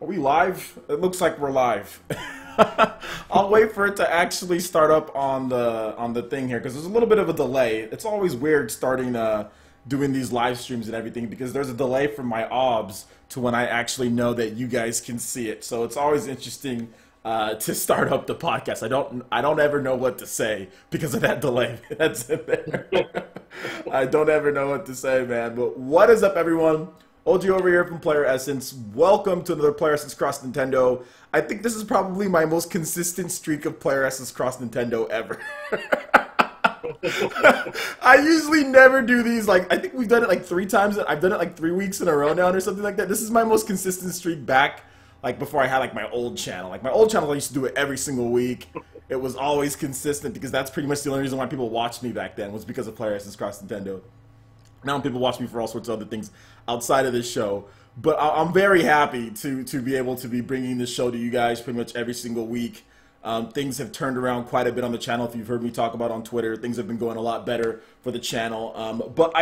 Are we live? It looks like we're live. I'll wait for it to actually start up on the thing here because there's a little bit of a delay. It's always weird starting doing these live streams and everything because there's a delay from my OBS to when I actually know that you guys can see it. So it's always interesting to start up the podcast. I don't ever know what to say because of that delay that's in there. I don't ever know what to say, man. But what is up, everyone? OG over here from PlayerEssence. Welcome to another PlayerEssence Cross Nintendo. I think this is probably my most consistent streak of PlayerEssence Cross Nintendo ever. I usually never do these. Like, I think we've done it like 3 times. I've done it like 3 weeks in a row now or something like that. This is my most consistent streak back, like before I had like my old channel. Like my old channel, I used to do it every single week. It was always consistent because that's pretty much the only reason why people watched me back then was because of PlayerEssence Cross Nintendo. Now people watch me for all sorts of other things outside of this show. But I'm very happy to be able to be bringing this show to you guys pretty much every single week. Things have turned around quite a bit on the channel. If you've heard me talk about on Twitter, things have been going a lot better for the channel. But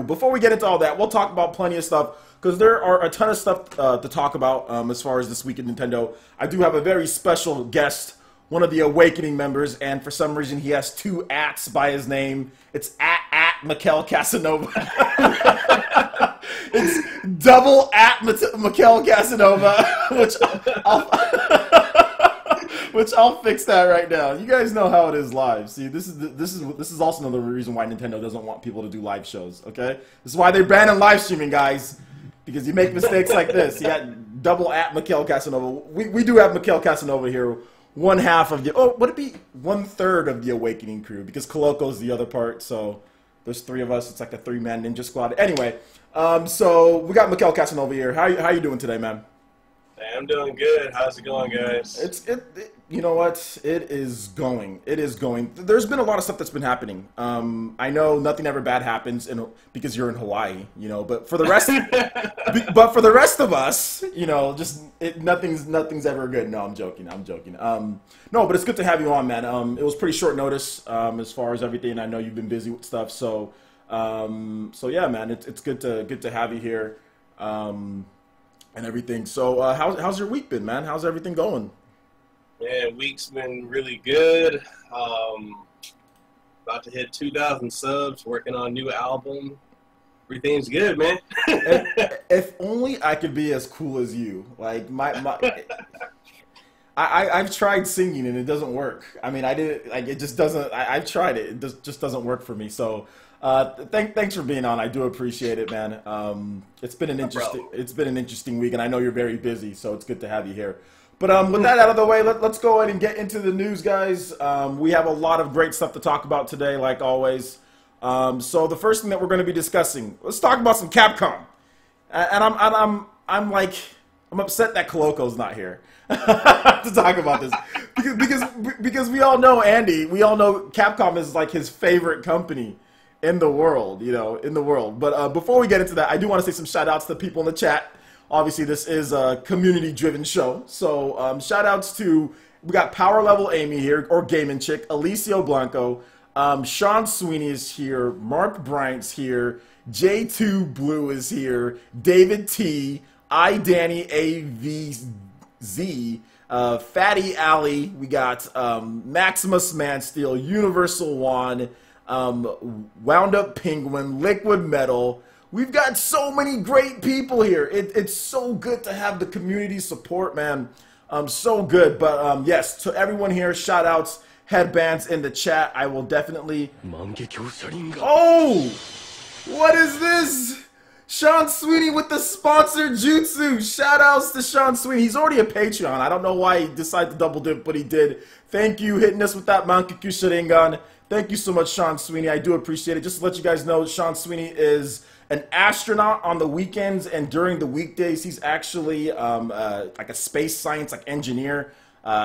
before we get into all that, we'll talk about plenty of stuff because there are a ton of stuff to talk about as far as this week in Nintendo. I do have a very special guest, one of the Awakening members, and for some reason he has 2 ats by his name. It's at Mikel Casanova. It's double at Mikel Casanova, which I'll fix that right now. You guys know how it is live. See, this is also another reason why Nintendo doesn't want people to do live shows. Okay, this is why they're banning live streaming, guys, because you make mistakes like this. You got double at Mikel Casanova. We do have Mikel Casanova here. One half of the would it be 1/3 of the Awakening crew because Coloco's the other part. So there's 3 of us. It's like a 3-man ninja squad. Anyway, so we got Mikel Casanova here. How you doing today, man? Hey, I'm doing good. How's it going, guys? You know what? It is going. It is going. There's been a lot of stuff that's been happening. I know nothing ever bad happens because you're in Hawaii, you know. But for the rest, of us, you know, nothing's ever good. No, I'm joking. No, but it's good to have you on, man. It was pretty short notice as far as everything. I know you've been busy with stuff, so yeah, man. It's good to have you here. And everything. So, how's your week been, man? How's everything going? Man, week's been really good. About to hit 2,000 subs, working on a new album. Everything's good, man. If only I could be as cool as you. Like, I've tried singing and it doesn't work. I mean, it just doesn't, I've tried it. It just doesn't work for me. So, thanks for being on. I do appreciate it, man. It's been an interesting week, and I know you're very busy, so it's good to have you here. But with that out of the way, let's go ahead and get into the news, guys. We have a lot of great stuff to talk about today, like always. So the first thing that we're going to be discussing, let's talk about some Capcom. And I'm upset that Coloco's not here to talk about this because we all know Andy. We all know Capcom is like his favorite company in the world, But before we get into that, I do want to say some shout-outs to people in the chat. Obviously, this is a community-driven show. So, shout-outs to, we got Power Level Amy here, or Gaming Chick, Alicio Blanco, Sean Sweeney is here, Mark Bryant's here, J2 Blue is here, David T, I Danny AVZ, Fatty Alley, we got Maximus Mansteel, Universal Juan, Wound Up Penguin, Liquid Metal. We've got so many great people here. It's so good to have the community support, man. So good. But yes, to everyone here, shout outs, headbands in the chat. I will definitely. Oh, what is this? Sean Sweeney with the sponsored jutsu. Shout outs to Sean Sweeney. He's already a Patreon. I don't know why he decided to double dip, but he did. Thank you, hitting us with that Mankaku Sharingan. Thank you so much, Sean Sweeney. I do appreciate it. Just to let you guys know, Sean Sweeney is an astronaut on the weekends, and during the weekdays, he's actually like a space science engineer,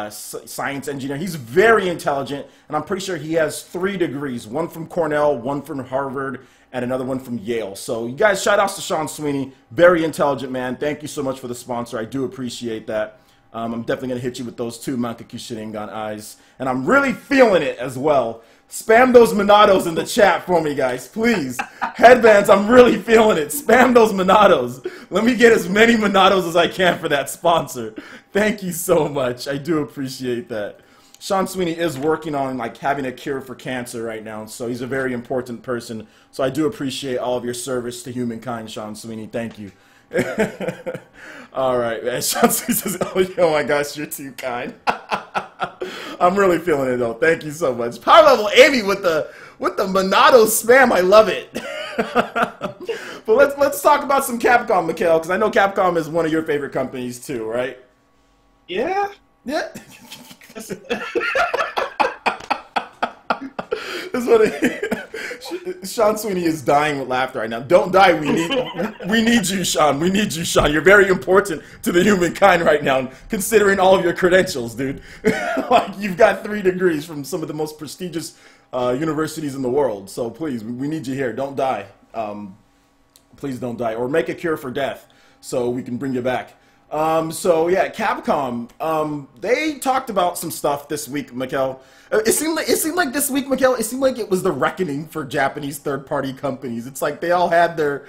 science engineer. He's very intelligent, and I'm pretty sure he has 3 degrees, one from Cornell, one from Harvard, and another one from Yale. So you guys, shout outs to Sean Sweeney. Very intelligent man. Thank you so much for the sponsor. I do appreciate that. I'm definitely going to hit you with those 2 Mankaku Sharingan eyes. And I'm really feeling it as well. Spam those Monados in the chat for me, guys, please. Headbands, I'm really feeling it. Spam those Monados. Let me get as many Monados as I can for that sponsor. Thank you so much. I do appreciate that. Sean Sweeney is working on like having a cure for cancer right now, so he's a very important person. So I do appreciate all of your service to humankind, Sean Sweeney. Thank you. All right, man. Sean Sweeney says, "Oh my gosh, you're too kind." I'm really feeling it though. Thank you so much. Power level Amy with the Monado spam. I love it. But let's talk about some Capcom, Mikhail, because I know Capcom is one of your favorite companies too, right? Yeah. Yeah. Sean Sweeney is dying with laughter right now. Don't die. We need you, Sean. We need you, Sean. You're very important to the humankind right now, considering all of your credentials, dude. Like, you've got 3 degrees from some of the most prestigious universities in the world. So please, we need you here. Don't die. Please don't die. Or make a cure for death so we can bring you back. So yeah, Capcom, they talked about some stuff this week, Mikhail. It seemed like this week, Mikhail, it seemed like it was the reckoning for Japanese third-party companies. It's like they all had their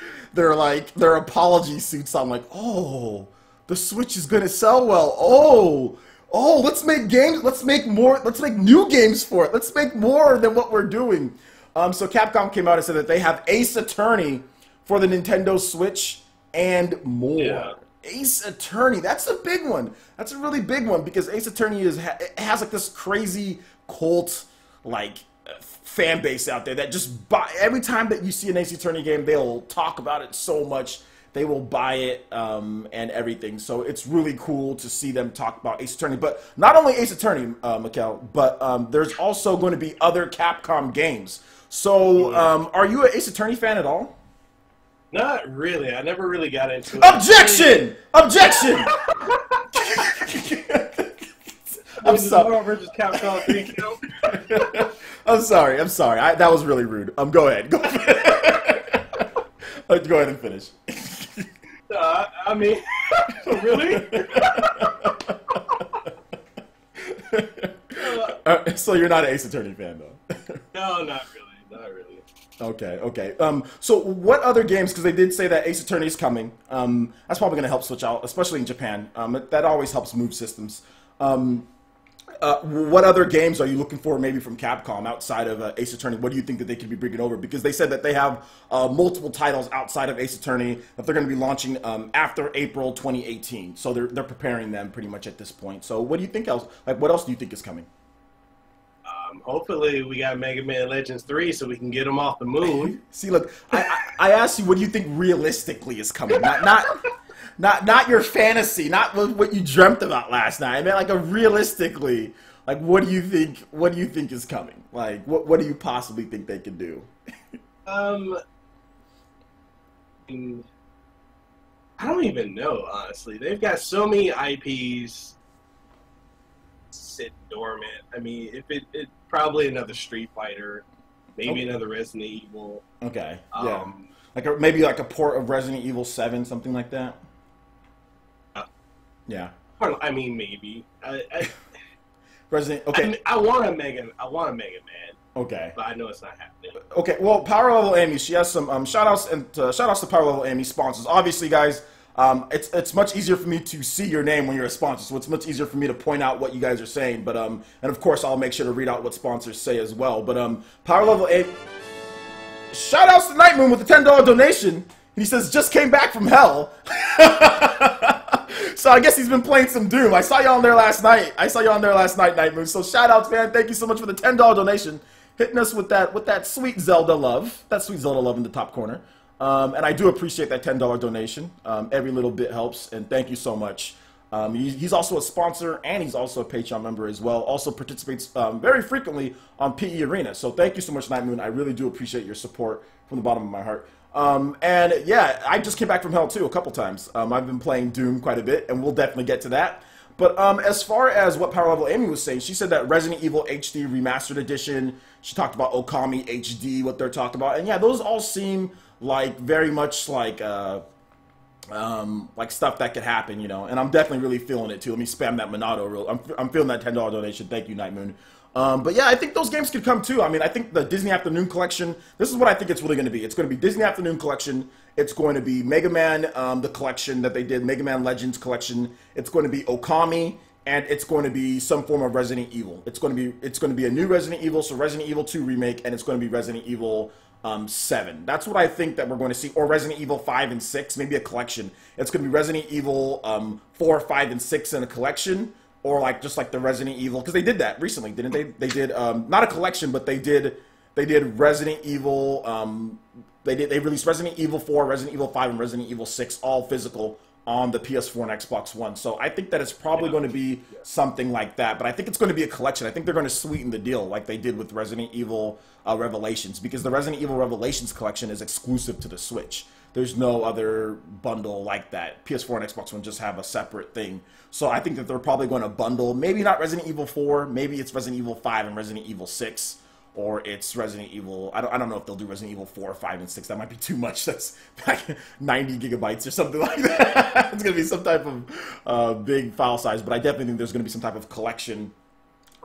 apology suits on, like, oh, the Switch is gonna sell well. Oh, let's make games, let's make new games for it. Let's make more than what we're doing. So Capcom came out and said that they have Ace Attorney for the Nintendo Switch and more. Yeah. Ace Attorney, that's a big one. That's a really big one because Ace Attorney has like this crazy cult like fan base out there that just buy every time that you see an Ace Attorney game, they'll talk about it so much. They will buy it and everything. So it's really cool to see them talk about Ace Attorney. But not only Ace Attorney, Mikhail, but there's also going to be other Capcom games. So are you an Ace Attorney fan at all? Not really. I never really got into it. Objection! Objection! I'm sorry. Versus Capcom 3 count. I'm sorry. That was really rude. Go ahead. Go ahead and finish. I mean, really? So you're not an Ace Attorney fan, though? No, not really. Not really. Okay. So what other games, because they did say that Ace Attorney is coming, that's probably going to help switch out, especially in Japan. That always helps move systems. What other games are you looking for maybe from Capcom outside of Ace Attorney? What do you think that they could be bringing over? Because they said that they have multiple titles outside of Ace Attorney that they're going to be launching after April 2018. So they're preparing them pretty much at this point. So what do you think else? Like, what else do you think is coming? Hopefully we got Mega Man Legends 3 so we can get them off the moon. See, look, I asked you, what do you think realistically is coming? Not your fantasy, not what you dreamt about last night. I mean, like, realistically, like, what do you think is coming? Like, what do you possibly think they could do? I don't even know, honestly. They've got so many IPs sit dormant. I mean, if it probably another Street Fighter, maybe another Resident Evil. Okay. Yeah. Maybe like a port of Resident Evil 7, something like that. Yeah. I mean, maybe. Resident. Okay. I want a Mega Man. Okay. But I know it's not happening. Okay. Well, Power Level Amy, she has some shout outs to Power Level Amy sponsors. Obviously, guys, it's much easier for me to see your name when you're a sponsor, so it's much easier for me to point out what you guys are saying. But and of course, I'll make sure to read out what sponsors say as well. But Power Level Amy, shout outs to Night Moon with a $10 donation. He says just came back from hell. So I guess he's been playing some Doom. I saw you on there last night. Night Moon. So shout outs, man. Thank you so much for the $10 donation. Hitting us with that sweet Zelda love. That sweet Zelda love in the top corner. And I do appreciate that $10 donation. Every little bit helps, and thank you so much. He's also a sponsor, and he's also a Patreon member as well. Also participates very frequently on PE Arena. So thank you so much, Night Moon. I really do appreciate your support from the bottom of my heart. And yeah, I just came back from hell too a couple times. I've been playing Doom quite a bit, and we'll definitely get to that. But as far as what Power Level Amy was saying, she said that Resident Evil HD Remastered Edition, she talked about Okami HD, what they're talking about. And yeah, those all seem like very much like like stuff that could happen, you know. And I'm definitely really feeling it too. Let me spam that Monado real. I'm feeling that $10 donation. Thank you, Night Moon. But yeah, I think those games could come too. I mean, I think the Disney Afternoon Collection, this is what I think it's really going to be. It's going to be Disney Afternoon Collection. It's going to be Mega Man, the collection that they did, Mega Man Legends Collection. It's going to be Okami, and it's going to be some form of Resident Evil. It's going to be a new Resident Evil, so Resident Evil 2 remake, and it's going to be Resident Evil 7. That's what I think that we're going to see, or Resident Evil 5 and 6, maybe a collection. It's going to be Resident Evil 4, 5, and 6 in a collection. Or like just like the Resident Evil, because they did that recently, didn't they? They did not a collection, but they did Resident Evil. They released Resident Evil 4, Resident Evil 5, and Resident Evil 6, all physical on the PS4 and Xbox One. So I think that it's probably going to be something like that. But I think it's going to be a collection. I think they're going to sweeten the deal like they did with Resident Evil Revelations, because the Resident Evil Revelations collection is exclusive to the Switch. There's no other bundle like that. PS4 and Xbox One just have a separate thing. So I think that they're probably going to bundle, maybe not Resident Evil 4, maybe it's Resident Evil 5 and Resident Evil 6, or it's Resident Evil, I don't know if they'll do Resident Evil 4, 5, and 6. That might be too much. That's like 90 gigabytes or something like that. It's going to be some type of big file size, but I definitely think there's going to be some type of collection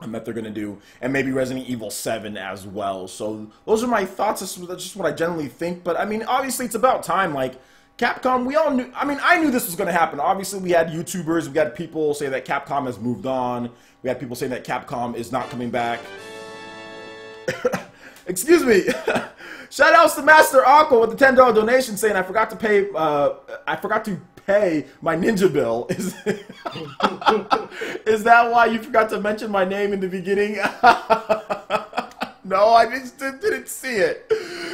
that they're going to do, and maybe Resident Evil 7 as well. So those are my thoughts. That's just what I generally think. But I mean, obviously it's about time. Like Capcom, we all knew, I mean, I knew this was going to happen. Obviously we had YouTubers, we had people say that Capcom has moved on. We had people saying that Capcom is not coming back. Excuse me. Shout outs to Master Aqua with the $10 donation saying I forgot to pay my Ninja bill. Is that why you forgot to mention my name in the beginning? No, I just didn't see it.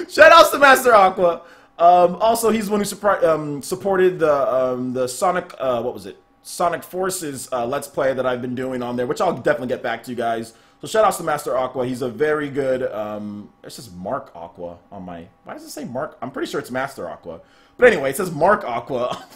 Shout outs to Master Aqua. Also, he's the one who supported the Sonic, what was it? Sonic Forces Let's Play that I've been doing on there, which I'll definitely get back to you guys. So shout outs to Master Aqua. He's a very good, it says Mark Aqua on my, why does it say Mark? I'm pretty sure it's Master Aqua. But anyway, it says Mark Aqua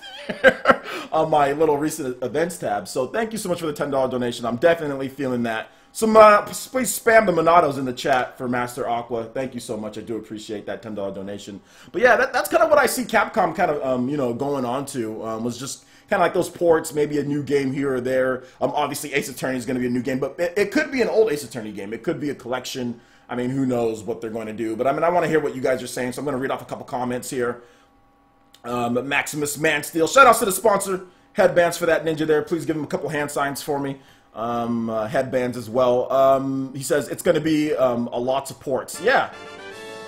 on my little recent events tab. So thank you so much for the $10 donation. I'm definitely feeling that. So please spam the Monados in the chat for Master Aqua. Thank you so much. I do appreciate that $10 donation. But yeah, that's kind of what I see Capcom kind of, you know, going on to, was just kind of like those ports, maybe a new game here or there. Obviously, Ace Attorney is going to be a new game, but it could be an old Ace Attorney game. It could be a collection. I mean, who knows what they're going to do. But I mean, I want to hear what you guys are saying, so I'm going to read off a couple comments here. Maximus Mansteel. Shout outs to the sponsor, Headbands, for that ninja there. Please give him a couple hand signs for me. Headbands as well. He says it's going to be a lots of ports. Yeah.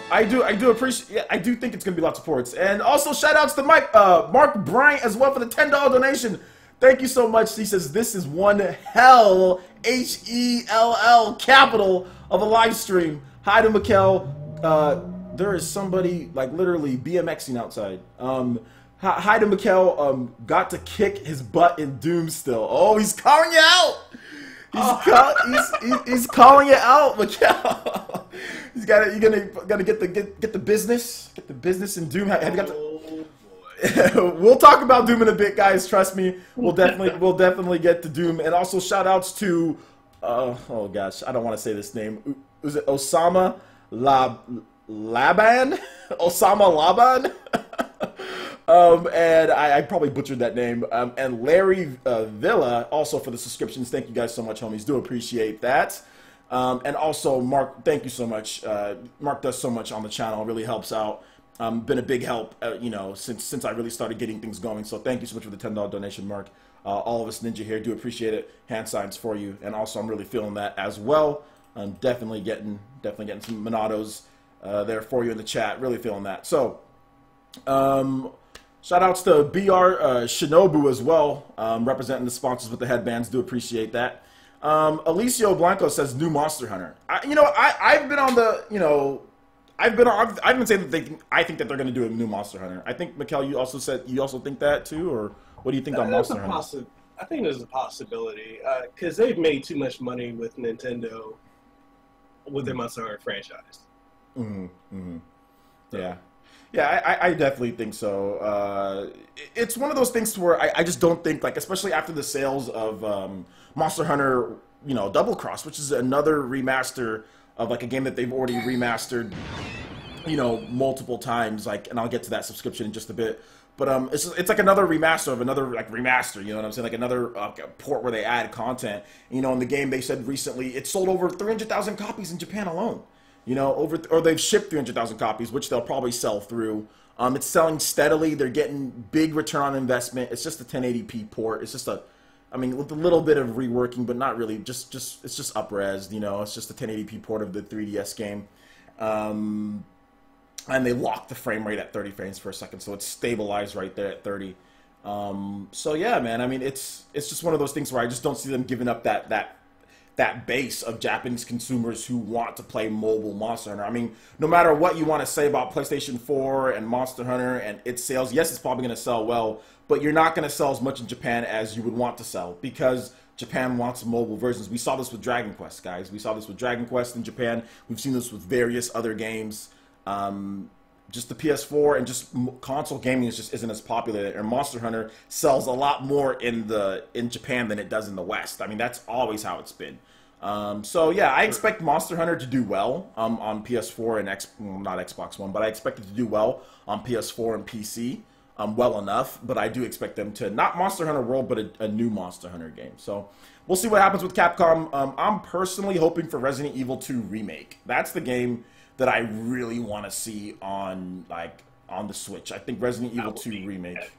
I do appreciate. Yeah, I do think it's gonna be lots of ports. And also shout outs to Mark Bryant as well for the $10 donation. Thank you so much. He says this is one hell HELL capital of a live stream. Hi to Mikkel. There is somebody like literally BMXing outside. Hi to Mikkel. Got to kick his butt in Doom still. Oh, he's calling you out. He's calling it out, Mikkel. He's got you gotta get the business, in Doom. Have you got the... We'll talk about Doom in a bit, guys. Trust me. We'll definitely get to Doom. And also shout outs to oh gosh, I don't want to say this name. Was it Osama Laban? Osama Laban? And I probably butchered that name. And Larry Villa, also for the subscriptions. Thank you guys so much, homies. Do appreciate that. And also, Mark, thank you so much. Mark does so much on the channel. Really helps out. Been a big help, you know, since I really started getting things going. So thank you so much for the $10 donation, Mark. All of us Ninja here do appreciate it. Hand signs for you. And also, I'm really feeling that as well. I'm definitely getting some Monados there for you in the chat. Really feeling that. So, shout outs to BR Shinobu as well, representing the sponsors with the headbands. Do appreciate that. Alicio Blanco says new Monster Hunter. I've been on the, you know, I've been saying that I think that they're going to do a new Monster Hunter. I think Mikkel, you also said you also think that too, or what do you think on Monster Hunter? I think there's a possibility because they've made too much money with Nintendo with their Monster Hunter franchise. Yeah. Yeah, I definitely think so. It's one of those things where I just don't think, like, especially after the sales of Monster Hunter, you know, Double Cross, which is another remaster of, like, a game that they've already remastered you know, multiple times. Like, and I'll get to that subscription in just a bit. But it's like another remaster of another like remaster. You know what I'm saying? Like another port where they add content. You know, in the game they said recently it sold over 300,000 copies in Japan alone. You know, or they've shipped 300,000 copies, which they'll probably sell through. It's selling steadily. They're getting big return on investment. It's just a 1080p port. It's just I mean, with a little bit of reworking, but not really. It's just up-resed. You know, it's just a 1080p port of the 3DS game. And they lock the frame rate at 30 frames per second, so it's stabilized right there at 30. So yeah, man. I mean, it's just one of those things where I just don't see them giving up that base of Japanese consumers who want to play mobile Monster Hunter. I mean, no matter what you want to say about PlayStation 4 and Monster Hunter and its sales, yes, it's probably going to sell well, but you're not going to sell as much in Japan as you would want to sell because Japan wants mobile versions. We saw this with Dragon Quest, guys. We saw this with Dragon Quest in Japan. We've seen this with various other games. Just the PS4 and just console gaming just isn't as popular. And Monster Hunter sells a lot more in Japan than it does in the West. I mean, that's always how it's been. So yeah, I expect Monster Hunter to do well on PS4 and not Xbox One, but I expect it to do well on PS4 and PC. Well enough, but I do expect them to, not Monster Hunter World, but a new Monster Hunter game. So we'll see what happens with Capcom. I'm personally hoping for Resident Evil 2 Remake. That's the game that I really want to see on the Switch. I think Resident Evil 2 Remake.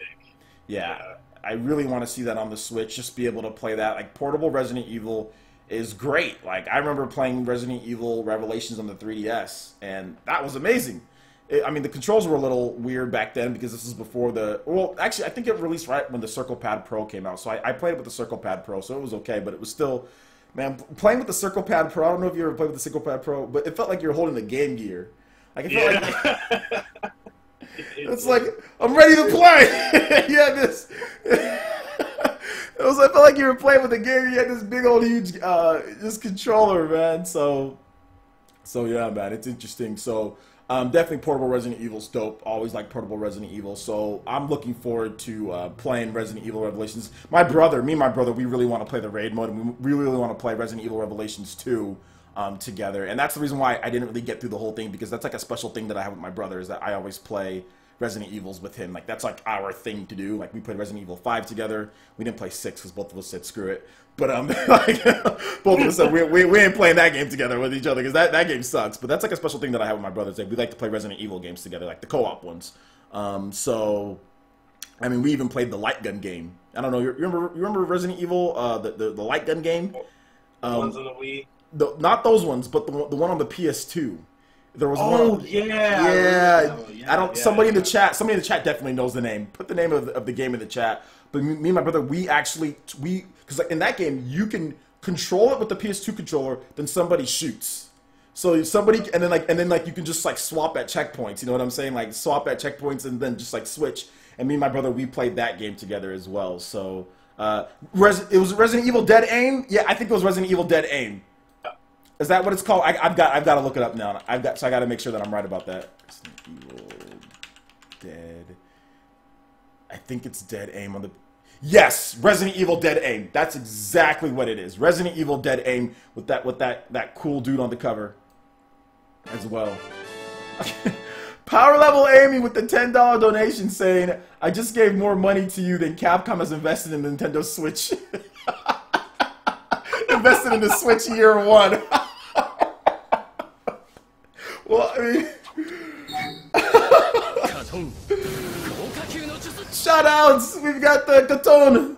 Yeah, I really want to see that on the Switch. Just be able to play that. Like, portable Resident Evil is great. Like, I remember playing Resident Evil Revelations on the 3DS, and that was amazing. I mean, the controls were a little weird back then because this is before well, actually, I think it released right when the Circle Pad Pro came out. So I played it with the Circle Pad Pro, so it was okay, but it was still, man, playing with the Circle Pad Pro, I don't know if you ever played with the Circle Pad Pro, but it felt like you were holding the Game Gear. Like, it felt like, it's like, I'm ready to play. You had this, I felt like you were playing with the game, you had this big old huge, this controller, man, so yeah, man, it's interesting. So, definitely portable Resident Evil's dope. Always like portable Resident Evil. So I'm looking forward to playing Resident Evil Revelations. Me and my brother, we really want to play the raid mode, and we really want to play Resident Evil Revelations 2 together. And that's the reason why I didn't really get through the whole thing, because that's like a special thing that I have with my brother, is that I always play Resident Evils with him. Like, that's like our thing to do. Like, we played Resident Evil 5 together. We didn't play 6 because both of us said screw it. But like, both of us said we ain't playing that game together with each other because that game sucks. But that's like a special thing that I have with my brothers. Like, we like to play Resident Evil games together, like the co-op ones. So, I mean, we even played the light gun game. I don't know. You remember Resident Evil, the light gun game? The ones on the Wii? Not those ones, but the one on the PS2. There was one. Yeah. I don't. Somebody in the chat definitely knows the name. Put the name of the game in the chat. But me and my brother, because like in that game you can control it with the PS2 controller, then somebody shoots. So somebody and then you can just like swap at checkpoints. You know what I'm saying? Like swap at checkpoints and then just like switch. And me and my brother, we played that game together as well. So it was Resident Evil Dead Aim. Yeah, I think it was Resident Evil Dead Aim. Is that what it's called? I've got to look it up now. I got to make sure that I'm right about that. Resident Evil Dead. I think it's Dead Aim on the. Yes, Resident Evil Dead Aim. That's exactly what it is. Resident Evil Dead Aim with that cool dude on the cover as well. Power Level Amy with the $10 donation saying, "I just gave more money to you than Capcom has invested in the Nintendo Switch." Invested in the Switch year one. Well, I mean, shoutouts. We've got the Katon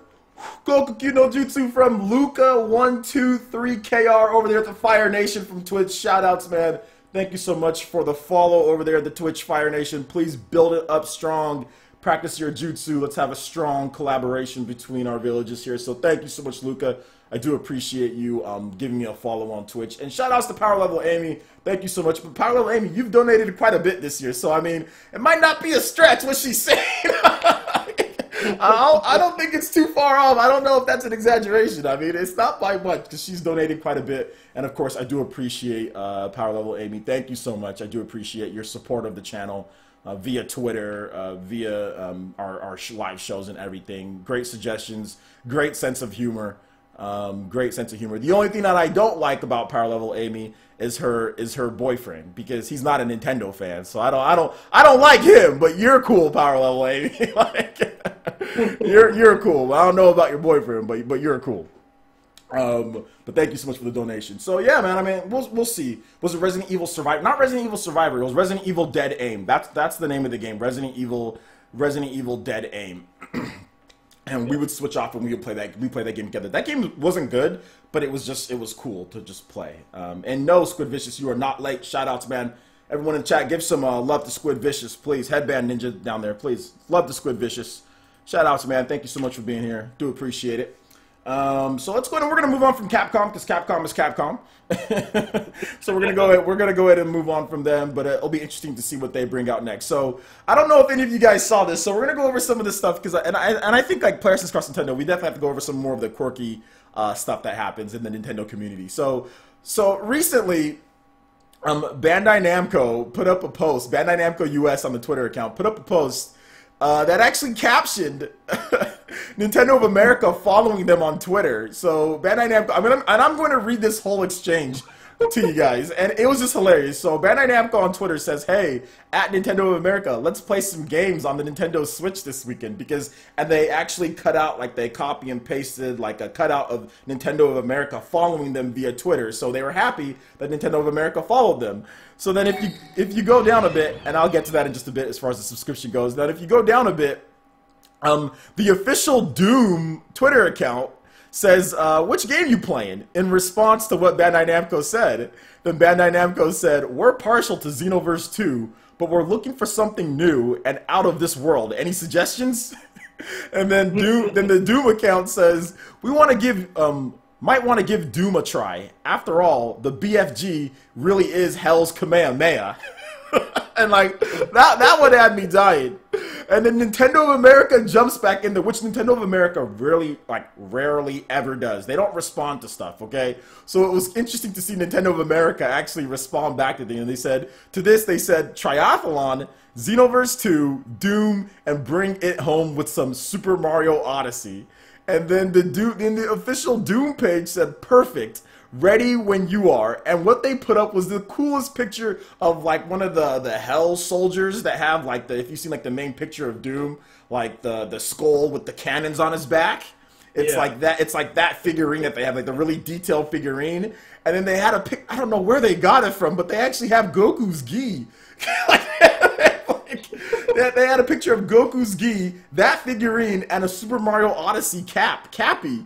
Gokukyu no Jutsu from Luca123KR over there at the Fire Nation from Twitch. Shoutouts, man. Thank you so much for the follow over there at the Twitch Fire Nation. Please build it up strong. Practice your jutsu. Let's have a strong collaboration between our villages here. So thank you so much, Luca. I do appreciate you giving me a follow on Twitch. And shout outs to Power Level Amy. Thank you so much. But Power Level Amy, you've donated quite a bit this year. So, I mean, it might not be a stretch what she's saying. I don't think it's too far off. I don't know if that's an exaggeration. I mean, it's not by much because she's donated quite a bit. And, of course, I do appreciate Power Level Amy. Thank you so much. I do appreciate your support of the channel. Via Twitter, via our live shows and everything. Great suggestions, great sense of humor. Great sense of humor. The only thing that I don't like about Power Level Amy is her boyfriend, because he's not a Nintendo fan. So I don't like him. But you're cool, Power Level Amy. Like, you're cool. I don't know about your boyfriend, but you're cool. But thank you so much for the donation. So yeah, man. I mean, we'll see. Was it Resident Evil Survivor? Not Resident Evil Survivor. It was Resident Evil Dead Aim. That's the name of the game. Resident Evil Dead Aim. And we would switch off when we would play that. We play that game together. That game wasn't good, but it was cool to just play. And no, Squid Vicious, you are not late. Shout outs, man. Everyone in the chat, give some love to Squid Vicious, please. Headband Ninja down there, please. Love to Squid Vicious. Shout outs, man. Thank you so much for being here. Do appreciate it. So let's go ahead and we're gonna move on from Capcom, because Capcom is Capcom. So we're gonna go ahead and move on from them, but it'll be interesting to see what they bring out next. So I don't know if any of you guys saw this, so we're gonna go over some of this stuff, because I think, like PlayerEssence Cross Nintendo, we definitely have to go over some more of the quirky stuff that happens in the Nintendo community. So recently, Bandai Namco put up a post. Bandai Namco US on the Twitter account put up a post that actually captioned Nintendo of America following them on Twitter. So Bandai Namco, I'm going to read this whole exchange to you guys, and it was just hilarious. So Bandai Namco on Twitter says, "Hey, at Nintendo of America, let's play some games on the Nintendo Switch this weekend," and they actually cut out, like, they copy and pasted like a cutout of Nintendo of America following them via Twitter. So they were happy that Nintendo of America followed them. So then if you go down a bit, and I'll get to that in just a bit as far as the subscription goes, then if you go down a bit, the official Doom Twitter account says, which game you playing? In response to what Bandai Namco said. Then Bandai Namco said, "We're partial to Xenoverse 2, but we're looking for something new and out of this world. Any suggestions?" And then the Doom account says, "We want to give, might want to give Doom a try. After all, the BFG really is Hell's Kamehameha." And like, that one had me dying. And then Nintendo of America jumps back into, which Nintendo of America really, like, rarely ever does. They don't respond to stuff, okay? So it was interesting to see Nintendo of America actually respond back to things. And they said, Triathlon, Xenoverse 2, Doom, and bring it home with some Super Mario Odyssey. And then the official Doom page said, "Perfect. Ready when you are." And what they put up was the coolest picture of, like, one of the Hell soldiers that have, like, if you've seen, like, the main picture of Doom, like the skull with the cannons on his back. It's like that. It's like that figurine that they have, like the really detailed figurine. And then they had I don't know where they got it from, but they actually have Goku's gi. They had a picture of Goku's gi, that figurine, and a Super Mario Odyssey cappy.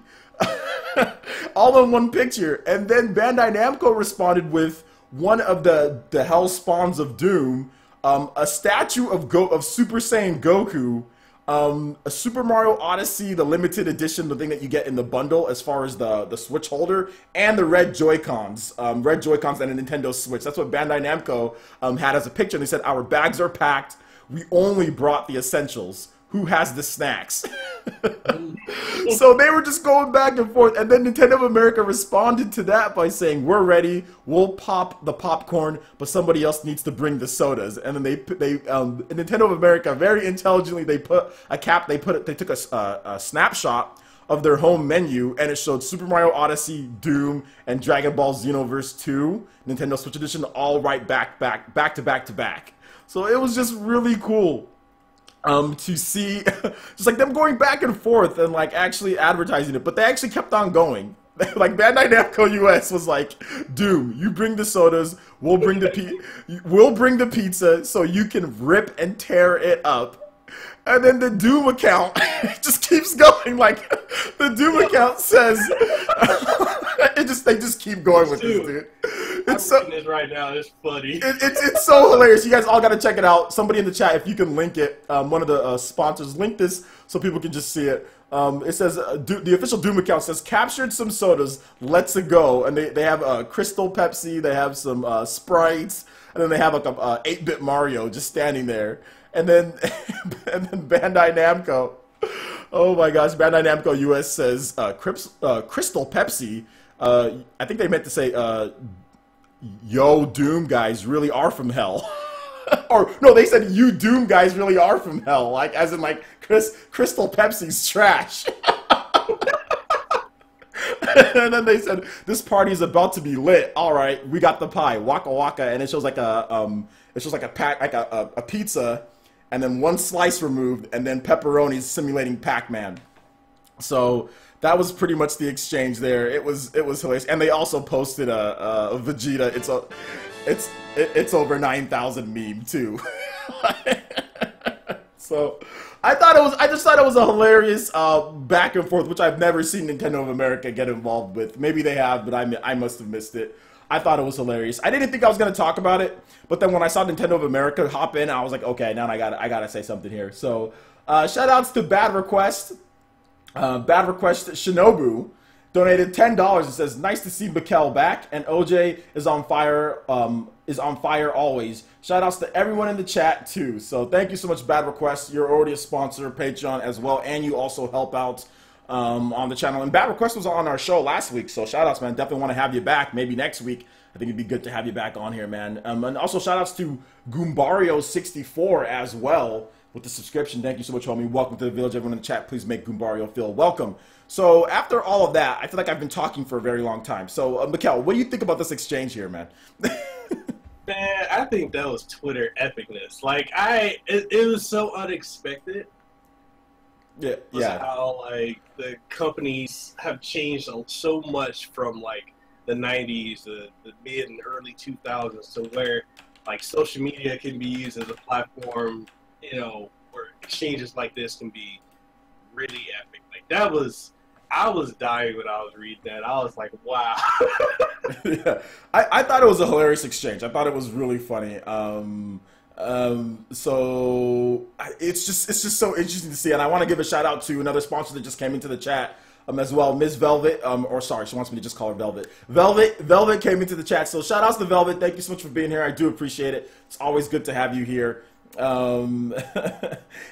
All in one picture. And then Bandai Namco responded with one of the Hell Spawns of Doom, a statue of Super Saiyan Goku, a Super Mario Odyssey, the limited edition, the thing that you get in the bundle as far as the Switch holder, and the red Joy-Cons, and a Nintendo Switch. That's what Bandai Namco had as a picture. And they said, "Our bags are packed. We only brought the essentials. Who has the snacks?" So they were just going back and forth, and then Nintendo of America responded to that by saying, "We're ready. We'll pop the popcorn, but somebody else needs to bring the sodas." And then Nintendo of America very intelligently, they took a snapshot of their home menu, and it showed Super Mario Odyssey, Doom, and Dragon Ball Xenoverse 2 Nintendo Switch Edition all right back to back. So it was just really cool. To see just like them going back and forth and like actually advertising it, but they actually kept on going. Like Bandai Namco US was like, "Doom, you bring the sodas, we'll bring the pizza, so you can rip and tear it up." And then the Doom account just keeps going. Like the Doom account says, they just keep going with this, dude. It's I'm reading this right now. It's funny. It's so hilarious. You guys all got to check it out. Somebody in the chat, if you can link it, one of the sponsors, link this so people can just see it. It says, the official Doom account says, "Captured some sodas, let's go." And they have Crystal Pepsi, they have some Sprites, and then they have like a 8-bit Mario just standing there. And then Bandai Namco, oh my gosh, Bandai Namco US says, Crystal Pepsi. I think they meant to say, "Yo, Doom guys really are from hell." Or no, they said, "You Doom guys really are from hell," like as in like Crystal Pepsi's trash. And then they said, this party is about to be lit. All right, we got the pie, waka waka, and it shows like a pizza, and then one slice removed, and then pepperoni simulating Pac-Man. So that was pretty much the exchange there. It was hilarious, and they also posted a Vegeta. It's over 9,000 meme too. So I just thought it was a hilarious back and forth, which I've never seen Nintendo of America get involved with. Maybe they have, but I must have missed it. I thought it was hilarious. I didn't think I was going to talk about it, but then when I saw Nintendo of America hop in, I was like, okay, now I gotta say something here. So shout outs to Bad Request. Bad Request Shinobu donated $10. It says, nice to see Mikel back, and OJ is on fire always. Shout outs to everyone in the chat too. So thank you so much, Bad Request. You're already a sponsor of Patreon as well, and you also help out on the channel. And Bad Request was on our show last week, so shout outs, man. Definitely want to have you back. Maybe next week. I think it'd be good to have you back on here, man. And also shout outs to Goombario64 as well with the subscription. Thank you so much, homie. Welcome to the village. Everyone in the chat, please make Goombario feel welcome. So after all of that, I feel like I've been talking for a very long time. So, Mikel, what do you think about this exchange here, man? Man, I think that was Twitter epicness. Like, it was so unexpected. Yeah. How, like, the companies have changed so much from, like, the 90s, the mid and early 2000s, to where, like, social media can be used as a platform, you know, where exchanges like this can be really epic. Like, I was dying when I was reading that. I was like, wow. Yeah, I thought it was a hilarious exchange. I thought it was really funny. So it's just so interesting to see, and I want to give a shout out to another sponsor that just came into the chat as well, Ms. Velvet. Or sorry, she wants me to just call her Velvet. Velvet came into the chat. So shout outs to Velvet. Thank you so much for being here. I do appreciate it. It's always good to have you here. And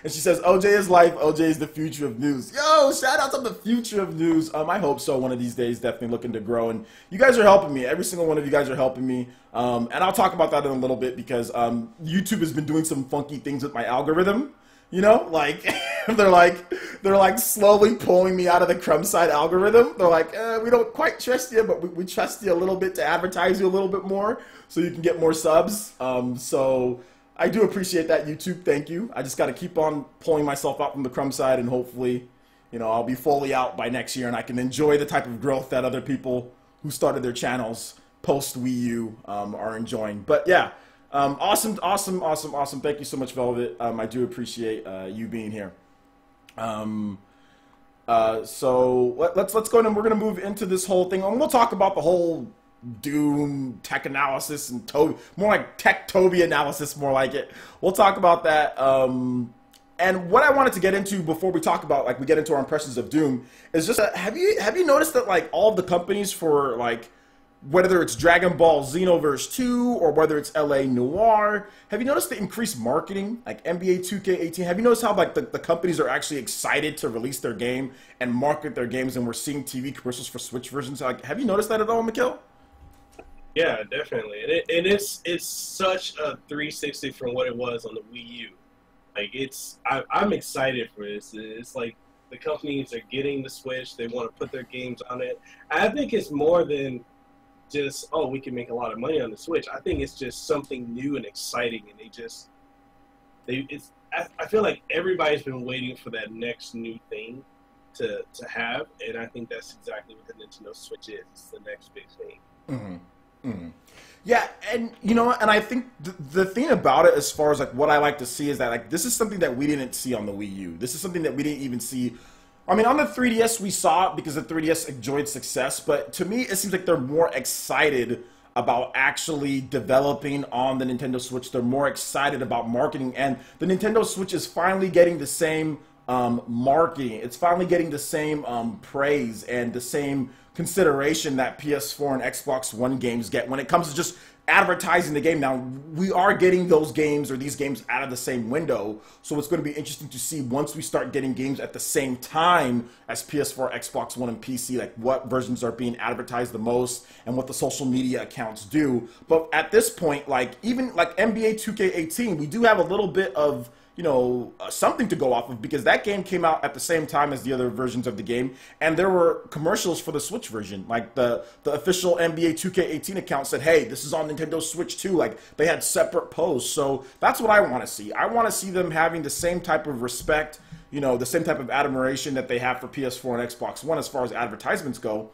she says, OJ is life, OJ is the future of news. Yo, shout out to the future of news. I hope so one of these days, definitely looking to grow, and you guys are helping me. Every single one of you guys are helping me, and I'll talk about that in a little bit, because YouTube has been doing some funky things with my algorithm, you know, like they're like slowly pulling me out of the crumb side algorithm. They're like, we don't quite trust you, but we trust you a little bit to advertise you a little bit more so you can get more subs. So I do appreciate that, YouTube. Thank you. I just got to keep on pulling myself out from the crumb side, and hopefully, you know, I'll be fully out by next year, and I can enjoy the type of growth that other people who started their channels post Wii U are enjoying. But yeah, awesome. Thank you so much, Velvet. I do appreciate you being here. So let's go and we're gonna move into this whole thing, and we'll talk about the whole Doom tech analysis and more like tech Toby analysis, more like it. We'll talk about that. And what I wanted to get into before we talk about, like, we get into our impressions of Doom, is just have you noticed that, like, all of the companies for, like, whether it's Dragon Ball Xenoverse 2 or whether it's LA Noire, have you noticed the increased marketing, like NBA 2K18? Have you noticed how, like, the companies are actually excited to release their game and market their games, and we're seeing TV commercials for Switch versions? Like, have you noticed that at all, Mikhail? Yeah, definitely, and it's such a 360 from what it was on the Wii U. Like, I'm excited for this. It's like the companies are getting the Switch. They want to put their games on it. I think it's more than just, oh, we can make a lot of money on the Switch. I think it's just something new and exciting, and I feel like everybody's been waiting for that next new thing to have, and I think that's exactly what the Nintendo Switch is. It's the next big thing. Mm-hmm. Mm-hmm. Yeah, and you know, and I think the thing about it, as far as like what I like to see, is that, like, this is something that we didn't see on the Wii U. This is something that we didn't even see. I mean, on the 3DS we saw it because the 3DS enjoyed success, but to me it seems like they're more excited about actually developing on the Nintendo Switch. They're more excited about marketing, and the Nintendo Switch is finally getting the same marketing. It's finally getting the same praise and the same consideration that PS4 and Xbox One games get when it comes to just advertising the game. Now, we are getting those games, or these games, out of the same window, so it's going to be interesting to see once we start getting games at the same time as PS4, Xbox One, and PC, like what versions are being advertised the most and what the social media accounts do. But at this point, like, even like NBA 2K18, we do have a little bit of something to go off of, because that game came out at the same time as the other versions of the game, and there were commercials for the Switch version. Like the official NBA 2K18 account said, hey, this is on Nintendo Switch too. Like, they had separate posts. So that's what I want to see. I want to see them having the same type of respect, the same type of admiration that they have for PS4 and Xbox One as far as advertisements go.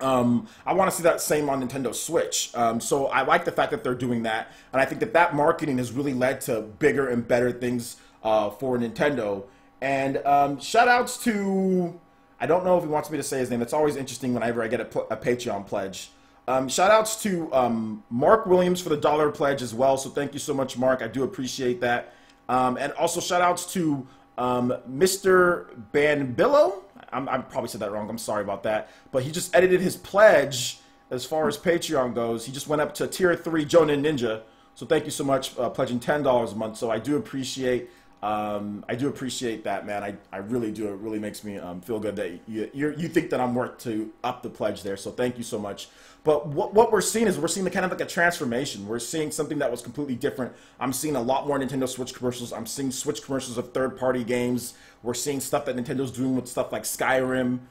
I want to see that same on Nintendo Switch. So I like the fact that they're doing that, and I think that marketing has really led to bigger and better things for Nintendo. And shout outs to, I don't know if he wants me to say his name. It's always interesting whenever I get a Patreon pledge. Shout outs to Mark Williams for the $1 pledge as well. So thank you so much, Mark. I do appreciate that. And also shout outs to Mr. Banbillo. I probably said that wrong. I'm sorry about that. But he just edited his pledge as far as Patreon goes. He just went up to Tier 3 Jonin Ninja. So thank you so much, pledging $10 a month. So I do appreciate that, man. I really do. It really makes me feel good that you think that I'm worth to up the pledge there. So thank you so much. But what we're seeing is the kind of like a transformation. We're seeing something that was completely different. I'm seeing a lot more Nintendo Switch commercials. I'm seeing Switch commercials of third-party games. We're seeing stuff that Nintendo's doing with stuff like Skyrim.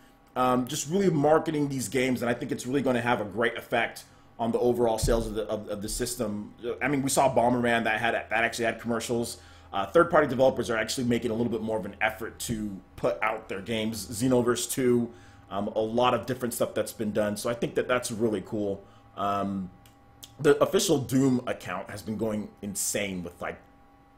Just really marketing these games, and I think it's really going to have a great effect on the overall sales of the system. I mean, we saw Bomberman that actually had commercials. Third-party developers are actually making a little bit more of an effort to put out their games. Xenoverse 2, a lot of different stuff that's been done. So I think that's really cool. The official Doom account has been going insane with like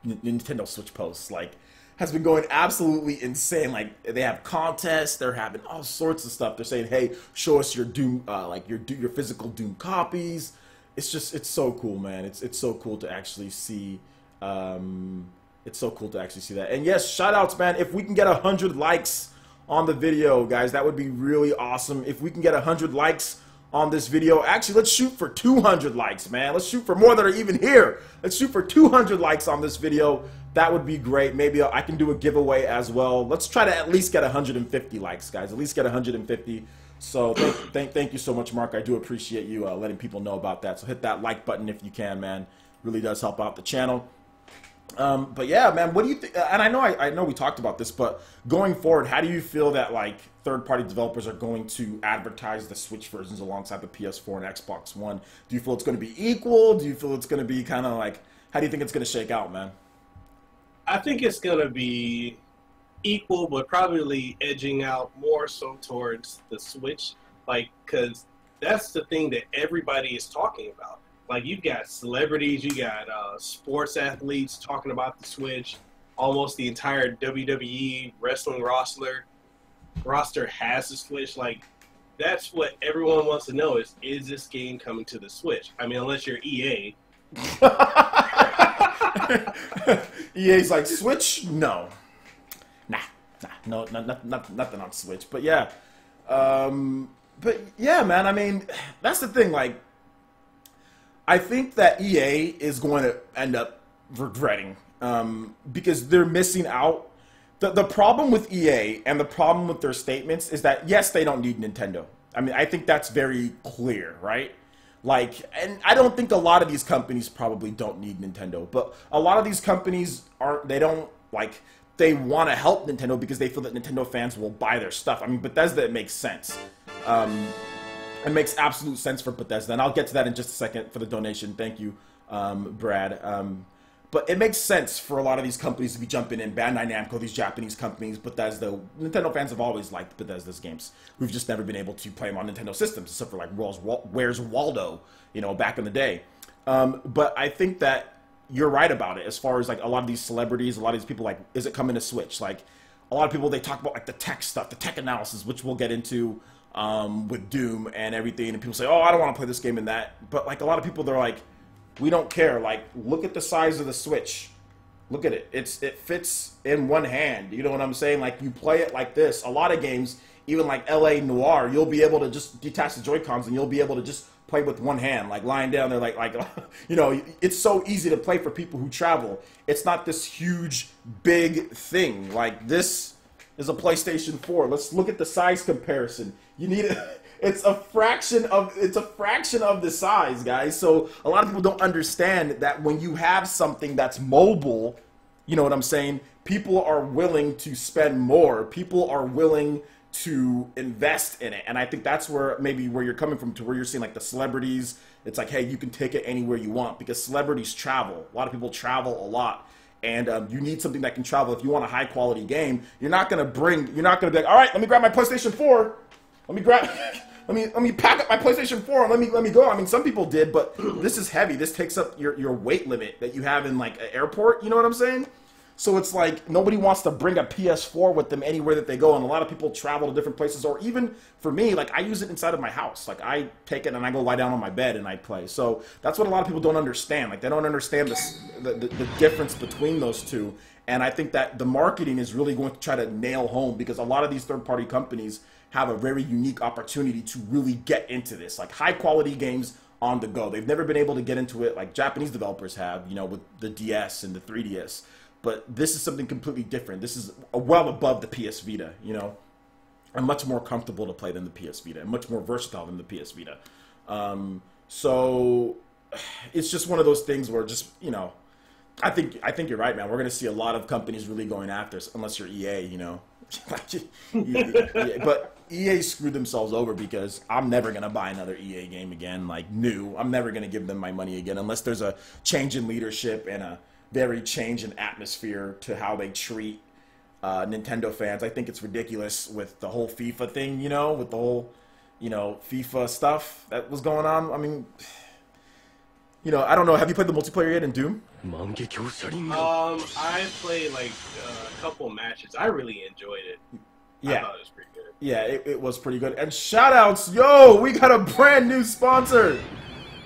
Nintendo Switch posts. Like, has been going absolutely insane. Like, they have contests, they're having all sorts of stuff. They're saying, hey, show us your Doom, like your physical Doom copies. It's so cool, man. It's so cool to actually see. It's so cool to actually see that. And yes, shout outs, man. If we can get 100 likes on the video, guys, that would be really awesome. If we can get 100 likes on this video, actually, let's shoot for 200 likes, man. Let's shoot for more that are even here. Let's shoot for 200 likes on this video. That would be great. Maybe I can do a giveaway as well. Let's try to at least get 150 likes, guys. At least get 150. So thank you so much, Mark. I do appreciate you letting people know about that. So hit that like button if you can, man. Really does help out the channel. But yeah, man, what do you think? And I know we talked about this, but going forward, how do you feel that like third-party developers are going to advertise the Switch versions alongside the PS4 and Xbox One? Do you feel it's going to be equal? Do you feel it's going to be kind of like, how do you think it's going to shake out, man? I think it's going to be equal, but probably edging out more so towards the Switch, like, because that's the thing that everybody is talking about. Like, you've got celebrities, you got sports athletes talking about the Switch. Almost the entire WWE wrestling roster has the Switch. Like, that's what everyone wants to know is this game coming to the Switch? I mean, unless you're EA. EA's like, Switch? No. No, nothing on Switch. But yeah. But yeah, man, I mean, that's the thing, like, I think that EA is going to end up regretting because they're missing out. The problem with EA and the problem with their statements is that, yes, they don't need Nintendo. I mean, I think that's very clear, right? Like, and I don't think a lot of these companies probably don't need Nintendo, but a lot of these companies they want to help Nintendo because they feel that Nintendo fans will buy their stuff. I mean, Bethesda, it makes sense. It makes absolute sense for Bethesda, and I'll get to that in just a second for the donation. Thank you, Brad. But it makes sense for a lot of these companies to be jumping in. Bandai Namco, these Japanese companies, Bethesda. Nintendo fans have always liked Bethesda's games. We've just never been able to play them on Nintendo systems, except for like Where's Waldo, back in the day. But I think that you're right about it as far as like a lot of these celebrities, a lot of these people, like, is it coming to Switch? Like, a lot of people, they talk about like the tech stuff, the tech analysis, which we'll get into with Doom and everything, and people say, oh, I don't want to play this game and that. But like a lot of people, they're like, we don't care. Like, look at the size of the Switch. Look at it. It fits in one hand. You know what I'm saying? Like, you play it like this. A lot of games, even like LA Noire, you'll be able to just detach the Joy-Cons and you'll be able to just play with one hand, like lying down there, like it's so easy to play for people who travel. It's not this huge, big thing. Like, this is a PlayStation 4. Let's look at the size comparison. You need it. It's a fraction of the size, guys. So a lot of people don't understand that when you have something that's mobile, You know what I'm saying? People are willing to spend more. People are willing to invest in it. And I think that's where maybe where you're coming from, to where you're seeing like the celebrities. It's like, hey, you can take it anywhere you want, because celebrities travel. A lot of people travel a lot. And you need something that can travel. If you want a high quality game, you're not gonna be like, all right, let me grab my PlayStation 4. Let me pack up my PlayStation 4 and let me go. I mean, some people did, but this is heavy. This takes up your weight limit that you have in like an airport. You know what I'm saying? So it's like nobody wants to bring a PS4 with them anywhere that they go, and a lot of people travel to different places. Or even for me, like I use it inside of my house. Like I take it and I go lie down on my bed and I play. So that's what a lot of people don't understand. Like they don't understand the difference between those two. And I think that the marketing is really going to try to nail home, because a lot of these third-party companies have a very unique opportunity to really get into this, like high-quality games on the go. They've never been able to get into it like Japanese developers have, you know, with the DS and the 3DS. But this is something completely different. This is well above the PS Vita, you know. And much more comfortable to play than the PS Vita, and much more versatile than the PS Vita. So it's just one of those things where just, you know, I think you're right, man. We're going to see a lot of companies really going after us, unless you're EA, you know. But EA screwed themselves over, because I'm never going to buy another EA game again, like new. I'm never going to give them my money again unless there's a change in leadership and a very change in atmosphere to how they treat Nintendo fans. I think it's ridiculous with the whole FIFA thing, you know, with the whole, you know, FIFA stuff that was going on. I mean, you know, I don't know. Have you played the multiplayer yet in Doom? I played like a couple matches. I really enjoyed it. Yeah. I thought it was pretty good. Yeah, it was pretty good. And shout-outs. Yo, we got a brand new sponsor.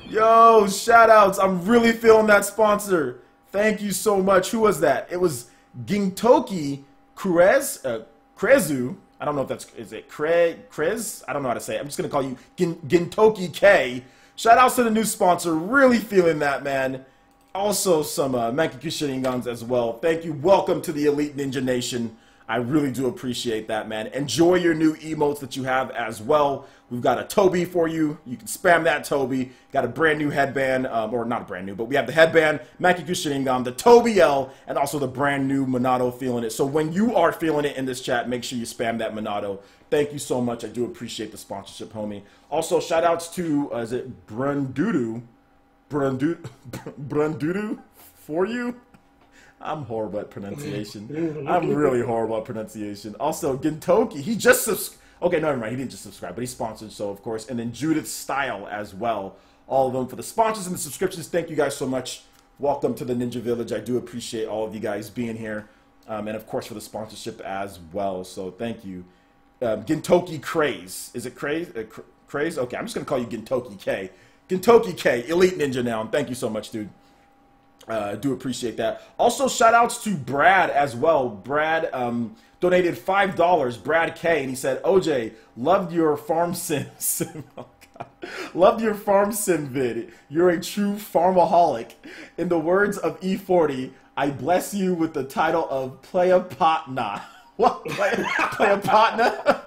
Yo, shout-outs. I'm really feeling that sponsor. Thank you so much. Who was that? It was Gintoki Krezu. I don't know if that's, is it Krez? I don't know how to say it. I'm just going to call you Gintoki K. Shout-outs to the new sponsor. Really feeling that, man. Also some Mankiku Sharingans as well. Thank you. Welcome to the Elite Ninja Nation. I really do appreciate that, man. Enjoy your new emotes that you have as well. We've got a Toby for you. You can spam that Toby. Got a brand new headband, or not brand new, but we have the headband, Mankiku Sharingan, the Toby L, and also the brand new Monado feeling it. So when you are feeling it in this chat, make sure you spam that Monado. Thank you so much. I do appreciate the sponsorship, homie. Also, shout outs to, is it Brundudu for you? I'm horrible at pronunciation. I'm really horrible at pronunciation. Also, Gintoki, he just okay, no, never mind. He didn't just subscribe, but he sponsored, so of course. And then Judith Style as well. All of them for the sponsors and the subscriptions. Thank you guys so much. Welcome to the Ninja Village. I do appreciate all of you guys being here. And of course for the sponsorship as well. So thank you. Gintoki Craze. Is it Craze? Craze? Okay, I'm just going to call you Gintoki K. Gintoki K, Elite Ninja now. And thank you so much, dude. Do appreciate that. Also, shout outs to Brad as well. Brad donated $5. Brad K, and he said, OJ, loved your farm sim. Oh, God. Loved your farm sim vid. You're a true farmaholic. In the words of E40, I bless you with the title of Playa Patna. What? Playa Patna?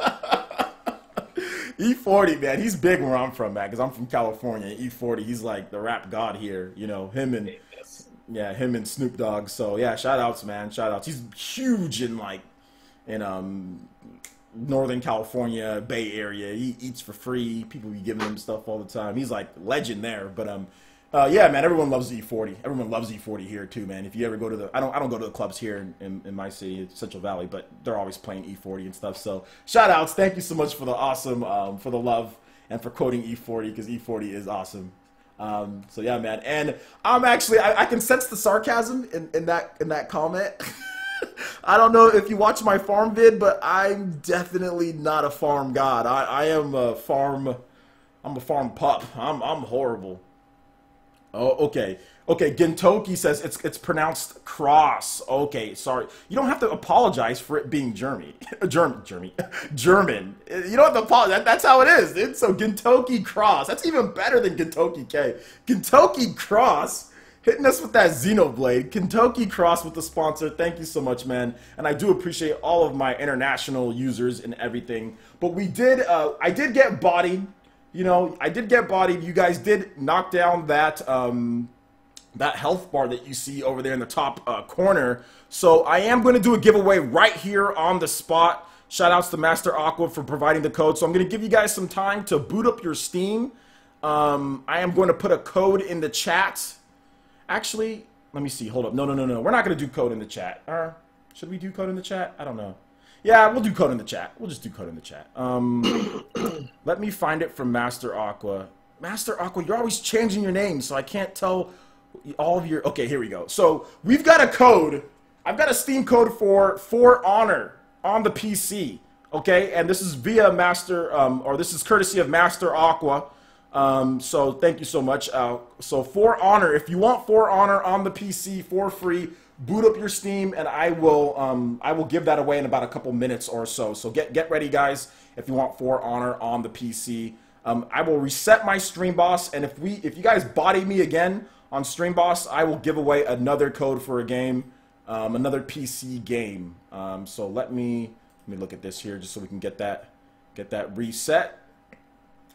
E40, man, he's big where I'm from, man, because I'm from California. E40, he's like the rap god here, you know, him and Snoop Dogg. So yeah, shout outs, man, shout outs. He's huge in like Northern California, Bay Area. He eats for free. People be giving him stuff all the time. He's like legend there. But yeah, man, everyone loves E40. Everyone loves E40 here too, man. If you ever go to the, I don't go to the clubs here in my city, Central Valley, but they're always playing E40 and stuff. So shout outs. Thank you so much for the awesome, for the love and for quoting E40, because E40 is awesome. So yeah, man. And I'm actually, I can sense the sarcasm in that comment. I don't know if you watch my farm vid, but I'm definitely not a farm god. I am a farm, I'm a farm pup. I'm horrible. Oh, okay. Okay, Gintoki says it's pronounced cross. Okay, sorry. You don't have to apologize for it being German. German. You don't have to apologize. That's how it is, dude. So Gintoki cross. That's even better than Gintoki K. Gintoki cross hitting us with that Xenoblade. Gintoki cross with the sponsor. Thank you so much, man. And I do appreciate all of my international users and everything. But we did, I did get bodied. You know, I did get bodied. You guys did knock down that that health bar that you see over there in the top corner. So I am going to do a giveaway right here on the spot. Shout outs to Master Aqua for providing the code. So I'm going to give you guys some time to boot up your Steam. I am going to put a code in the chat. Actually, let me see. Hold up. No. We're not going to do code in the chat. Should we do code in the chat? I don't know. Yeah, we'll do code in the chat. We'll just do code in the chat. Let me find it from Master Aqua. Master Aqua, you're always changing your name, so I can't tell all of your... Okay, here we go. So we've got a code. I've got a Steam code for Honor on the PC. Okay, and this is via Master, or this is courtesy of Master Aqua. So thank you so much. So For Honor, if you want For Honor on the PC for free, boot up your Steam, and I will give that away in about a couple minutes or so. So get ready, guys, if you want For Honor on the PC. I will reset my Stream Boss, and if you guys body me again on Stream Boss, I will give away another code for a game, another PC game. So let me look at this here just so we can get that reset.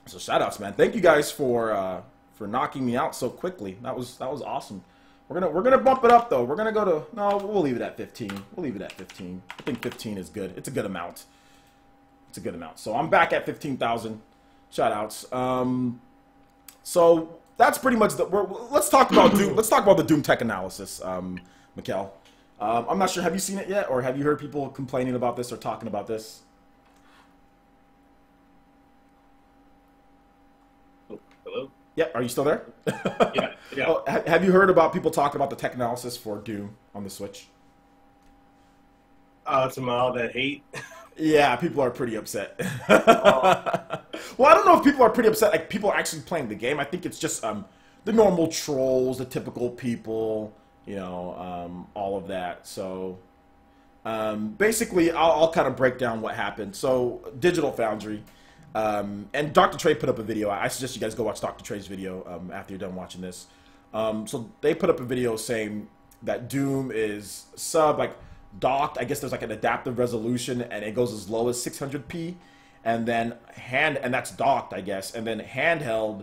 So shout outs, man. Thank you guys for knocking me out so quickly. That was awesome. We're gonna bump it up though. We're gonna go to we'll leave it at 15. We'll leave it at 15. I think 15 is good. It's a good amount. It's a good amount. So I'm back at 15,000. Shout outs. So that's pretty much let's talk about Doom. Let's talk about the Doom tech analysis, Mikkel. I'm not sure. Have you seen it yet, or have you heard people complaining about this or talking about this? Hello? Yeah, are you still there? Yeah. Oh, have you heard about people talking about the tech analysis for Doom on the Switch? To all that hate. Yeah, people are pretty upset. Well, I don't know if people are pretty upset. Like, people are actually playing the game. I think it's just the normal trolls, the typical people, you know, all of that. So, basically, I'll kind of break down what happened. So, Digital Foundry, and Dr. Trey put up a video. I suggest you guys go watch Dr. Trey's video after you're done watching this. So, they put up a video saying that Doom is docked. I guess there's like an adaptive resolution, and it goes as low as 600p, and then and that's docked, I guess, and then handheld,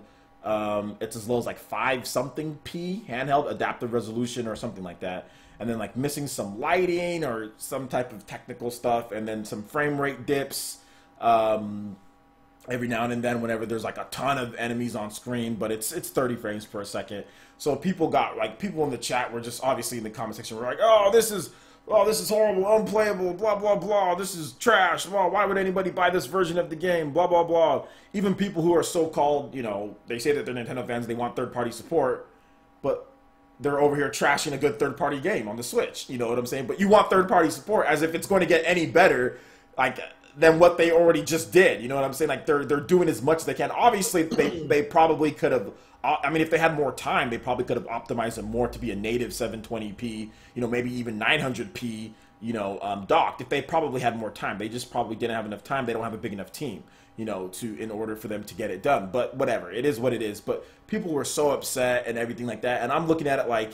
it's as low as like 5 something p handheld adaptive resolution or something like that, and then like missing some lighting or some type of technical stuff, and then some frame rate dips every now and then whenever there's like a ton of enemies on screen, but it's 30 frames per second. So people in the chat were just obviously in the comment section were like, oh, this is horrible, unplayable, blah, blah, blah. This is trash. Well, why would anybody buy this version of the game? Blah, blah, blah. Even people who are so-called, you know, they say that they're Nintendo fans, they want third-party support, but they're over here trashing a good third-party game on the Switch. You know what I'm saying? But you want third-party support as if it's going to get any better, than what they already just did. You know what I'm saying? Like, they're doing as much as they can. Obviously, they probably could have... I mean, if they had more time, they probably could have optimized it more to be a native 720p, you know, maybe even 900p, you know, docked. If they probably had more time, they just probably didn't have enough time. They don't have a big enough team, you know, in order for them to get it done. But whatever, it is what it is. But people were so upset and everything like that, and I'm looking at it like,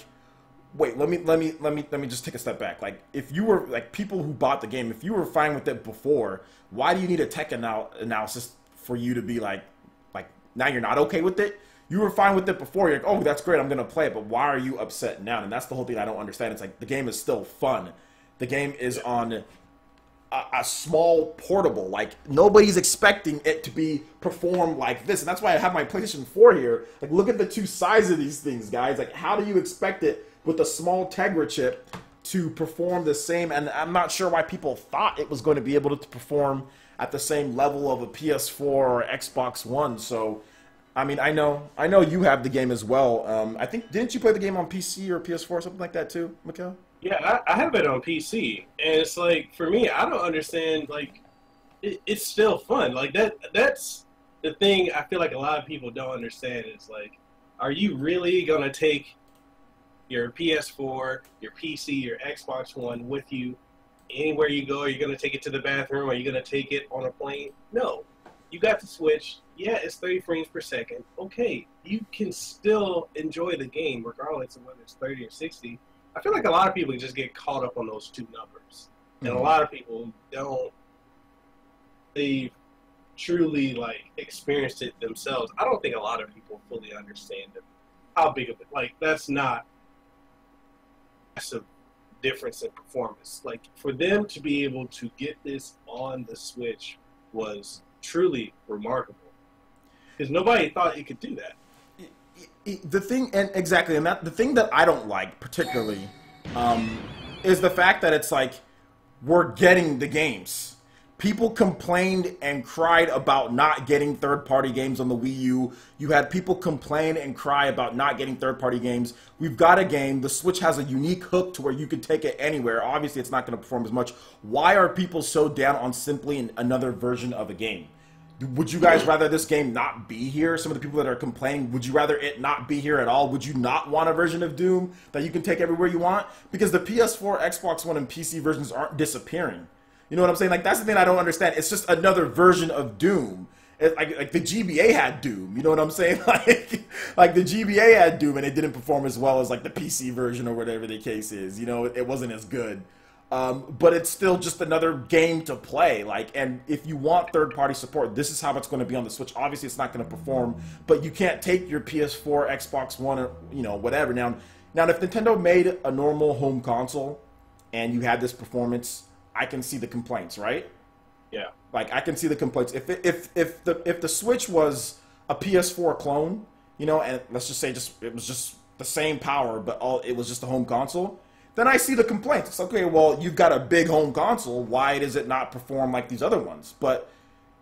wait, let me just take a step back. Like, if you were like people who bought the game, if you were fine with it before, why do you need a tech analysis for you to be like now you're not okay with it? You were fine with it before. You're like, oh, that's great, I'm going to play it. But why are you upset now? And that's the whole thing I don't understand. It's like the game is still fun. The game is on a small portable. Like, nobody's expecting it to be performed like this. And that's why I have my PlayStation 4 here. Like, look at the two sides of these things, guys. Like, how do you expect it with a small Tegra chip to perform the same? And I'm not sure why people thought it was going to be able to perform at the same level of a PS4 or Xbox One. So... I mean, I know you have the game as well. I think, didn't you play the game on PC or PS4 or something like that too, Mikkel? Yeah, I have it on PC, and it's like, for me, I don't understand, like, it's still fun. Like, that's the thing I feel like a lot of people don't understand is, like, are you really going to take your PS4, your PC, your Xbox One with you anywhere you go? Are you going to take it to the bathroom? Are you going to take it on a plane? No. You got the Switch. Yeah, it's 30 frames per second. Okay, you can still enjoy the game regardless of whether it's 30 or 60. I feel like a lot of people just get caught up on those two numbers. And a lot of people don't. They truly, like, experienced it themselves. I don't think a lot of people fully understand how big of it? Like, that's not a massive difference in performance. Like, for them to be able to get this on the Switch was truly remarkable. Because nobody thought it could do that. The thing, and exactly, and the thing that I don't like particularly is the fact that it's like, we're getting the games. People complained and cried about not getting third-party games on the Wii U. You had people complain and cry about not getting third-party games. We've got a game. The Switch has a unique hook to where you could take it anywhere. Obviously, it's not going to perform as much. Why are people so down on simply another version of a game? Would you guys rather this game not be here? Some of the people that are complaining, would you rather it not be here at all? Would you not want a version of Doom that you can take everywhere you want? Because the PS4, Xbox One, and PC versions aren't disappearing. You know what I'm saying? Like, that's the thing I don't understand. It's just another version of Doom. Like the GBA had Doom. You know what I'm saying? Like the GBA had Doom, and it didn't perform as well as like the PC version or whatever the case is. You know, it wasn't as good. But it's still just another game to play. Like, and if you want third-party support, this is how it's going to be on the Switch. Obviously, it's not going to perform, but you can't take your PS4, Xbox One, or whatever. Now, if Nintendo made a normal home console and you had this performance, I can see the complaints, right? Yeah. Like, I can see the complaints. If the Switch was a PS4 clone, and let's just say it was just the same power, but it was just a home console, then I see the complaints. It's okay, well, you've got a big home console. Why does it not perform like these other ones? But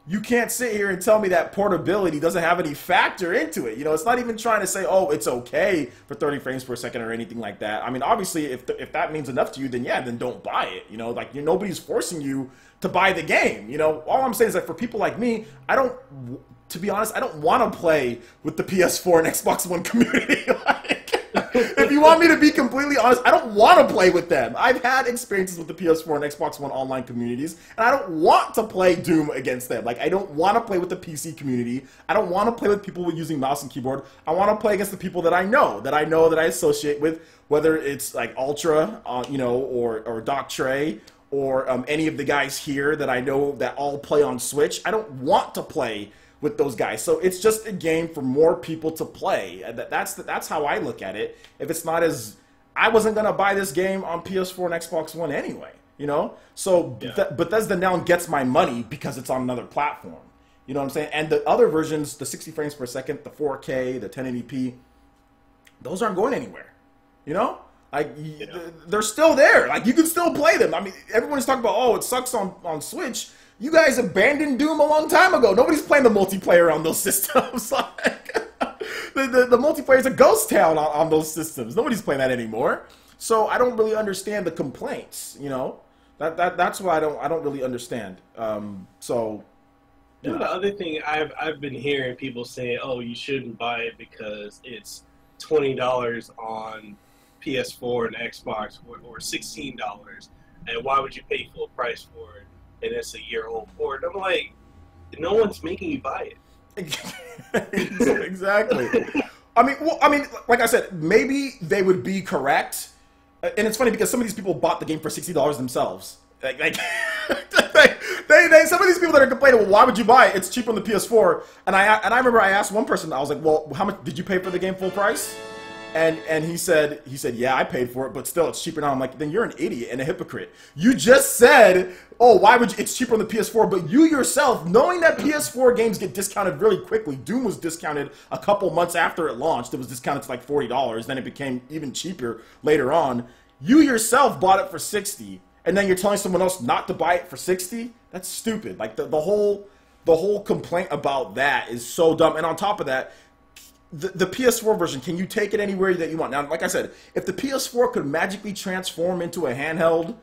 you can't sit here and tell me that portability doesn't have any factor into it. It's not even trying to say, oh, it's okay for 30 frames per second or anything like that. I mean, obviously, if that means enough to you, then yeah, then don't buy it. Like, nobody's forcing you to buy the game. All I'm saying is that for people like me, to be honest, I don't want to play with the PS4 and Xbox One community. If you want me to be completely honest, I don't want to play with them. I've had experiences with the PS4 and Xbox One online communities, and I don't want to play Doom against them. Like, I don't want to play with the PC community. I don't want to play with people using mouse and keyboard. I want to play against the people that I know that I associate with, whether it's like Ultra, or Doc Trey, or any of the guys here that I know that all play on Switch. I don't want to play with those guys. So it's just a game for more people to play. That's how I look at it. If it's not as... I wasn't going to buy this game on PS4 and Xbox One anyway, So yeah. Bethesda now gets my money because it's on another platform. You know what I'm saying? And the other versions, the 60 frames per second, the 4K, the 1080p, those aren't going anywhere. Like, they're still there. Like, you can still play them. I mean, everyone's talking about, oh, it sucks on Switch. You guys abandoned Doom a long time ago. Nobody's playing the multiplayer on those systems. Like, the multiplayer is a ghost town on those systems. Nobody's playing that anymore. So I don't really understand the complaints. That's why I don't really understand. The other thing I've been hearing people saying, oh, you shouldn't buy it because it's $20 on PS4 and Xbox, or $16, and why would you pay full price for it? And it's a year-old port. I'm like, no one's making you buy it. Exactly. I mean, like I said, maybe they would be correct. And it's funny because some of these people bought the game for $60 themselves. Like some of these people that are complaining, well, why would you buy it? It's cheaper on the PS4. And I remember I asked one person, I was like, well, how much did you pay for the game full price? And he said, yeah, I paid for it, but still, it's cheaper now. I'm like, then you're an idiot and a hypocrite. You just said, oh, why would you? It's cheaper on the PS4, but you yourself, knowing that PS4 games get discounted really quickly, Doom was discounted a couple months after it launched. It was discounted to like $40. Then it became even cheaper later on. You yourself bought it for $60, and then you're telling someone else not to buy it for $60? That's stupid. Like the whole complaint about that is so dumb. And on top of that, the PS4 version, can you take it anywhere that you want? Now, like I said, if the PS4 could magically transform into a handheld,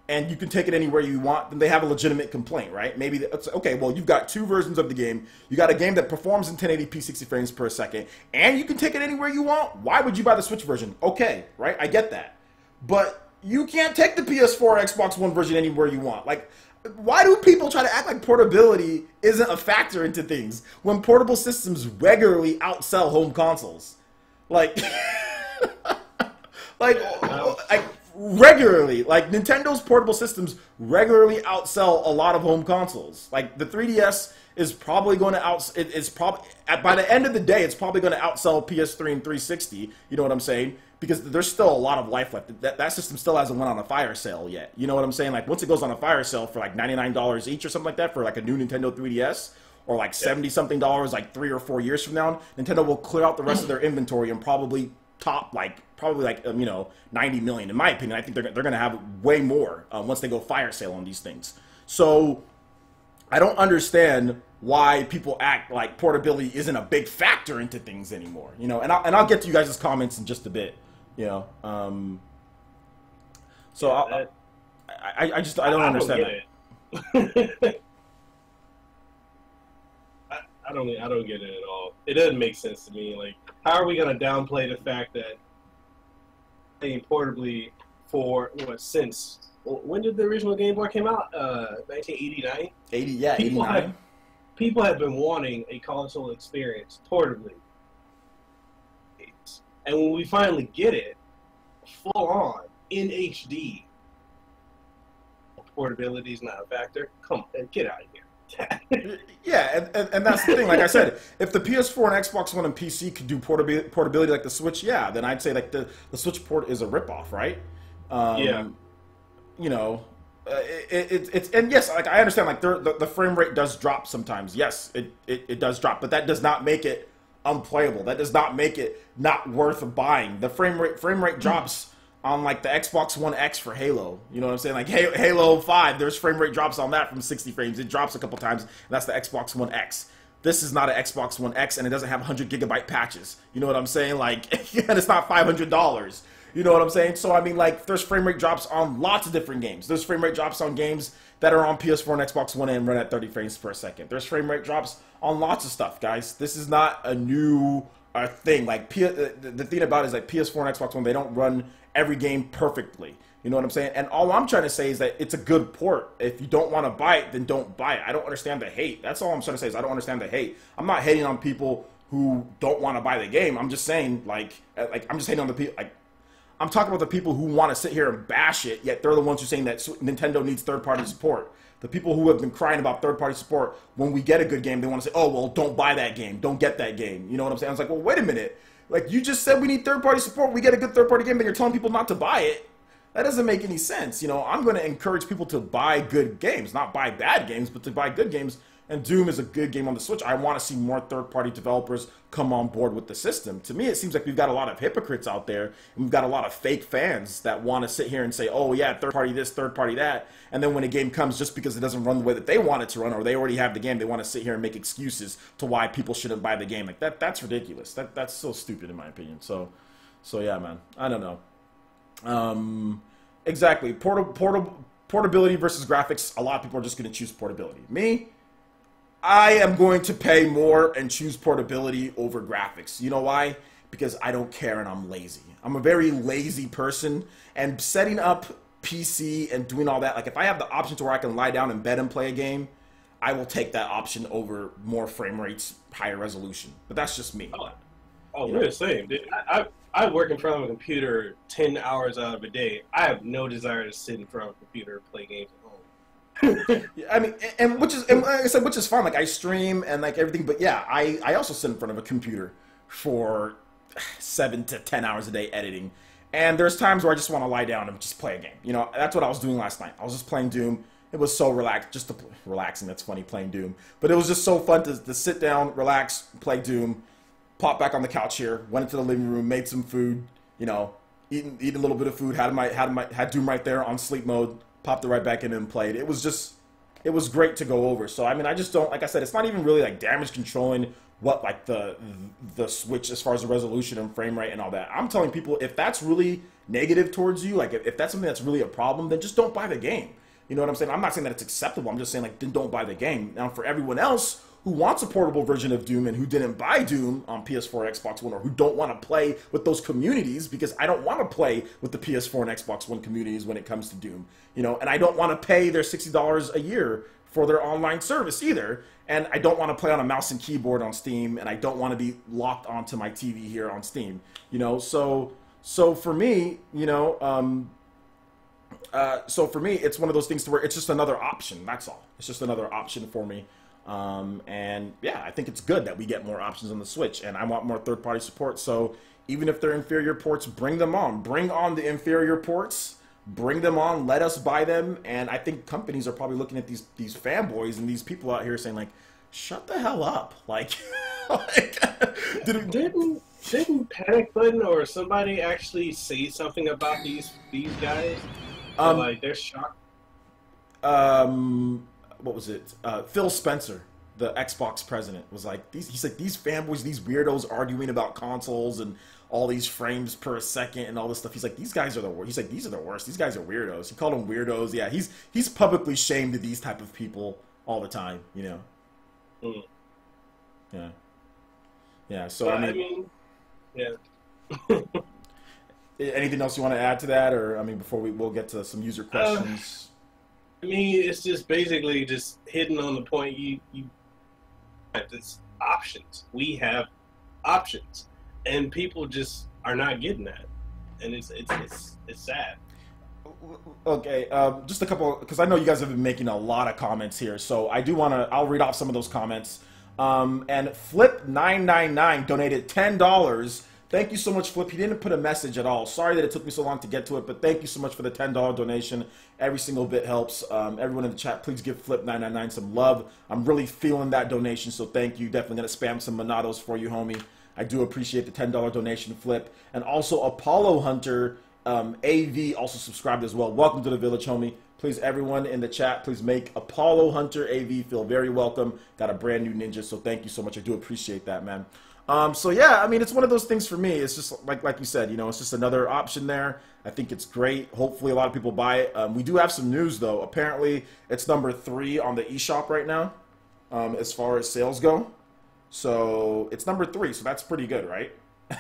and you can take it anywhere you want, then they have a legitimate complaint, right? Maybe it's okay, well, you've got two versions of the game. You got a game that performs in 1080p 60 frames per second, and you can take it anywhere you want. Why would you buy the Switch version? Okay, right? I get that. But you can't take the PS4 or Xbox One version anywhere you want. Like, why do people try to act like portability isn't a factor into things when portable systems regularly outsell home consoles? Like, regularly. Like, Nintendo's portable systems regularly outsell a lot of home consoles. Like, the 3DS is probably going to it's probably, by the end of the day, it's probably going to outsell PS3 and 360. You know what I'm saying? Because there's still a lot of life left. That system still hasn't went on a fire sale yet. You know what I'm saying? Like, once it goes on a fire sale for like $99 each or something like that for like a new Nintendo 3DS, or like $70-something like 3 or 4 years from now, Nintendo will clear out the rest of their inventory and probably top probably 90 million. In my opinion, I think they're going to have way more once they go fire sale on these things. So I don't understand why people act like portability isn't a big factor into things anymore. And I'll get to you guys' comments in just a bit. I don't understand that. I don't get it at all. It doesn't make sense to me. Like, how are we going to downplay the fact that playing portably for since when did the original Game Boy came out? 1989. 89. People have been wanting a console experience portably, and when we finally get it, full on in HD, portability is not a factor. Come on, get out of here. Yeah, and that's the thing. Like I said, if the PS4 and Xbox One and PC could do portability like the Switch, yeah, then I'd say like the Switch port is a ripoff, right? It's and yes, like I understand, like the frame rate does drop sometimes. Yes, it does drop, but that does not make it unplayable. That does not make it not worth buying. The frame rate drops on like the Xbox One X for Halo. You know what I'm saying? Like Halo 5, there's frame rate drops on that from 60 frames. It drops a couple times, and that's the Xbox One X. This is not an Xbox One X, and it doesn't have 100 gigabyte patches. You know what I'm saying? Like, and it's not $500. You know what I'm saying? So, I mean, like, there's frame rate drops on lots of different games. There's frame rate drops on games that are on PS4 and Xbox One and run at 30 frames per second. There's frame rate drops on lots of stuff, guys. This is not a new thing. Like, the thing about it is, like, PS4 and Xbox One, they don't run every game perfectly. You know what I'm saying? And all I'm trying to say is that it's a good port. If you don't want to buy it, then don't buy it. I don't understand the hate. That's all I'm trying to say is I don't understand the hate. I'm not hating on people who don't want to buy the game. I'm just saying, like I'm just hating on the people. Like, I'm talking about the people who want to sit here and bash it, yet they're the ones who are saying that Nintendo needs third-party support. The people who have been crying about third-party support, when we get a good game, they want to say, oh, well, don't buy that game. Don't get that game. You know what I'm saying? I was like, well, wait a minute. Like, you just said we need third-party support. We get a good third-party game, but you're telling people not to buy it. That doesn't make any sense. I'm going to encourage people to buy good games, not buy bad games, but to buy good games. And Doom is a good game on the Switch. I want to see more third-party developers come on board with the system. To me, it seems like we've got a lot of hypocrites out there, and we've got a lot of fake fans that want to sit here and say, oh, yeah, third-party this, third-party that. And then when a game comes, just because it doesn't run the way that they want it to run, or they already have the game, they want to sit here and make excuses to why people shouldn't buy the game. Like, that's ridiculous. That's so stupid, in my opinion. So yeah, man. I don't know. Exactly. Portability versus graphics. A lot of people are just going to choose portability. Me, I am going to pay more and choose portability over graphics. You know why? Because I don't care and I'm lazy. I'm a very lazy person, and setting up PC and doing all that, like if I have the option to where I can lie down in bed and play a game, I will take that option over more frame rates, higher resolution. But that's just me. We're the same, dude. I work in front of a computer 10 hours out of a day. I have no desire to sit in front of a computer and play games at home. I mean, and like I said, which is fun. Like I stream and like everything, but yeah, I also sit in front of a computer for 7 to 10 hours a day editing. And there's times where I just want to lie down and just play a game. That's what I was doing last night. I was just playing Doom. It was so relaxing. That's funny, playing Doom. But it was just so fun to sit down, relax, play Doom, pop back on the couch here, went into the living room, made some food, eat a little bit of food, had Doom right there on sleep mode, popped it right back in and played. It was great to go over. So I mean, I just don't, like I said, it's not even really like damage controlling what like the Switch as far as the resolution and frame rate and all that. I'm telling people, if that's really negative towards you, like if that's something that's really a problem, then just don't buy the game. You know what I'm saying? I'm not saying that it's acceptable. I'm just saying, like, then don't buy the game. Now, for everyone else who wants a portable version of Doom and who didn't buy Doom on PS4 or Xbox One, or who don't want to play with those communities, because I don't want to play with the PS4 and Xbox One communities when it comes to Doom, and I don't want to pay their $60 a year for their online service either, and I don't want to play on a mouse and keyboard on Steam, and I don't want to be locked onto my TV here on Steam, so for me, So for me, it's one of those things to where it's just another option. That's all. It's just another option for me. And yeah, I think it's good that we get more options on the Switch, and I want more third-party support. So even if they're inferior ports, bring them on. Bring on the inferior ports. Bring them on. Let us buy them. And I think companies are probably looking at these fanboys and these people out here saying like, "Shut the hell up!" Like, didn't Panic Button or somebody actually say something about these guys? Like they're shocked. What was it? Phil Spencer, the Xbox president, was like, he's like, these fanboys, these weirdos arguing about consoles and all these frames per second and all this stuff. He's like, these guys are the worst. He's like, these are the worst. These guys are weirdos. He called them weirdos. Yeah, he's publicly shamed these type of people all the time, you know. Mm. Yeah. Yeah, so I mean yeah. Anything else you want to add to that, or I mean, before we'll get to some user questions? I mean, it's just basically just hitting on the point. You it's options. We have options, and people just are not getting that, and it's sad. Okay, just a couple, because I know you guys have been making a lot of comments here, so I do want to. I'll read off some of those comments. And Flip999 donated $10. Thank you so much, Flip. He didn't put a message at all. Sorry that it took me so long to get to it, but thank you so much for the $10 donation. Every single bit helps. Everyone in the chat, please give Flip999 some love. I'm really feeling that donation, so thank you. Definitely going to spam some Monados for you, homie. I do appreciate the $10 donation, Flip. And also Apollo Hunter AV also subscribed as well. Welcome to the village, homie. Please, everyone in the chat, please make Apollo Hunter AV feel very welcome. Got a brand new ninja, so thank you so much. I do appreciate that, man. So yeah, I mean, it's one of those things for me. It's just like you said, you know, it's just another option there. I think it's great. Hopefully a lot of people buy it. We do have some news though. Apparently it's number 3 on the eShop right now, as far as sales go. So it's number 3, so that's pretty good, right?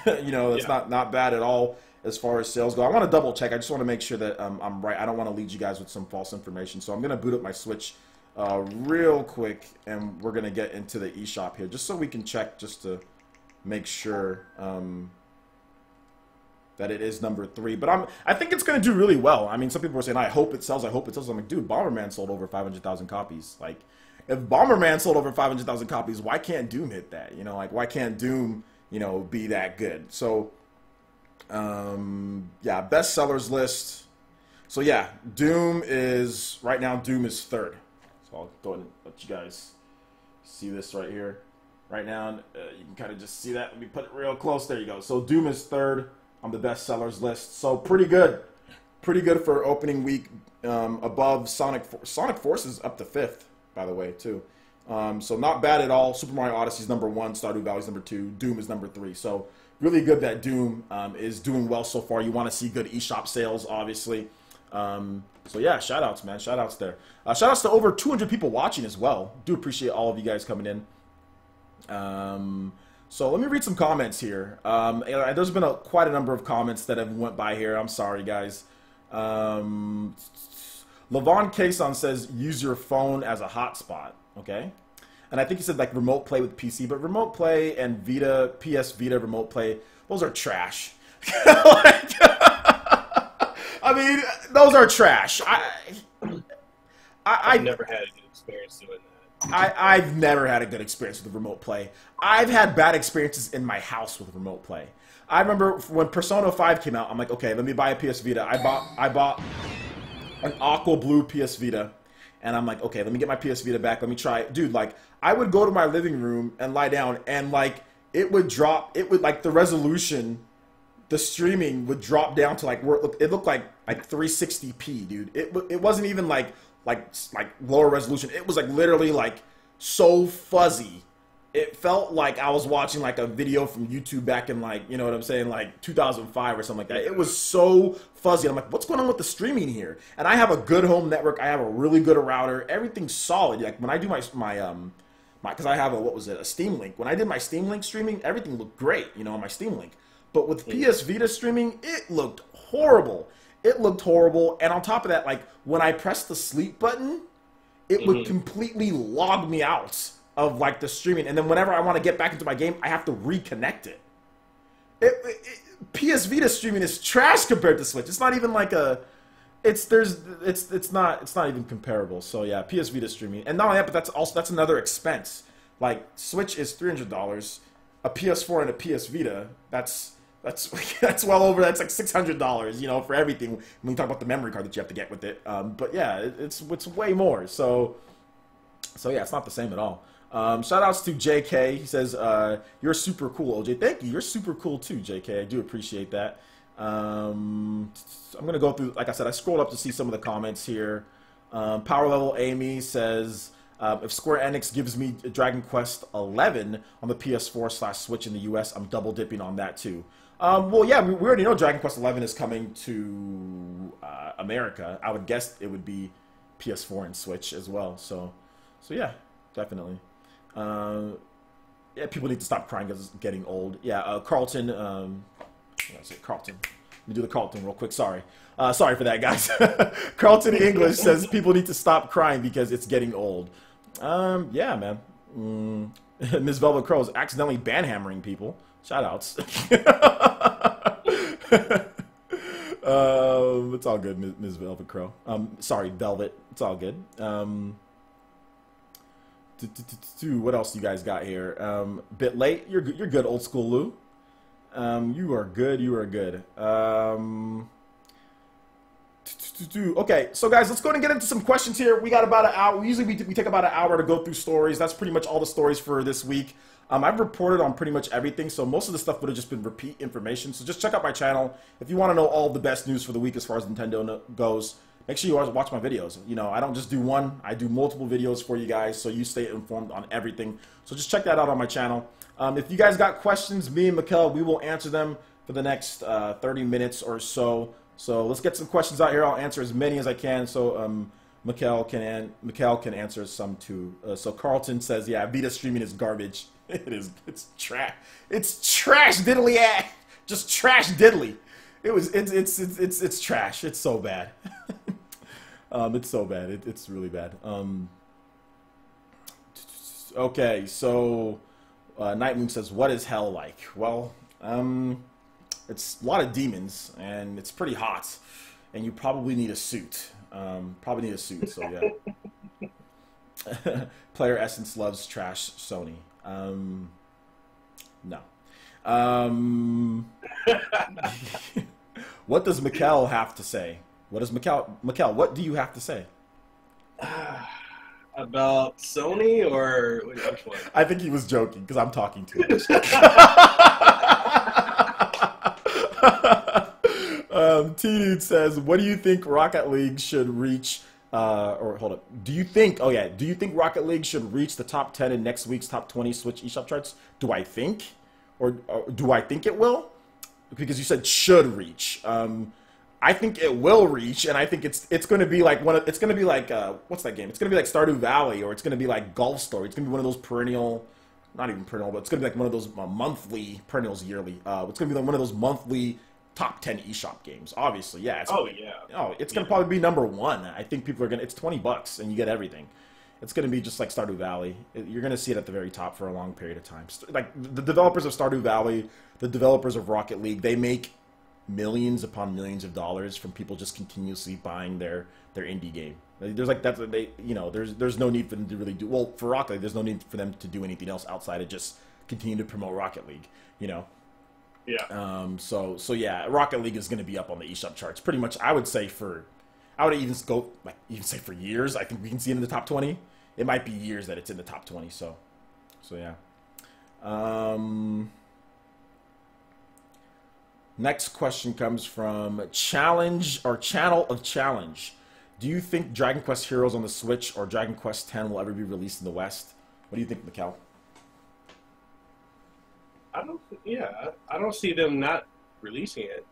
You know, it's not bad at all as far as sales go. I want to double check. I just want to make sure that I'm right. I don't want to lead you guys with some false information. So I'm going to boot up my Switch real quick, and we're going to get into the eShop here just so we can check just to make sure that it is number 3. But I think it's going to do really well. I mean, some people are saying, I hope it sells, I hope it sells. I'm like, dude, Bomberman sold over 500,000 copies. Like, if Bomberman sold over 500,000 copies, why can't Doom hit that? You know, like, why can't Doom, you know, be that good? So, yeah, bestsellers list. So, yeah, Doom is, right now, Doom is 3rd. So I'll go ahead and let you guys see this right here. Right now, you can kind of just see that. Let me put it real close. There you go. So Doom is 3rd on the bestsellers list. So pretty good. Pretty good for opening week. Above Sonic Forces up to 5th, by the way, too. So not bad at all. Super Mario Odyssey is number 1. Stardew Valley is number 2. Doom is number 3. So really good that Doom is doing well so far. You want to see good eShop sales, obviously. So yeah, shout outs, man. Shout outs there. Shout outs to over 200 people watching as well. Do appreciate all of you guys coming in. So let me read some comments here. There's been quite a number of comments that have went by here. I'm sorry, guys. Levon Kason says, use your phone as a hotspot. Okay. And I think he said like remote play with PC, but remote play and Vita, PS Vita remote play, those are trash. Like, I mean, those are trash. I've never had a good experience doing that. I've never had a good experience with remote play. I've had bad experiences in my house with remote play. I remember when Persona 5 came out, I'm like, okay, let me buy a PS Vita. I bought an aqua blue PS Vita, and I'm like, okay, let me get my PS Vita back. Let me try it. Dude, like, I would go to my living room and lie down, and, like, it would drop. It would, like, the resolution, the streaming would drop down to, like, where it looked like 360p, dude. It wasn't even, like lower resolution. It was like literally like so fuzzy. It felt like I was watching like a video from YouTube back in like, you know what I'm saying, like 2005 or something like that. It was so fuzzy. I'm like, what's going on with the streaming here? And I have a good home network. I have a really good router. Everything's solid. Like when I do my because I have a Steam Link. When I did my Steam Link streaming, everything looked great, you know, on my Steam Link. But with PS Vita streaming, it looked horrible. It looked horrible, and on top of that, like, when I pressed the sleep button, it would completely log me out of, like, the streaming, and then whenever I want to get back into my game, I have to reconnect it. PS Vita streaming is trash compared to Switch. It's not even like a, it's not even comparable. So yeah, PS Vita streaming, and not only that, but that's another expense. Like Switch is $300, a PS4 and a PS Vita. That's that's well over. That's like $600, you know, for everything. When we talk about the memory card that you have to get with it. But yeah, it's way more. So yeah, it's not the same at all. Shout outs to JK. He says, you're super cool, OJ. Thank you. You're super cool too, JK. I do appreciate that. I'm going to go through, like I said, I scrolled up to see some of the comments here. Power Level Amy says, if Square Enix gives me Dragon Quest 11 on the PS4/Switch in the US, I'm double dipping on that too. Well, yeah, we already know Dragon Quest 11 is coming to America. I would guess it would be PS4 and Switch as well. So yeah, definitely. Yeah, people need to stop crying because it's getting old. Yeah, Carlton. Carlton. Let me do the Carlton real quick. Sorry. Sorry for that, guys. Carlton English says people need to stop crying because it's getting old. Yeah, man. Ms. Velvet Crow is accidentally banhammering people. Shout outs. It's all good, Ms. Velvet Crow. Sorry, Velvet. It's all good. What else you guys got here? Bit late. You're good, old school Lou. You are good. You are good. Okay, so guys, let's go and get into some questions here. We got about an hour. Usually we take about an hour to go through stories. That's pretty much all the stories for this week. I've reported on pretty much everything, so most of the stuff would have just been repeat information. So just check out my channel if you want to know all the best news for the week as far as Nintendo goes. Make sure you always watch my videos. You know, I don't just do one. I do multiple videos for you guys, so you stay informed on everything. So just check that out on my channel. If you guys got questions, me and Mikkel, we will answer them for the next 30 minutes or so. So let's get some questions out here. I'll answer as many as I can. So Mikkel can answer some too. So Carlton says, yeah, Vita streaming is garbage. It is. It's trash. It's trash diddly ass. Just trash diddly. It's trash. It's so bad. It's so bad. It's really bad. Okay, so Night Moon says, what is hell like? Well, it's a lot of demons, and it's pretty hot, and you probably need a suit. Probably need a suit, so yeah. PlayerEssence loves trash Sony. No. What does Mikkel have to say? What does Mikkel, what do you have to say? About Sony or which one? I think he was joking because I'm talking to him. T-Dude says, what do you think Rocket League should reach, or hold up, do you think Rocket League should reach the top 10 in next week's top 20 Switch eShop charts? Do I think? Or do I think it will? Because you said should reach. I think it will reach, and I think it's going to be like it's going to be like what's that game? It's going to be like Stardew Valley, or it's going to be like Golf Story. It's going to be one of those perennial, not even perennial, but it's going to be like one of those monthly perennials yearly. It's going to be like one of those monthly top 10 eShop games. Obviously, yeah. It's going to probably be number one. I think people are going to. It's $20 and you get everything. It's going to be just like Stardew Valley. You're going to see it at the very top for a long period of time. Like the developers of Stardew Valley, the developers of Rocket League, they make millions upon millions of dollars from people just continuously buying their indie game. There's like that's they there's no need for them to really do well for Rocket League. There's no need for them to do anything else outside of just continue to promote Rocket League. Yeah. So yeah, Rocket League is going to be up on the eShop charts pretty much. I would say for years. I think we can see it in the top 20. It might be years that it's in the top 20. So yeah. Next question comes from Challenge or Channel of Challenge. Do you think Dragon Quest Heroes on the Switch or Dragon Quest X will ever be released in the West? What do you think, Mikkel? I don't see them not releasing it.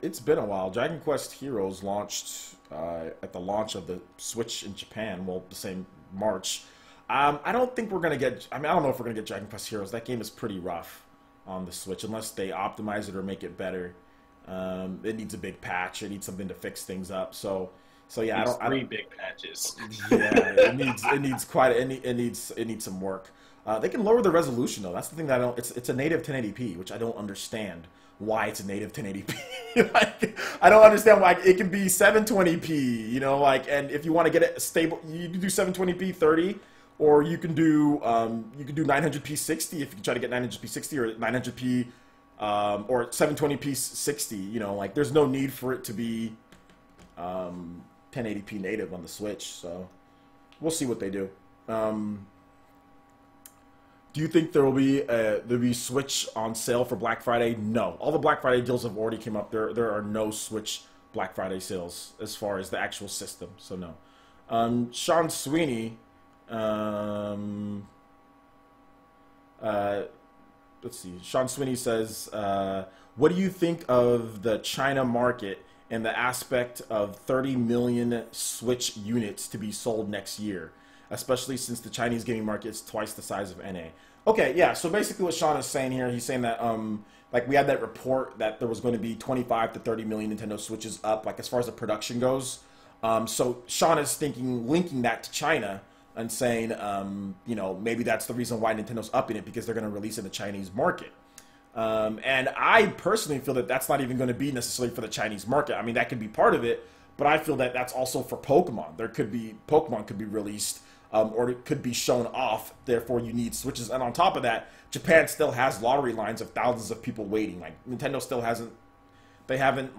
It's been a while. Dragon Quest Heroes launched at the launch of the Switch in Japan, well, the same March. I don't think we're gonna get. I don't know if we're gonna get Dragon Quest Heroes. That game is pretty rough on the Switch, unless they optimize it or make it better. It needs a big patch. It needs something to fix things up. So yeah, three big patches. Yeah, it needs some work. They can lower the resolution though. That's the thing that I don't. It's a native 1080p, which I don't understand why it's a native 1080p. Like, I don't understand why it can be 720p, you know, like, and if you want to get it stable, you can do 720p 30, or you can do 900p 60 if you try to get 900p 60, or 900p or 720p 60. You know, like, there's no need for it to be 1080p native on the Switch. So we'll see what they do. Do you think there'll be Switch on sale for Black Friday? No. All the Black Friday deals have already came up. There are no Switch Black Friday sales as far as the actual system. So no. Sean Sweeney, let's see. Sean Sweeney says, what do you think of the China market and the aspect of 30 million Switch units to be sold next year, especially since the Chinese gaming market is twice the size of NA? Okay, yeah, so basically what Sean is saying here, he's saying that, like, we had that report that there was going to be 25 to 30 million Nintendo Switches up, like, as far as the production goes. So Sean is linking that to China and saying, you know, maybe that's the reason why Nintendo's upping it, because they're going to release in the Chinese market. And I personally feel that that's not even going to be necessarily for the Chinese market. I mean, that could be part of it, but I feel that that's also for Pokemon. Pokemon could be released, or it could be shown off. Therefore, you need Switches. And on top of that, Japan still has lottery lines of thousands of people waiting. Like, Nintendo still hasn't. They haven't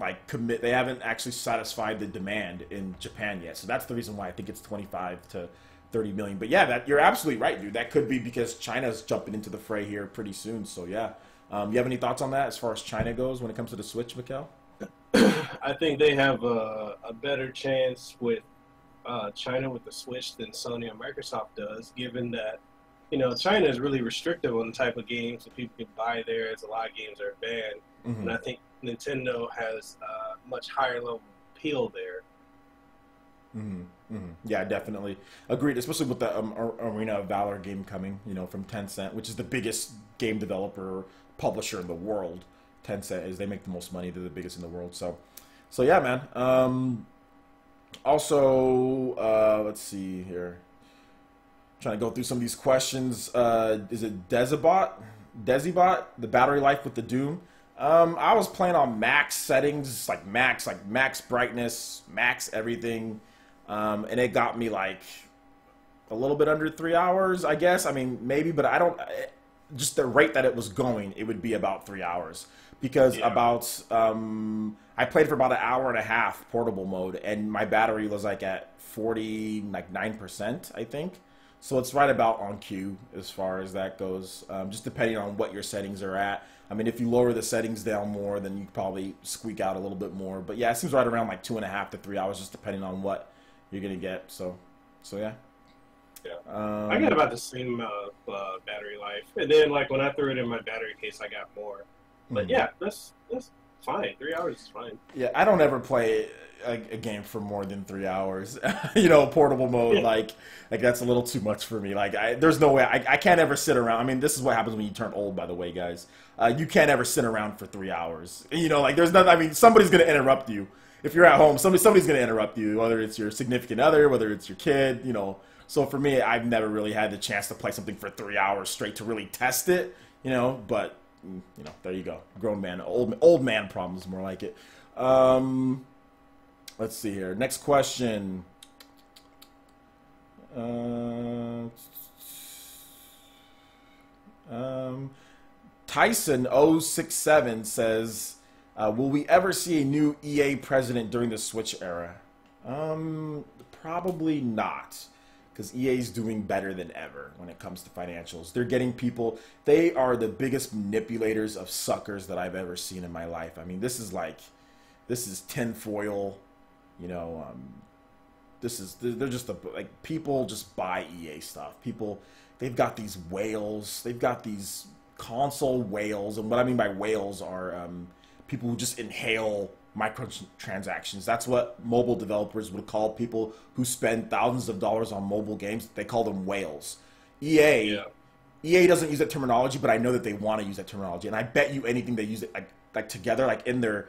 actually satisfied the demand in Japan yet. So that's the reason why I think it's 25 to 30 million. But yeah, you're absolutely right, dude. That could be because China's jumping into the fray here pretty soon. So yeah. You have any thoughts on that as far as China goes when it comes to the Switch, Mikkel? I think they have a better chance with China with the Switch than Sony and Microsoft does, given that, you know, China is really restrictive on the type of games that people can buy there, as a lot of games are banned. Mm-hmm. And I think Nintendo has a much higher level appeal there. Mm-hmm. Mm-hmm. Yeah, definitely. Agreed, especially with the Arena of Valor game coming, you know, from Tencent, which is the biggest game developer publisher in the world. Tencent is, they make the most money, they're the biggest in the world. So yeah, man. Also, let's see here. Trying to go through some of these questions. Is it Dezibot, the battery life with the Doom? I was playing on max settings, like max brightness, max everything, and it got me like a little bit under 3 hours, I guess. I mean, maybe, but I don't. Just the rate that it was going, it would be about 3 hours, because I played for about an hour and a half portable mode, and my battery was like at 49%, I think. So it's right about on cue as far as that goes, just depending on what your settings are at. I mean, if you lower the settings down more, then you probably squeak out a little bit more. But yeah, it seems right around like 2.5 to 3 hours, just depending on what you're gonna get. So yeah. Yeah, I got about the same battery life, and then like when I threw it in my battery case, I got more. But yeah, that's fine. 3 hours is fine. Yeah, I don't ever play a game for more than 3 hours. You know, portable mode, yeah. like that's a little too much for me. Like, there's no way I can't ever sit around. I mean, this is what happens when you turn old, by the way, guys. You can't ever sit around for 3 hours. You know, like, there's nothing. I mean, somebody's gonna interrupt you if you're at home. Somebody's gonna interrupt you, whether it's your significant other, whether it's your kid. You know. So for me, I've never really had the chance to play something for 3 hours straight to really test it, you know, but, you know, there you go. Grown man, old man problems, more like it. Let's see here. Next question. Tyson067 says, will we ever see a new EA president during the Switch era? Probably not. Because EA is doing better than ever when it comes to financials. They're getting people. They are the biggest manipulators of suckers that I've ever seen in my life. I mean, this is tinfoil. You know, they're just like, people just buy EA stuff. People, they've got these whales. They've got these console whales, and what I mean by whales are people who just inhale microtransactions. That's what mobile developers would call people who spend thousands of dollars on mobile games. They call them whales. EA doesn't use that terminology, but I know that they want to use that terminology, and I bet you anything they use it like together, like in their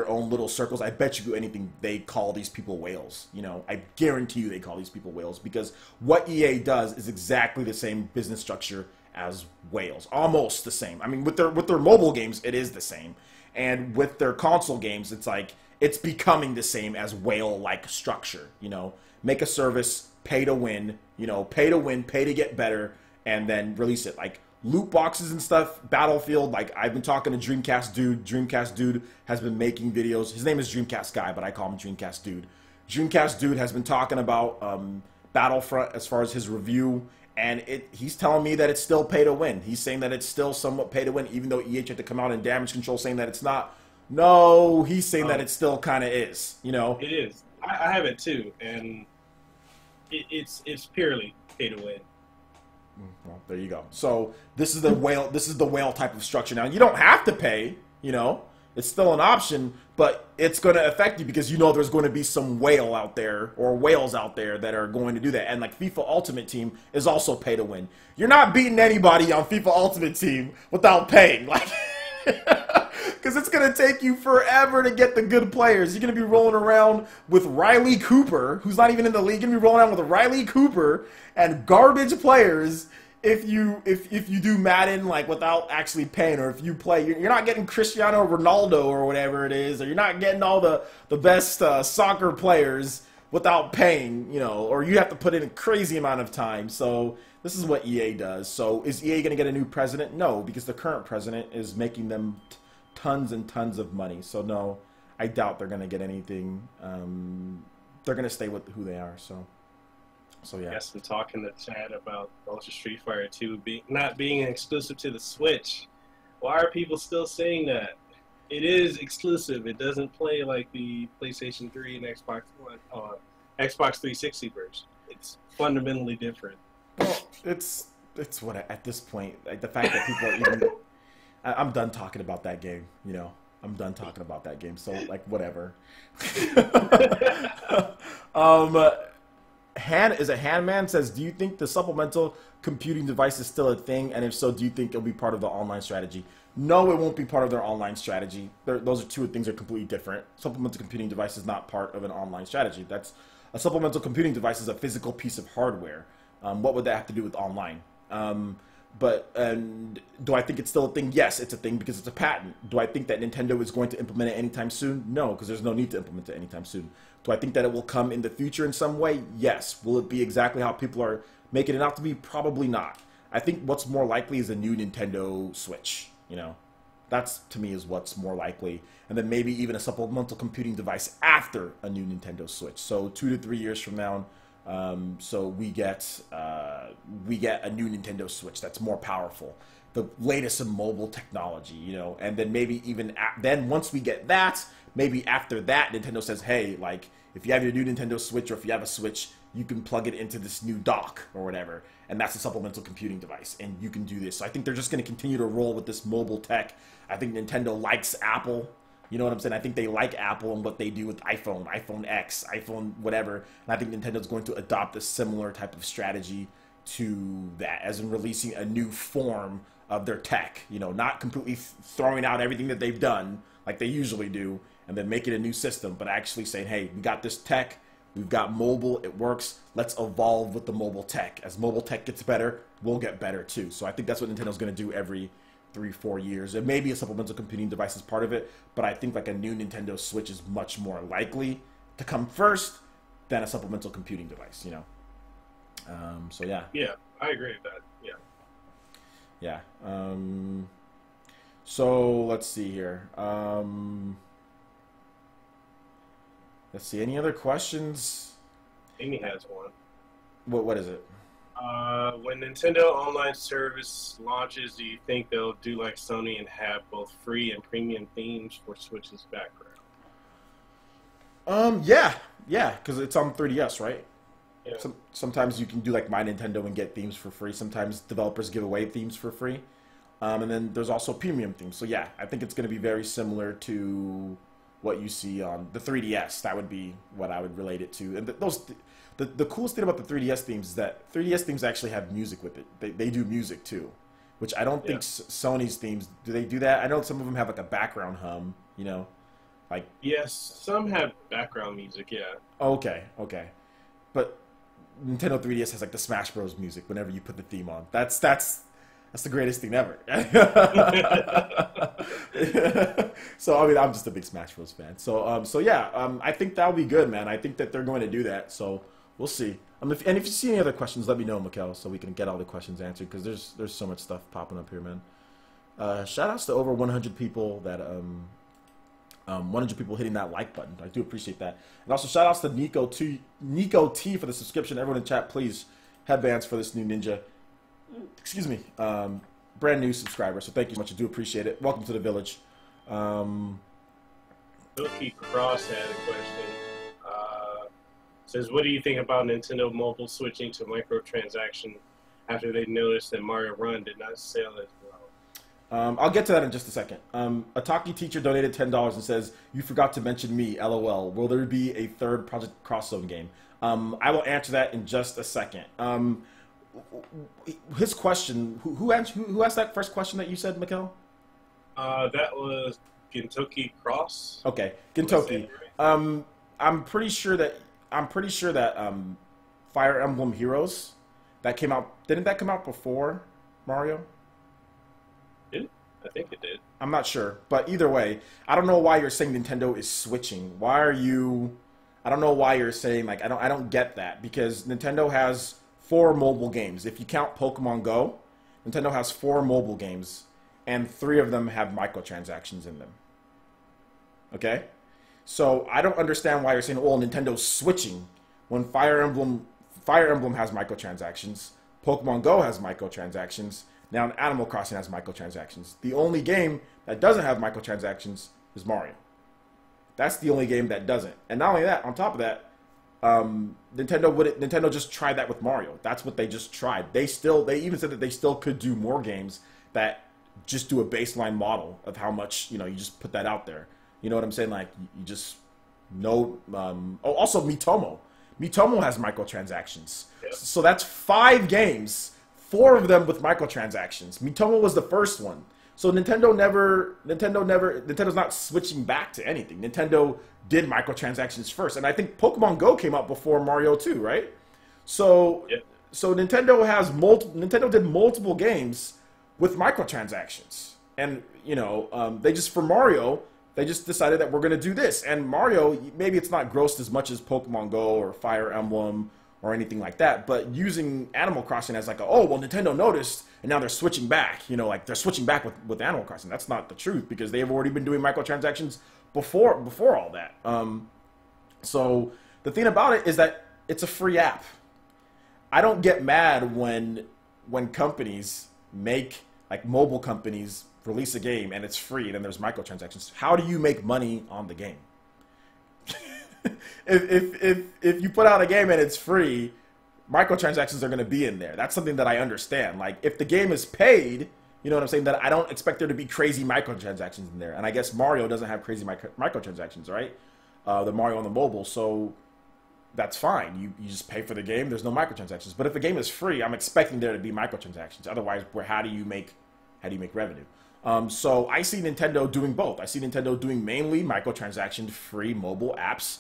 own little circles. I bet you anything they call these people whales. You know, I guarantee you they call these people whales, because what EA does is exactly the same business structure as whales, almost the same. I mean, with their mobile games, it is the same. And with their console games, it's like it's becoming the same as whale-like structure. You know, make a service, pay to win. You know, pay to win, pay to get better, and then release it. Like loot boxes and stuff, Battlefield. Like I've been talking to Dreamcast Dude. Dreamcast Dude has been making videos. His name is Dreamcast Guy, but I call him Dreamcast Dude. Dreamcast Dude has been talking about Battlefront as far as his review, and he's telling me that it's still pay to win. He's saying that it's still somewhat pay to win, even though EA had to come out in Damage Control saying that it's not. No, he's saying that it still kind of is. You know, it is. I have it too, and it's purely pay to win. Well, there you go. So this is the whale. This is the whale type of structure. Now you don't have to pay. You know, it's still an option, but it's going to affect you because you know there's going to be some whale out there or whales out there that are going to do that. And like FIFA Ultimate Team is also pay to win. You're not beating anybody on FIFA Ultimate Team without paying. Like. Because it's going to take you forever to get the good players. You're going to be rolling around with Riley Cooper, who's not even in the league. You're going to be rolling around with Riley Cooper and garbage players if you do Madden like without actually paying, or if you play. You're not getting Cristiano Ronaldo or whatever it is, or you're not getting all the best soccer players without paying, you know, or you have to put in a crazy amount of time. So this is what EA does. So is EA going to get a new president? No, because the current president is making them tons and tons of money. So no, I doubt they're going to get anything. They're going to stay with who they are. So yeah. Yes, I'm talking to Chad about Ultra Street Fighter 2 not being exclusive to the Switch. Why are people still saying that? It is exclusive. It doesn't play like the PlayStation 3 and Xbox One, Xbox 360 version. It's fundamentally different. Well, it's what at this point, like the fact that people are even. I'm done talking about that game. You know, I'm done talking about that game. So like whatever. Handman says, do you think the supplemental computing device is still a thing? And if so, do you think it'll be part of the online strategy? No, it won't be part of their online strategy. Those are two things that are completely different. Supplemental computing device is not part of an online strategy. That's a supplemental computing device is a physical piece of hardware. What would that have to do with online? But do I think it's still a thing? Yes, it's a thing because it's a patent. Do I think that Nintendo is going to implement it anytime soon? No, because there's no need to implement it anytime soon. Do I think that it will come in the future in some way? Yes. Will it be exactly how people are making it out to be? Probably not. I think what's more likely is a new Nintendo Switch. You know, that's to me is what's more likely. And then maybe even a supplemental computing device after a new Nintendo Switch. So 2 to 3 years from now. So we get a new Nintendo Switch that's more powerful, the latest in mobile technology, you know, and then maybe even then once we get that, maybe after that Nintendo says, hey, like if you have your new Nintendo Switch or if you have a Switch, you can plug it into this new dock or whatever, and that's a supplemental computing device, and you can do this. So I think they're just going to continue to roll with this mobile tech. I think Nintendo likes Apple. You know what I'm saying? I think they like Apple and what they do with iPhone, iPhone X, iPhone whatever. And I think Nintendo's going to adopt a similar type of strategy to that, as in releasing a new form of their tech. You know, not completely throwing out everything that they've done like they usually do and then make it a new system, but actually saying, hey, we got this tech, we've got mobile, it works, let's evolve with the mobile tech. As mobile tech gets better, we'll get better too. So I think that's what Nintendo's going to do every 3-4 years. And maybe a supplemental computing device is part of it, but I think like a new Nintendo Switch is much more likely to come first than a supplemental computing device, you know. So yeah. Yeah, I agree with that. Yeah. Yeah. So let's see here. Let's see. Any other questions? Amy has one. What is it? When Nintendo Online Service launches, do you think they'll do like Sony and have both free and premium themes for Switch's background? Yeah, because it's on 3DS, right? Yeah. Sometimes you can do like My Nintendo and get themes for free. Sometimes developers give away themes for free. And then there's also premium themes. So yeah, I think it's going to be very similar to what you see on the 3DS. That would be what I would relate it to. And the coolest thing about the 3DS themes is that 3DS themes actually have music with it. They do music too, which I don't think Sony's themes, do they do that? I know some of them have like a background hum, you know, like. Yes, some have background music, yeah. Okay. But Nintendo 3DS has like the Smash Bros music whenever you put the theme on. That's That's the greatest thing ever. So I mean, I'm just a big Smash Bros. Fan. So yeah, I think that'll be good, man. I think that they're going to do that. So we'll see. And if you see any other questions, let me know, Mikkel, so we can get all the questions answered, because there's so much stuff popping up here, man. Shout outs to over 100 people that 100 people hitting that like button. I do appreciate that. And also shout outs to Nico T for the subscription. Everyone in chat, please, headbands for this new ninja. Excuse me, brand new subscriber. So thank you so much. I do appreciate it. Welcome to the village. Cookie Cross had a question. Says, what do you think about Nintendo Mobile switching to microtransaction after they noticed that Mario Run did not sell as well? I'll get to that in just a second. Ataki Teacher donated $10 and says, you forgot to mention me, LOL. Will there be a third Project Cross Zone game? I will answer that in just a second. His question, who asked that first question that you said, Mikkel? That was Gintoki Cross. Okay, Gintoki. I'm pretty sure that Fire Emblem Heroes didn't that come out before Mario? I think it did. I'm not sure, but either way, I don't know why you're saying Nintendo is switching. I don't know why you're saying, like, I don't get that, because Nintendo has 4 mobile games. If you count Pokemon Go, Nintendo has 4 mobile games, and 3 of them have microtransactions in them. Okay? So I don't understand why you're saying, oh, Nintendo's switching when Fire Emblem has microtransactions, Pokemon Go has microtransactions, now Animal Crossing has microtransactions. The only game that doesn't have microtransactions is Mario. That's the only game that doesn't. And not only that, on top of that, Nintendo just tried that with Mario. That's what they just tried. They even said that they still could do more games that just do a baseline model of how much, you just put that out there. You know what I'm saying? Like, you just know. Also, Miitomo. Miitomo has microtransactions. Yep. So that's 5 games, 4 of them with microtransactions. Miitomo was the first one. So Nintendo's not switching back to anything. Nintendo did microtransactions first. And I think Pokemon Go came out before Mario too, right? So, yep. So Nintendo did multiple games with microtransactions. And, for Mario, they just decided that we're going to do this. And Mario, maybe it's not grossed as much as Pokemon Go or Fire Emblem or anything like that, but using Animal Crossing as like, Nintendo noticed, and now they're switching back. Like they're switching back with Animal Crossing. That's not the truth, because they have already been doing microtransactions before all that. So the thing about it is that it's a free app. I don't get mad when companies mobile companies release a game and it's free and then there's microtransactions. How do you make money on the game? if you put out a game and it's free, microtransactions are going to be in there. That's something that I understand. Like, if the game is paid, you know what I'm saying, that I don't expect there to be crazy microtransactions in there. And I guess Mario doesn't have crazy microtransactions, right? The Mario on the mobile, so that's fine. You just pay for the game. There's no microtransactions. But if the game is free, I'm expecting there to be microtransactions. Otherwise, how do you make revenue? So I see Nintendo doing both. I see Nintendo doing mainly microtransaction-free mobile apps,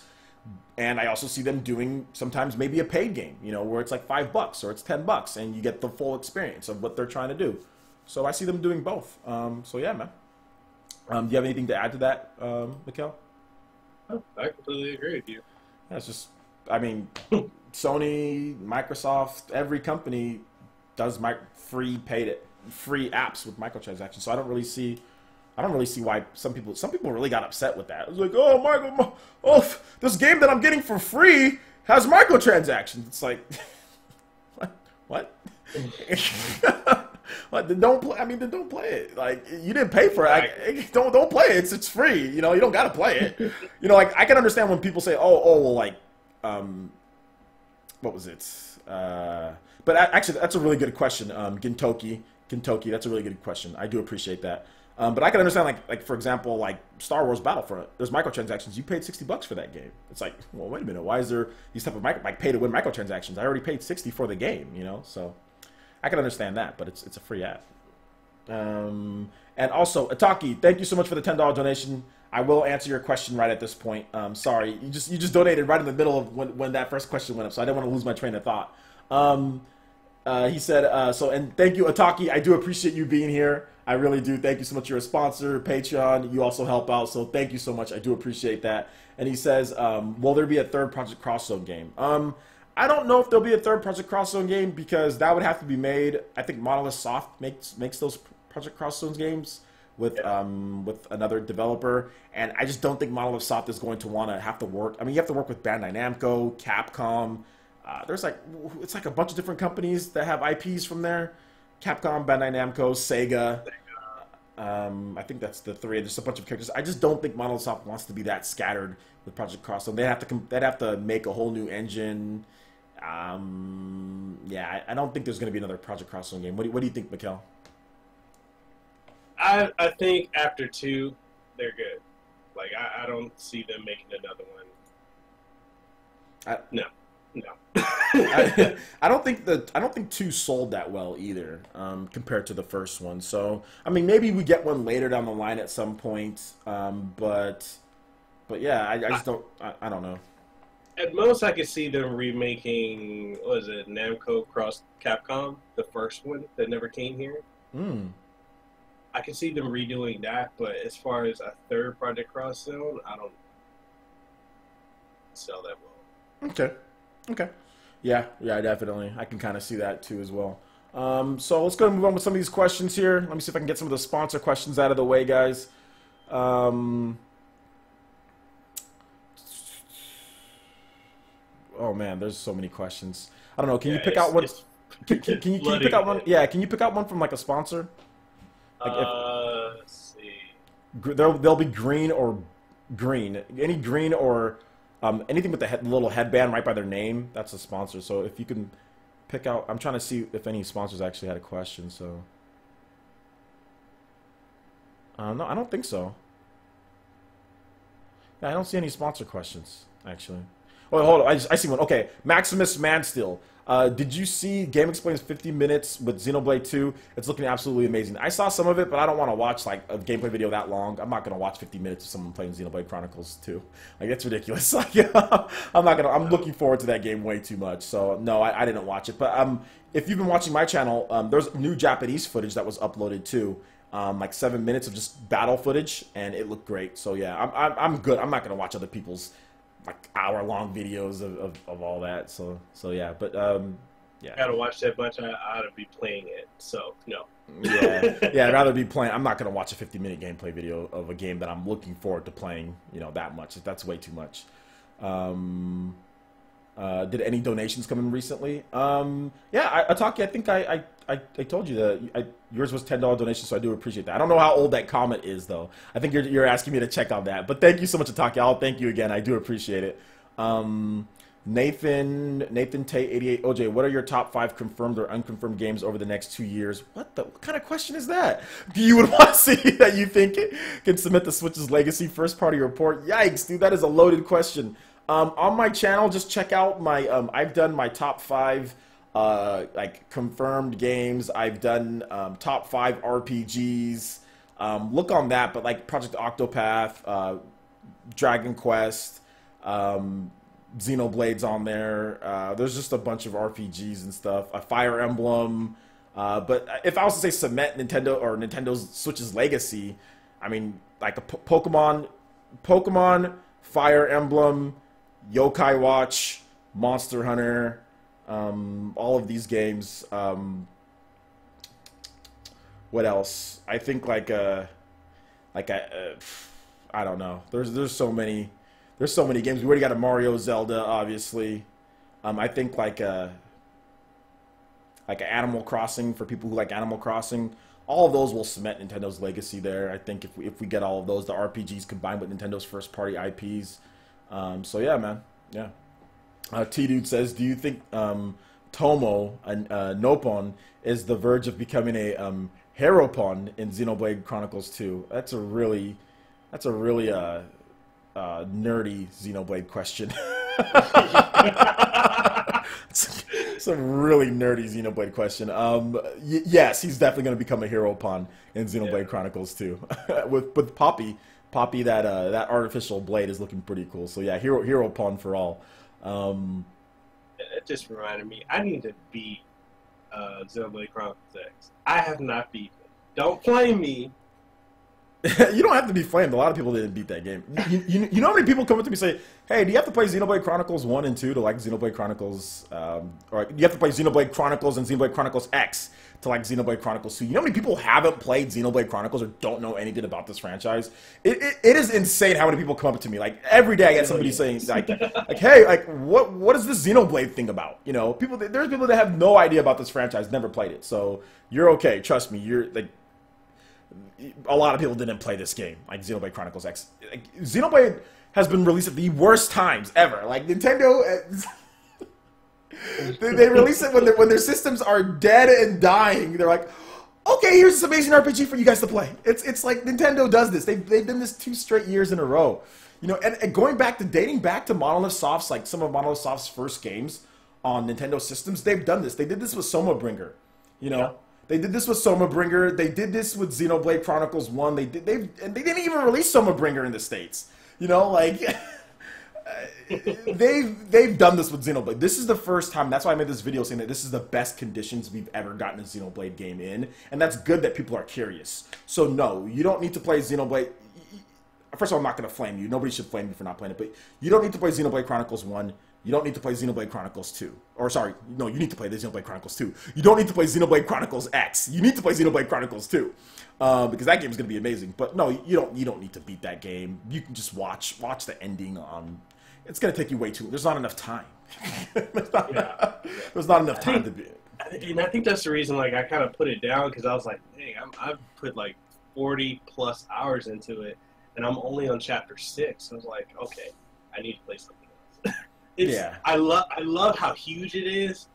and I also see them doing sometimes maybe a paid game, where it's like $5 or it's $10, and you get the full experience of what they're trying to do. So I see them doing both. So yeah, man. Do you have anything to add to that, Mikkel? Oh, I completely agree with you. Yeah, it's just, Sony, Microsoft, every company does free apps with microtransactions. So I don't really see why some people really got upset with that. It was like, this game that I'm getting for free has microtransactions. It's like, what? What? Then don't play. Then don't play it. Like, you didn't pay for it. Don't play it. It's free. You don't gotta play it. I can understand when people say, what was it? But actually, that's a really good question, Gintoki, that's a really good question. I do appreciate that. But I can understand, for example, Star Wars Battlefront. There's microtransactions. You paid $60 for that game. It's like, well, wait a minute. Why is there these type of pay-to-win microtransactions? I already paid $60 for the game, So I can understand that, but it's a free app. And also, Ataki, thank you so much for the $10 donation. I will answer your question right at this point. Sorry, you just donated right in the middle of when that first question went up, so I didn't want to lose my train of thought. He said, and thank you, Ataki. I do appreciate you being here. I really do. Thank you so much. You're a sponsor, Patreon. You also help out, so thank you so much. I do appreciate that. And he says, will there be a third Project Cross Zone game? I don't know if there'll be a third Project Cross Zone game because that would have to be made. I think Monolith Soft makes those Project Cross Zones games with another developer, and I just don't think Monolith Soft is going to want to have to work. I mean, you have to work with Bandai Namco, Capcom. It's like a bunch of different companies that have IPs from there. Capcom, Bandai Namco, Sega. I think that's the three. There's a bunch of characters. I just don't think Monolith Soft wants to be that scattered with Project Cross Zone. They'd have to make a whole new engine. Yeah, I don't think there's going to be another Project Cross Zone game. What do you think, Mikkel? I think after 2, they're good. Like I don't see them making another one. No. I don't think 2 sold that well either, compared to the first one. So I mean, maybe we get one later down the line at some point. But yeah, I just don't. I don't know. At most, I could see them remaking. What was it, Namco Cross Capcom, the first one that never came here. I can see them redoing that, but as far as a third Project Cross Zone, I don't sell that well. Okay. Yeah, definitely. I can kind of see that too as well. So let's go and move on with some of these questions here. Let me see if I can get some of the sponsor questions out of the way, guys. Oh man, there's so many questions. I don't know. Can you pick out one? Can you pick out one? Yeah, can you pick out one from like a sponsor? Let's see. They'll be green. Any green or anything with the little headband right by their name. That's a sponsor. So if you can pick out, I'm trying to see if any sponsors actually had a question. So no, I don't think so. Yeah, I don't see any sponsor questions actually. Oh, hold on. I see one. Okay, Maximus Manstill. Did you see Game Explain's 50 minutes with Xenoblade 2? It's looking absolutely amazing. I saw some of it, but I don't want to watch like a gameplay video that long. I'm not going to watch 50 minutes of someone playing Xenoblade Chronicles 2. Like, it's ridiculous. Like, I'm looking forward to that game way too much. So, no, I didn't watch it. But if you've been watching my channel, there's new Japanese footage that was uploaded too. Like 7 minutes of just battle footage, and it looked great. So, yeah, I'm good. I'm not going to watch other people's like hour-long videos of all that, so yeah, but yeah. I gotta watch that much. I ought to be playing it, so no. Yeah, I'd rather be playing. I'm not gonna watch a 50-minute gameplay video of a game that I'm looking forward to playing. That much. That's way too much. Did any donations come in recently? Yeah, Ataki, I think I told you that yours was $10 donation, so I do appreciate that. I don't know how old that comment is, though. I think you're asking me to check on that. But thank you so much, Ataki. I'll thank you again. I do appreciate it. Nathan Tate 88 OJ, what are your top 5 confirmed or unconfirmed games over the next 2 years? What kind of question is that? Do you would want to see that you think can submit the Switch's legacy first party report? Yikes, dude, that is a loaded question. On my channel, just check out my I've done my top 5 like confirmed games. I've done top 5 RPGs. Look on that, but like Project Octopath, Dragon Quest, Xenoblade's on there. There's just a bunch of RPGs and stuff. Fire Emblem. But if I was to say cement Nintendo or Nintendo's Switch's legacy, I mean like a Pokemon, Fire Emblem, Yokai Watch, Monster Hunter, all of these games. What else? I think I don't know. There's so many games. We already got a Mario, Zelda, obviously. I think like Animal Crossing for people who like Animal Crossing. All of those will cement Nintendo's legacy there. I think if we get all of those, the RPGs combined with Nintendo's first party IPs. So yeah, man. Yeah. T-Dude says, do you think Tomo and Nopon is the verge of becoming a Heropon in Xenoblade Chronicles 2? That's a really nerdy Xenoblade question. It's a really nerdy Xenoblade question. Yes, he's definitely going to become a Heropon in Xenoblade Chronicles 2. with Poppy, that artificial blade is looking pretty cool. So yeah, Heropon for all. It just reminded me, I need to beat Xenoblade Chronicles X. I have not beaten it. Don't blame me. You don't have to be flamed. A lot of people didn't beat that game. You know how many people come up to me and say, hey, do you have to play Xenoblade Chronicles 1 and 2 to like Xenoblade Chronicles, or you have to play Xenoblade Chronicles and Xenoblade Chronicles X to like Xenoblade Chronicles 2? You know how many people haven't played Xenoblade Chronicles or don't know anything about this franchise? It is insane how many people come up to me. Like, every day I get somebody saying, like hey, like, what is this Xenoblade thing about? You know, there's people that have no idea about this franchise, never played it. So, you're okay. Trust me. You're, like, a lot of people didn't play this game, like Xenoblade Chronicles X. Like, Xenoblade has been released at the worst times ever. Like, Nintendo, they release it when their systems are dead and dying. They're like, okay, here's this amazing RPG for you guys to play. It's like Nintendo does this. They've done this 2 straight years in a row. You know, and dating back to Monolith Soft's, like some of Monolith Soft's first games on Nintendo systems, they've done this. They did this with Somabringer, you know. Yeah. They did this with Somabringer. They did this with Xenoblade Chronicles 1. They didn't even release Somabringer in the States. You know, like they've done this with Xenoblade. This is the first time. That's why I made this video saying that this is the best conditions we've ever gotten a Xenoblade game in, and that's good that people are curious. So no, you don't need to play Xenoblade. First of all, I'm not going to flame you. Nobody should flame you for not playing it, but you don't need to play Xenoblade Chronicles 1. You don't need to play Xenoblade Chronicles 2. Or, sorry, no, you need to play the Xenoblade Chronicles 2. You don't need to play Xenoblade Chronicles X. You need to play Xenoblade Chronicles 2. Because that game is going to be amazing. But no, you don't need to beat that game. You can just watch the ending on... It's going to take you way too... There's not enough time. There's not enough time to beat it. And I think that's the reason, like, I kind of put it down, because I was like, hey, I've put, like, 40-plus hours into it, and I'm only on Chapter 6. I was like, okay, I need to play something else. I love how huge it is.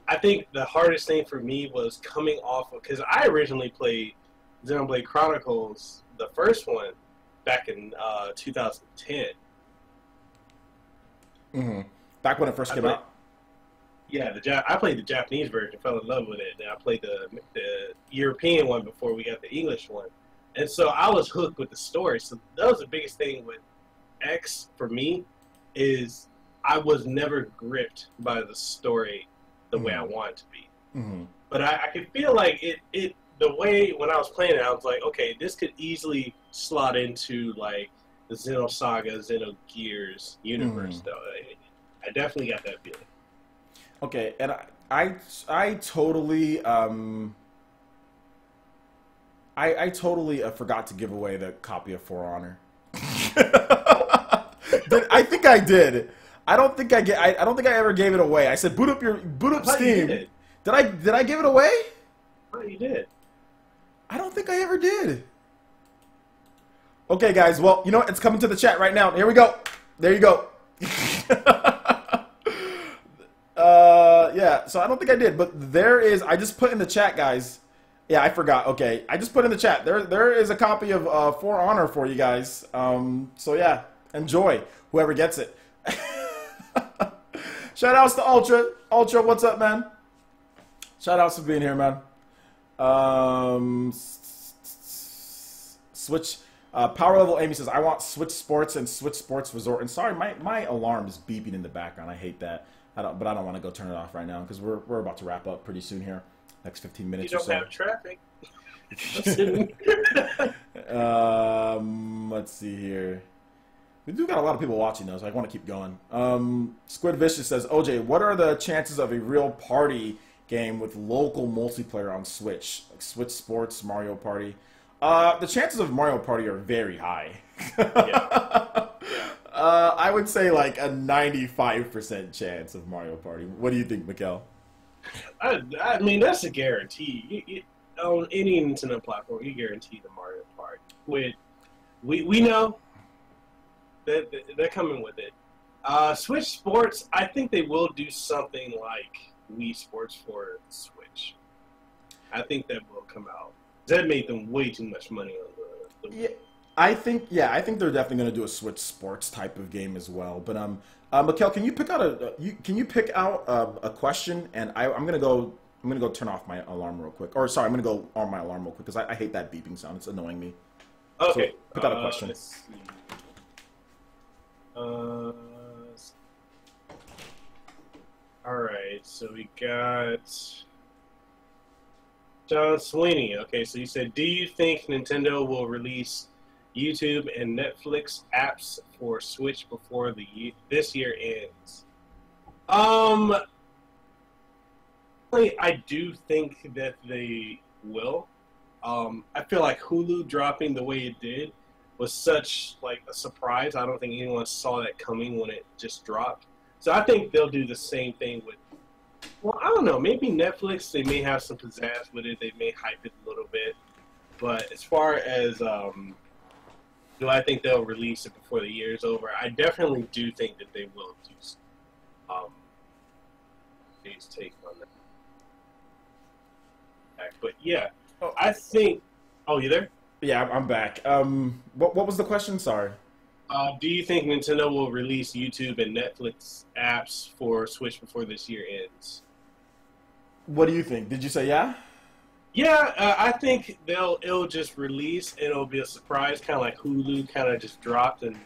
I think the hardest thing for me was coming off of, because I originally played Xenoblade Chronicles, the first one, back in 2010. Mm-hmm. Back when it first came out. Yeah, I played the Japanese version, fell in love with it, and I played the European one before we got the English one, and so I was hooked with the story. So that was the biggest thing with X for me, is I was never gripped by the story the way I wanted to be. Mm-hmm. But I could feel like the way when I was playing it, I was like, okay, this could easily slot into like the Xenosaga, Xenogears universe, though. I definitely got that feeling. Okay, and I totally I totally forgot to give away the copy of For Honor. I think I did. I don't think I ever gave it away. I said boot up Steam. Did I give it away? Oh, you did. I don't think I ever did. Okay, guys. Well, you know what? It's coming to the chat right now. Here we go. There you go. Yeah. So I don't think I did, but there is. I just put in the chat, guys. Yeah, I forgot. Okay, I just put in the chat. There is a copy of For Honor for you guys. So yeah, enjoy whoever gets it. Shout outs to Ultra. Ultra, what's up, man? Shout outs for being here, man. Switch Power Level Amy says, I want Switch Sports and Switch Sports Resort. And sorry, my alarm is beeping in the background. I hate that. But I don't want to go turn it off right now because we're about to wrap up pretty soon here. Next 15 minutes or so. You don't have traffic. Let's see here. We do got a lot of people watching though, so I want to keep going. Squid Vicious says, OJ, what are the chances of a real party game with local multiplayer on Switch? Like Switch Sports, Mario Party. The chances of Mario Party are very high. Yeah. I would say like a 95% chance of Mario Party. What do you think, Mikkel? I mean, that's a guarantee. On any Nintendo platform, you guarantee the Mario Party. We know that they're coming with it. Switch Sports, I think they will do something like Wii Sports for Switch. I think that will come out. That made them way too much money on the yeah. I think they're definitely going to do a Switch Sports type of game as well. But Mikkel, can you pick out a question? And I'm gonna go turn off my alarm real quick. Or sorry, I'm gonna go on my alarm real quick because I hate that beeping sound. It's annoying me. Okay. So pick out a question. Let's see. All right. So we got. John Sweeney. Okay, so you said, do you think Nintendo will release YouTube and Netflix apps for Switch before this year ends? Um, I do think that they will. I feel like Hulu dropping the way it did was such like a surprise. I don't think anyone saw that coming when it just dropped. So I think they'll do the same thing with. Well, I don't know. Maybe Netflix. They may have some pizzazz with it. They may hype it a little bit. But as far as do I think they'll release it before the year is over? I definitely do think that they will do. Please take on that. But yeah, I think. Oh, you there? Yeah, I'm back. What was the question? Sorry. Do you think Nintendo will release YouTube and Netflix apps for Switch before this year ends? What do you think? Did you say yeah? Yeah, I think it'll just release. And it'll be a surprise, kind of like Hulu, kind of just dropped. And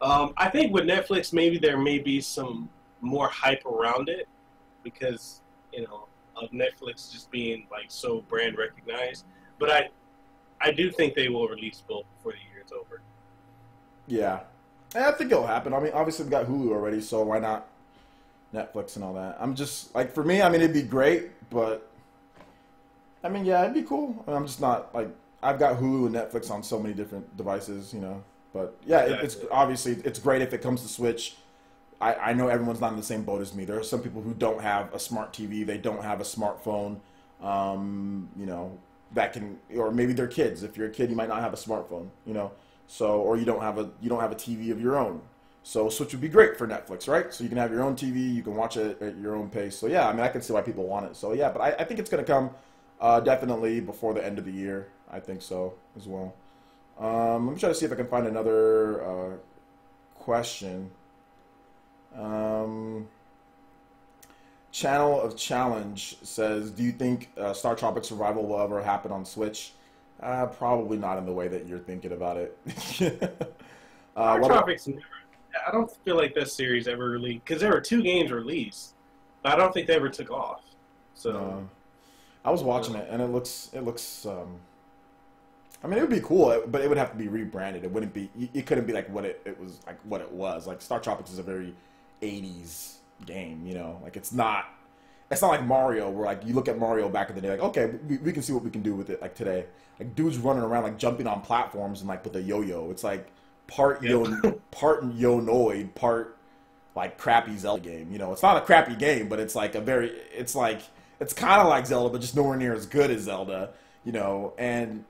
I think with Netflix, maybe there may be some more hype around it because of Netflix just being like so brand recognized. But I do think they will release both before the year is over. Yeah, I think it'll happen. I mean, obviously we got Hulu already, so why not Netflix and all that? I'm just like, for me, I mean, it'd be great, but I mean, yeah, it'd be cool. I mean, I'm just not like, I've got Hulu and Netflix on so many different devices, But yeah, it's obviously it's great if it comes to Switch. I know everyone's not in the same boat as me. There are some people who don't have a smart TV, they don't have a smartphone, that can, or maybe they're kids. If you're a kid, you might not have a smartphone, So, or you don't have a TV of your own. So Switch would be great for Netflix, right? So you can have your own TV, you can watch it at your own pace. So yeah, I mean, I can see why people want it. So yeah, but I think it's going to come definitely before the end of the year. I think so as well. Let me try to see if I can find another question. Channel of Challenge says, do you think Star Tropics Survival will ever happen on Switch? Probably not in the way that you're thinking about it. Star Tropics never. I don't feel like that series ever really, because there were 2 games released, but I don't think they ever took off. So I was watching it, and it looks. I mean, it would be cool, but it would have to be rebranded. It wouldn't be. It couldn't be like what it was like. What it was like. Star Tropics is a very 80s game, Like it's not like Mario, where like you look at Mario back in the day, like okay, we can see what we can do with it. Like today, like dudes running around like jumping on platforms and like with a yo-yo. It's like part Yo-Noid, part like crappy Zelda game. It's not a crappy game, but it's like it's kind of like Zelda, but just nowhere near as good as Zelda. And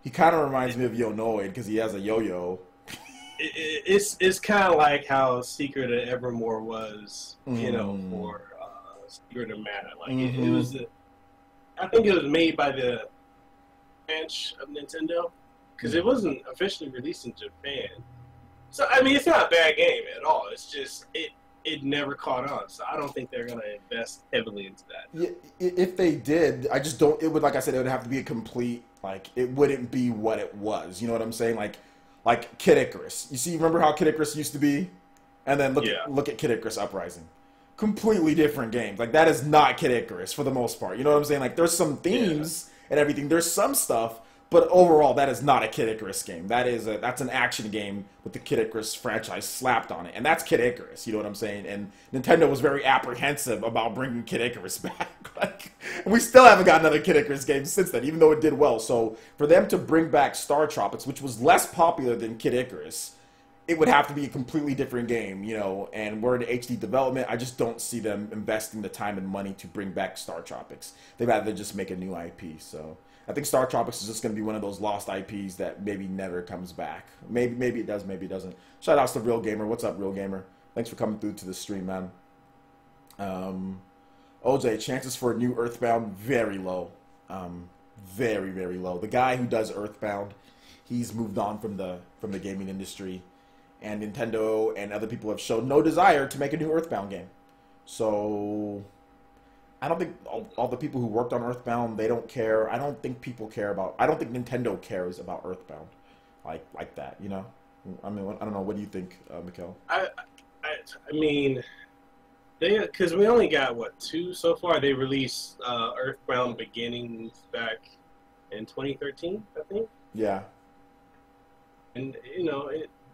he kind of reminds me of Yo-Noid because he has a yo-yo. It's kind of like how Secret of Evermore was, for Secret of Mana. Like it was, I think it was made by the branch of Nintendo because it wasn't officially released in Japan. So I mean, it's not a bad game at all. It's just it never caught on. So I don't think they're gonna invest heavily into that. Yeah, if they did, I just don't. It would, like I said, it would have to be a complete. Like it wouldn't be what it was. You know what I'm saying? Like Kid Icarus. You see, remember how Kid Icarus used to be? And then look at Kid Icarus Uprising. Completely different games. Like that is not Kid Icarus for the most part. You know what I'm saying? Like there's some themes and everything. There's some stuff, but overall that is not a Kid Icarus game. That's an action game with the Kid Icarus franchise slapped on it. And that's Kid Icarus, you know what I'm saying? And Nintendo was very apprehensive about bringing Kid Icarus back. And we still haven't got another Kid Icarus game since then, even though it did well. So for them to bring back Star Tropics, which was less popular than Kid Icarus, it would have to be a completely different game, and we're in HD development. I just don't see them investing the time and money to bring back Star Tropics. They'd rather just make a new IP. So I think Star Tropics is just going to be one of those lost IPs that maybe never comes back. Maybe it does, maybe it doesn't. Shout outs to Real Gamer. What's up, Real Gamer? Thanks for coming through to the stream, man. OJ, chances for a new Earthbound, very low. Very, very low. The guy who does Earthbound, he's moved on from the gaming industry. And Nintendo and other people have shown no desire to make a new Earthbound game. So I don't think all the people who worked on Earthbound, they don't care. I don't think people care about. I don't think Nintendo cares about Earthbound like that. I mean, I don't know. What do you think, Mikkel? I mean, Because we only got what 2 so far. They released Earthbound Beginnings back in 2013, I think. Yeah. And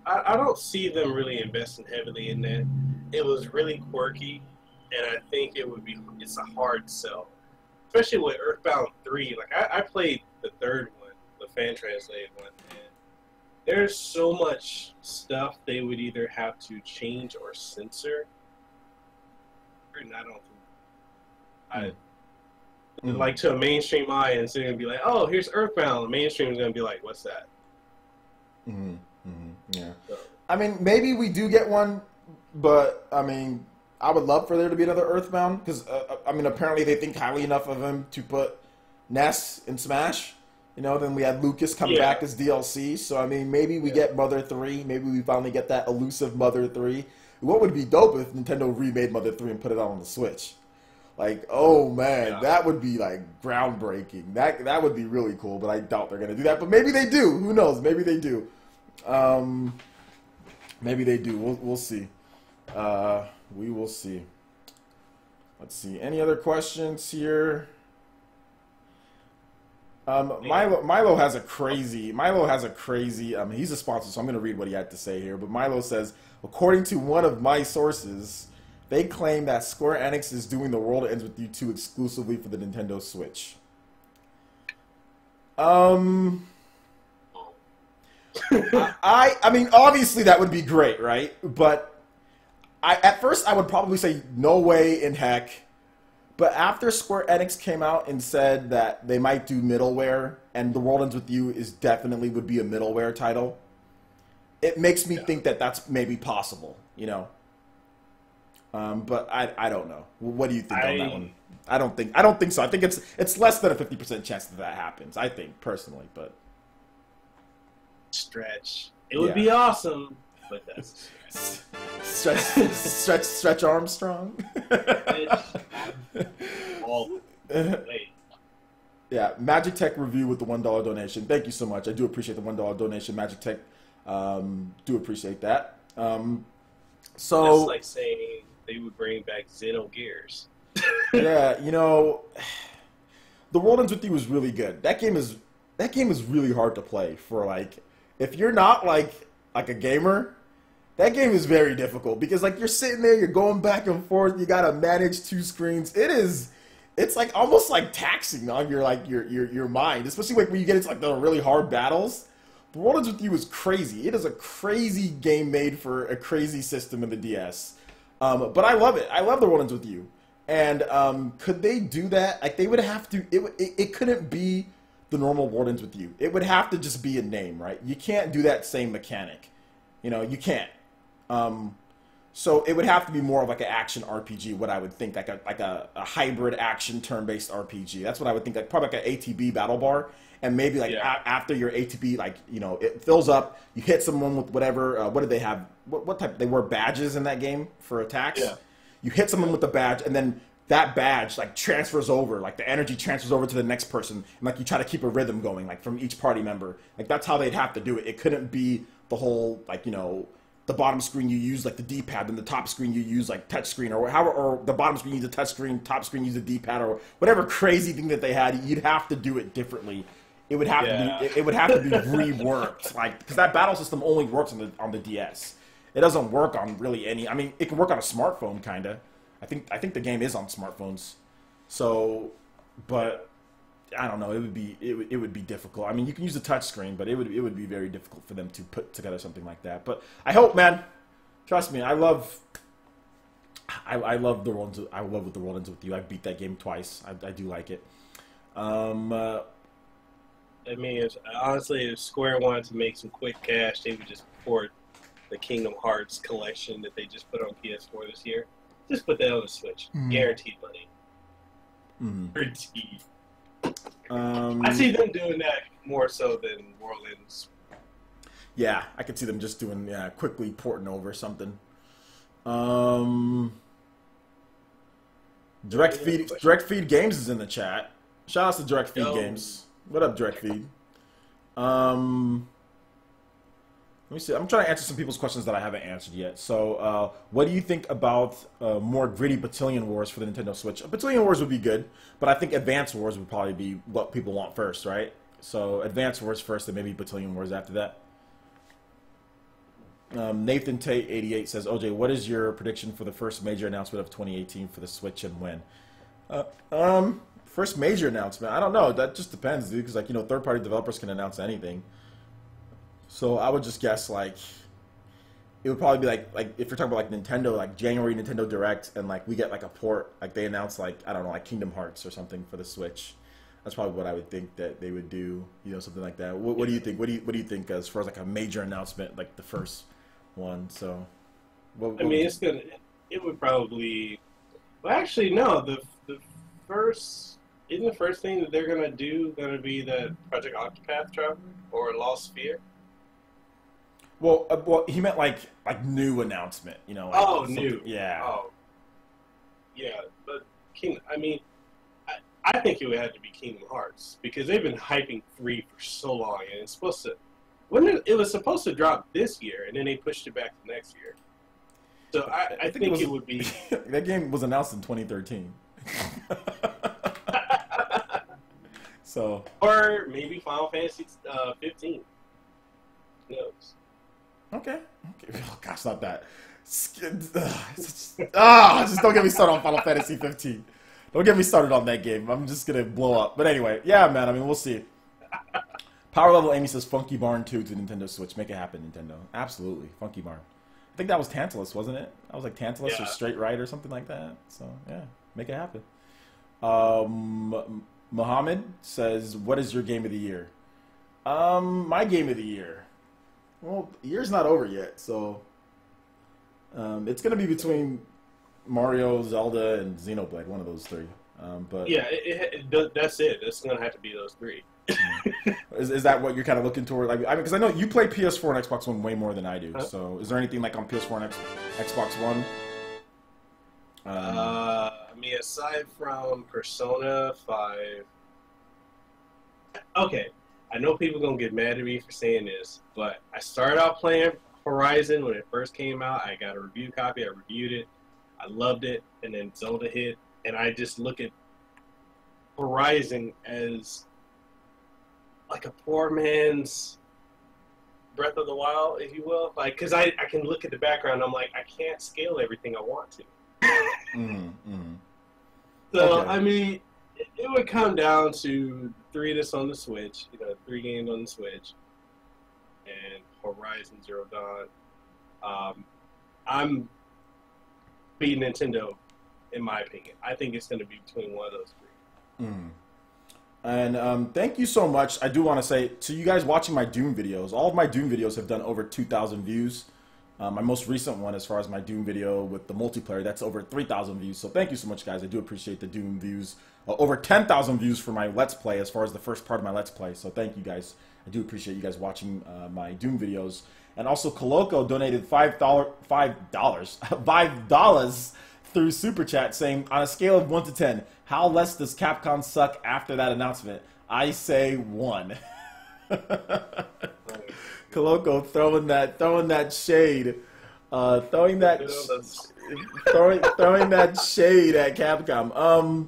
I don't see them really investing heavily in that. It was really quirky, and I think it's a hard sell, especially with Earthbound 3. Like I played the third one, the fan translated one, and there's so much stuff they would either have to change or censor. And I don't think like to a mainstream audience, they're gonna be like, "Oh, here's Earthbound." The mainstream is gonna be like, "What's that?" Yeah. So, I mean, maybe we do get one, but I mean, I would love for there to be another Earthbound because I mean, apparently they think highly enough of him to put Ness in Smash. Then we had Lucas come back as DLC. So I mean, maybe we get Mother 3. Maybe we finally get that elusive Mother 3. What would be dope if Nintendo remade Mother 3 and put it out on the Switch? Like, oh man, that would be like groundbreaking. That would be really cool, but I doubt they're gonna do that. But maybe they do. Who knows? Maybe they do. Maybe they do. We'll see. We will see. Let's see. Any other questions here? Milo has a crazy. He's a sponsor, so I'm going to read what he had to say here. But Milo says, according to one of my sources, they claim that Square Enix is doing The World Ends With You 2 exclusively for the Nintendo Switch. I mean, obviously that would be great, right? But at first I would probably say no way in heck. But after Square Enix came out and said that they might do middleware, and The World Ends With You is definitely would be a middleware title, it makes me think that that's maybe possible, But I don't know. What do you think on that one? I don't think so. I think it's less than a 50% chance that happens. I think personally, but stretch. It would be awesome, but that's stretch Armstrong. Yeah, Magic Tech review with the $1 donation. Thank you so much. I do appreciate the $1 donation, Magic Tech. Do appreciate that. So that's like saying they would bring back Xenogears. Yeah, The World Ends With You was really good. That game is really hard to play for if you're not like a gamer. That game is very difficult because you're sitting there, you're going back and forth, you gotta manage 2 screens. It's almost taxing on your mind, especially when you get into the really hard battles. The World Ends With You is crazy. It is a crazy game made for a crazy system in the DS. But I love it. I love The World Ends With You. And could they do that? They would have to. It couldn't be the normal World Ends With You. It would have to just be a name, right? You can't do that same mechanic. You can't. So it would have to be more of an action RPG, what I would think, like a hybrid action turn-based RPG. That's what I would think, probably an ATB battle bar, and maybe after your ATB, it fills up, you hit someone with whatever. What did they have? What type? They wear badges in that game for attacks. Yeah. You hit someone with the badge, and then that badge transfers over, the energy transfers over to the next person, and you try to keep a rhythm going, from each party member. That's how they'd have to do it. It couldn't be the whole the bottom screen you use the D-pad, and the top screen you use touch screen, or the bottom screen use a touch screen, top screen use a D-pad, or whatever crazy thing that they had. You'd have to do it differently. It would have to be. It would have to be reworked, because that battle system only works on the DS. It doesn't work on really any. I mean, it can work on a smartphone, kinda. I think the game is on smartphones. So, but I don't know. It would be difficult. I mean, you can use a touch screen, but it would be very difficult for them to put together something like that. But I hope, man. Trust me, I love the world. I love what The World Ends With You. I beat that game twice. I do like it. I mean, honestly, if Square wanted to make some quick cash, they would just port the Kingdom Hearts collection that they just put on PS4 this year. Just put that on the Switch. Guaranteed money. Guaranteed. I see them doing that more so than World Ends. Yeah, I could see them just doing quickly porting over something. Direct Feed Games is in the chat. Shout out to Direct Feed Games. What up, Direct Feed? Let me see. I'm trying to answer some people's questions that I haven't answered yet. So, what do you think about more gritty Battalion Wars for the Nintendo Switch? Battalion Wars would be good, but I think Advance Wars would probably be what people want first, right? So, Advance Wars first, and maybe Battalion Wars after that. Nathan Tate 88 says, OJ, what is your prediction for the first major announcement of 2018 for the Switch and when? First major announcement, I don't know. That just depends, dude. Because, like, you know, third-party developers can announce anything. So I would just guess, like, it would probably be like if you're talking about like Nintendo, like January Nintendo Direct, and like we get like a port, like they announce like, I don't know, like Kingdom Hearts or something for the Switch. That's probably what I would think that they would do, you know, something like that. What do you think? What do you think as far as like a major announcement, like the first one? So, I mean, it would probably. Well, actually, no. The first isn't the first thing that they're gonna be the Project Octopath Traveler or Lost Sphere. Well, he meant like new announcement, you know. Like new. Yeah. Oh, yeah. But I mean, I think it would have to be Kingdom Hearts because they've been hyping 3 for so long, and it's supposed to. It was supposed to drop this year, and then they pushed it back to next year. So I think it would be. That game was announced in 2013. So. Or maybe Final Fantasy 15. Who knows? Okay. Oh, gosh, not that. Just don't get me started on Final Fantasy 15. Don't get me started on that game. I'm just gonna blow up. But anyway, yeah, man. I mean, we'll see. Power Level Amy says Funky Barn 2 to Nintendo Switch. Make it happen, Nintendo. Absolutely, Funky Barn. I think that was Tantalus, wasn't it? That was like Tantalus or Straight Right or something like that. So yeah, make it happen. Mohammed says, "What is your game of the year?" My game of the year. Well, the year's not over yet, so it's gonna be between Mario, Zelda, and Xenoblade. One of those three. But yeah, that's it. It's gonna have to be those three. Is that what you're kind of looking toward? Like, I mean, because I know you play PS4 and Xbox One way more than I do. Huh? So, is there anything like on PS4 and Xbox One? I mean, aside from Persona 5. Okay, I know people are gonna get mad at me for saying this, but I started out playing Horizon when it first came out. I got a review copy. I reviewed it. I loved it, and then Zelda hit, and I just look at Horizon as like a poor man's Breath of the Wild, if you will. Like, because I can look at the background, I'm like, I can't scale everything I want to. So, okay. I mean, it would come down to 3 that's on the Switch, 3 games on the Switch, and Horizon Zero Dawn. I'm beating Nintendo, in my opinion. I think it's going to be between one of those 3. And thank you so much. I do want to say to you guys watching my Doom videos, all of my Doom videos have done over 2,000 views. My most recent one, as far as my Doom video with the multiplayer, that's over 3,000 views. So thank you so much, guys. I do appreciate the Doom views. Over 10,000 views for my Let's Play, as far as the first part of my Let's Play. So thank you, guys. I do appreciate you guys watching my Doom videos. And also, Coloco donated $5 through Super Chat, saying, on a scale of 1 to 10, how less does Capcom suck after that announcement? I say 1. Coloco throwing that shade, throwing that shade at Capcom.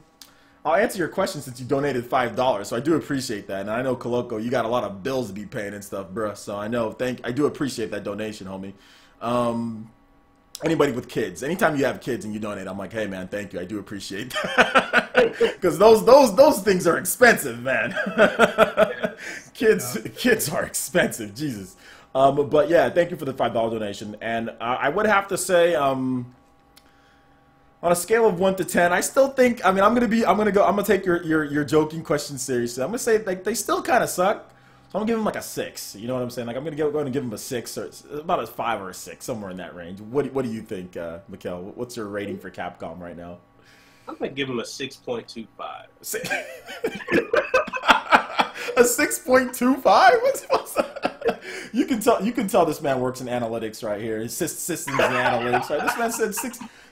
I'll answer your question since you donated $5, so I do appreciate that. And I know, Coloco, you got a lot of bills to be paying and stuff, bruh. So I do appreciate that donation, homie. Anybody with kids, anytime you have kids and you donate, I'm like, hey man, thank you. I do appreciate that because those things are expensive, man. Kids are expensive, Jesus. But yeah, thank you for the $5 donation. And I would have to say, on a scale of 1 to 10, I still think. I mean, I'm gonna take your joking question seriously. I'm gonna say like they still kind of suck. So I'm gonna give them like a 6. You know what I'm saying? Like I'm gonna go and give them a 6 or about a 5 or a 6, somewhere in that range. What do you think, Mikhail? What's your rating for Capcom right now? I'm gonna give them a 6.25. A 6.25? What's that? You can tell this man works in analytics right here. It's systems and analytics, right? This man said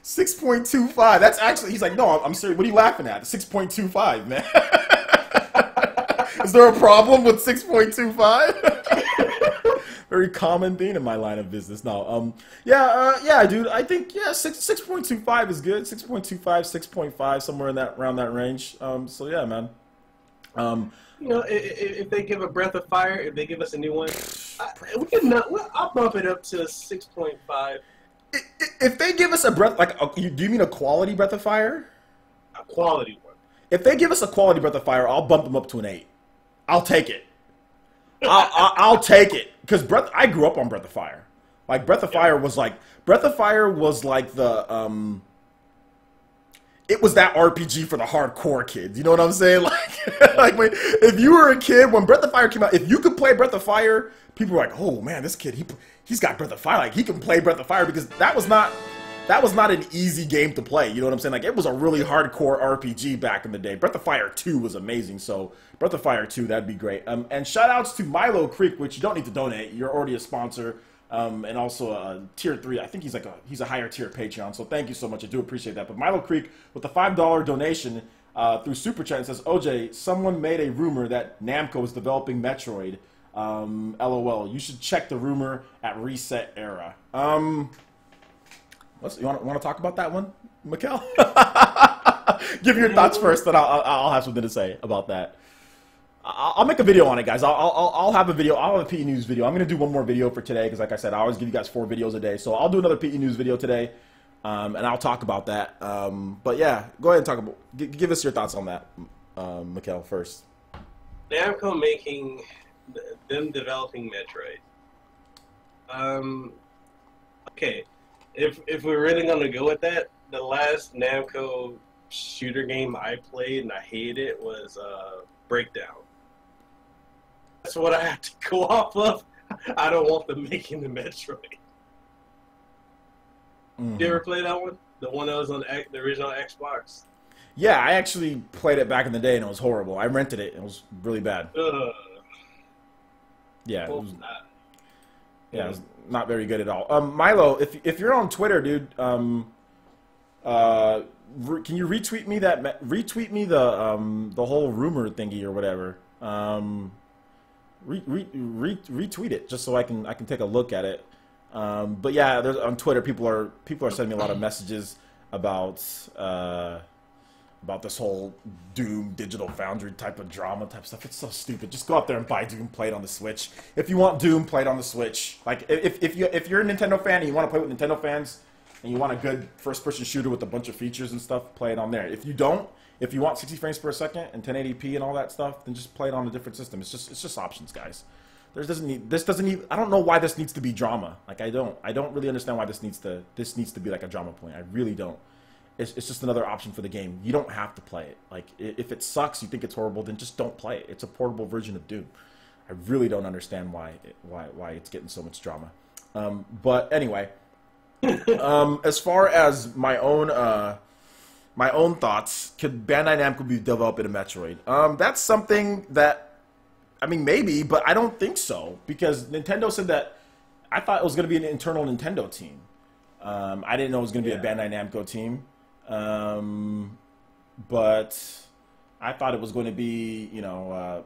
6.25. That's actually, he's like, no, I'm serious. What are you laughing at? 6.25, man. Is there a problem with 6.25? very common thing in my line of business now. Yeah, dude. I think 6.25 is good. 6.25, 6.5, somewhere in that around that range. So yeah, man. If they give a Breath of Fire, if they give us a new one, I'll bump it up to 6.5. If they give us a breath, do you mean a quality Breath of Fire? A quality one. If they give us a quality Breath of Fire, I'll bump them up to an 8. I'll take it. I'll take it because I grew up on Breath of Fire. Like Breath of Fire was like the it was that RPG for the hardcore kids. You know what I'm saying? Like if you were a kid when Breath of Fire came out, if you could play Breath of Fire, people were like, "Oh man, this kid he's got Breath of Fire. Like he can play Breath of Fire," because that was not an easy game to play. You know what I'm saying? Like it was a really hardcore RPG back in the day. Breath of Fire 2 was amazing. So Breath of Fire 2, that'd be great. And shout outs to Milo Creek, which you don't need to donate. You're already a sponsor. And also a tier 3. I think he's a higher tier Patreon. So thank you so much. I do appreciate that. But Milo Creek with a $5 donation through Super Chat says, OJ, someone made a rumor that Namco is developing Metroid. LOL. You should check the rumor at Reset Era. You want to talk about that one, Mikkel? Give your thoughts first, then I'll have something to say about that. I'll make a video on it, guys. I'll have a video. I'll have a PE News video. I'm going to do one more video for today because, like I said, I always give you guys 4 videos a day. So I'll do another PE News video today, and I'll talk about that. But yeah, go ahead and talk about. Give us your thoughts on that, Mikkel, first. Namco them developing Metroid. Okay, if we're really going to go with that, the last Namco shooter game I played and I hated it was Breakdown. That's what I have to go off of. I don't want them making the Metroid. Mm-hmm. You ever play that one? The one that was on the original Xbox? Yeah, I actually played it back in the day and it was horrible. I rented it. It was really bad. Yeah, it was not very good at all. Milo, if you're on Twitter, dude, can you retweet me the whole rumor thingy or whatever? Retweet it just so I can take a look at it. But yeah, on Twitter, people are sending me a lot of messages about this whole Doom Digital Foundry type of drama type stuff. It's so stupid. Just go out there and buy Doom, play it on the Switch. If you want Doom, play it on the Switch. Like if you're a Nintendo fan and you want to play with Nintendo fans and you want a good first-person shooter with a bunch of features and stuff, play it on there. If you don't, if you want 60 frames per second and 1080p and all that stuff, then just play it on a different system. It's just options, guys. This doesn't need. I don't know why this needs to be drama. Like I don't really understand why this needs to be like a drama point. I really don't. It's just another option for the game. You don't have to play it. Like if it sucks, you think it's horrible, then just don't play it. It's a portable version of Doom. I really don't understand why it's getting so much drama. But anyway, as far as my own thoughts, could Bandai Namco be developing a Metroid? That's something that. I mean, maybe, but I don't think so, because Nintendo said that. I thought it was going to be an internal Nintendo team. I didn't know it was going to be a Bandai Namco team. But I thought it was going to be, I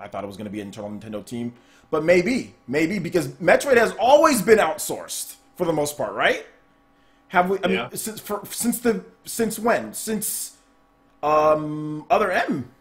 thought it was going to be an internal Nintendo team. But maybe, because Metroid has always been outsourced for the most part, right? Have we? I mean, since when? Since Other M.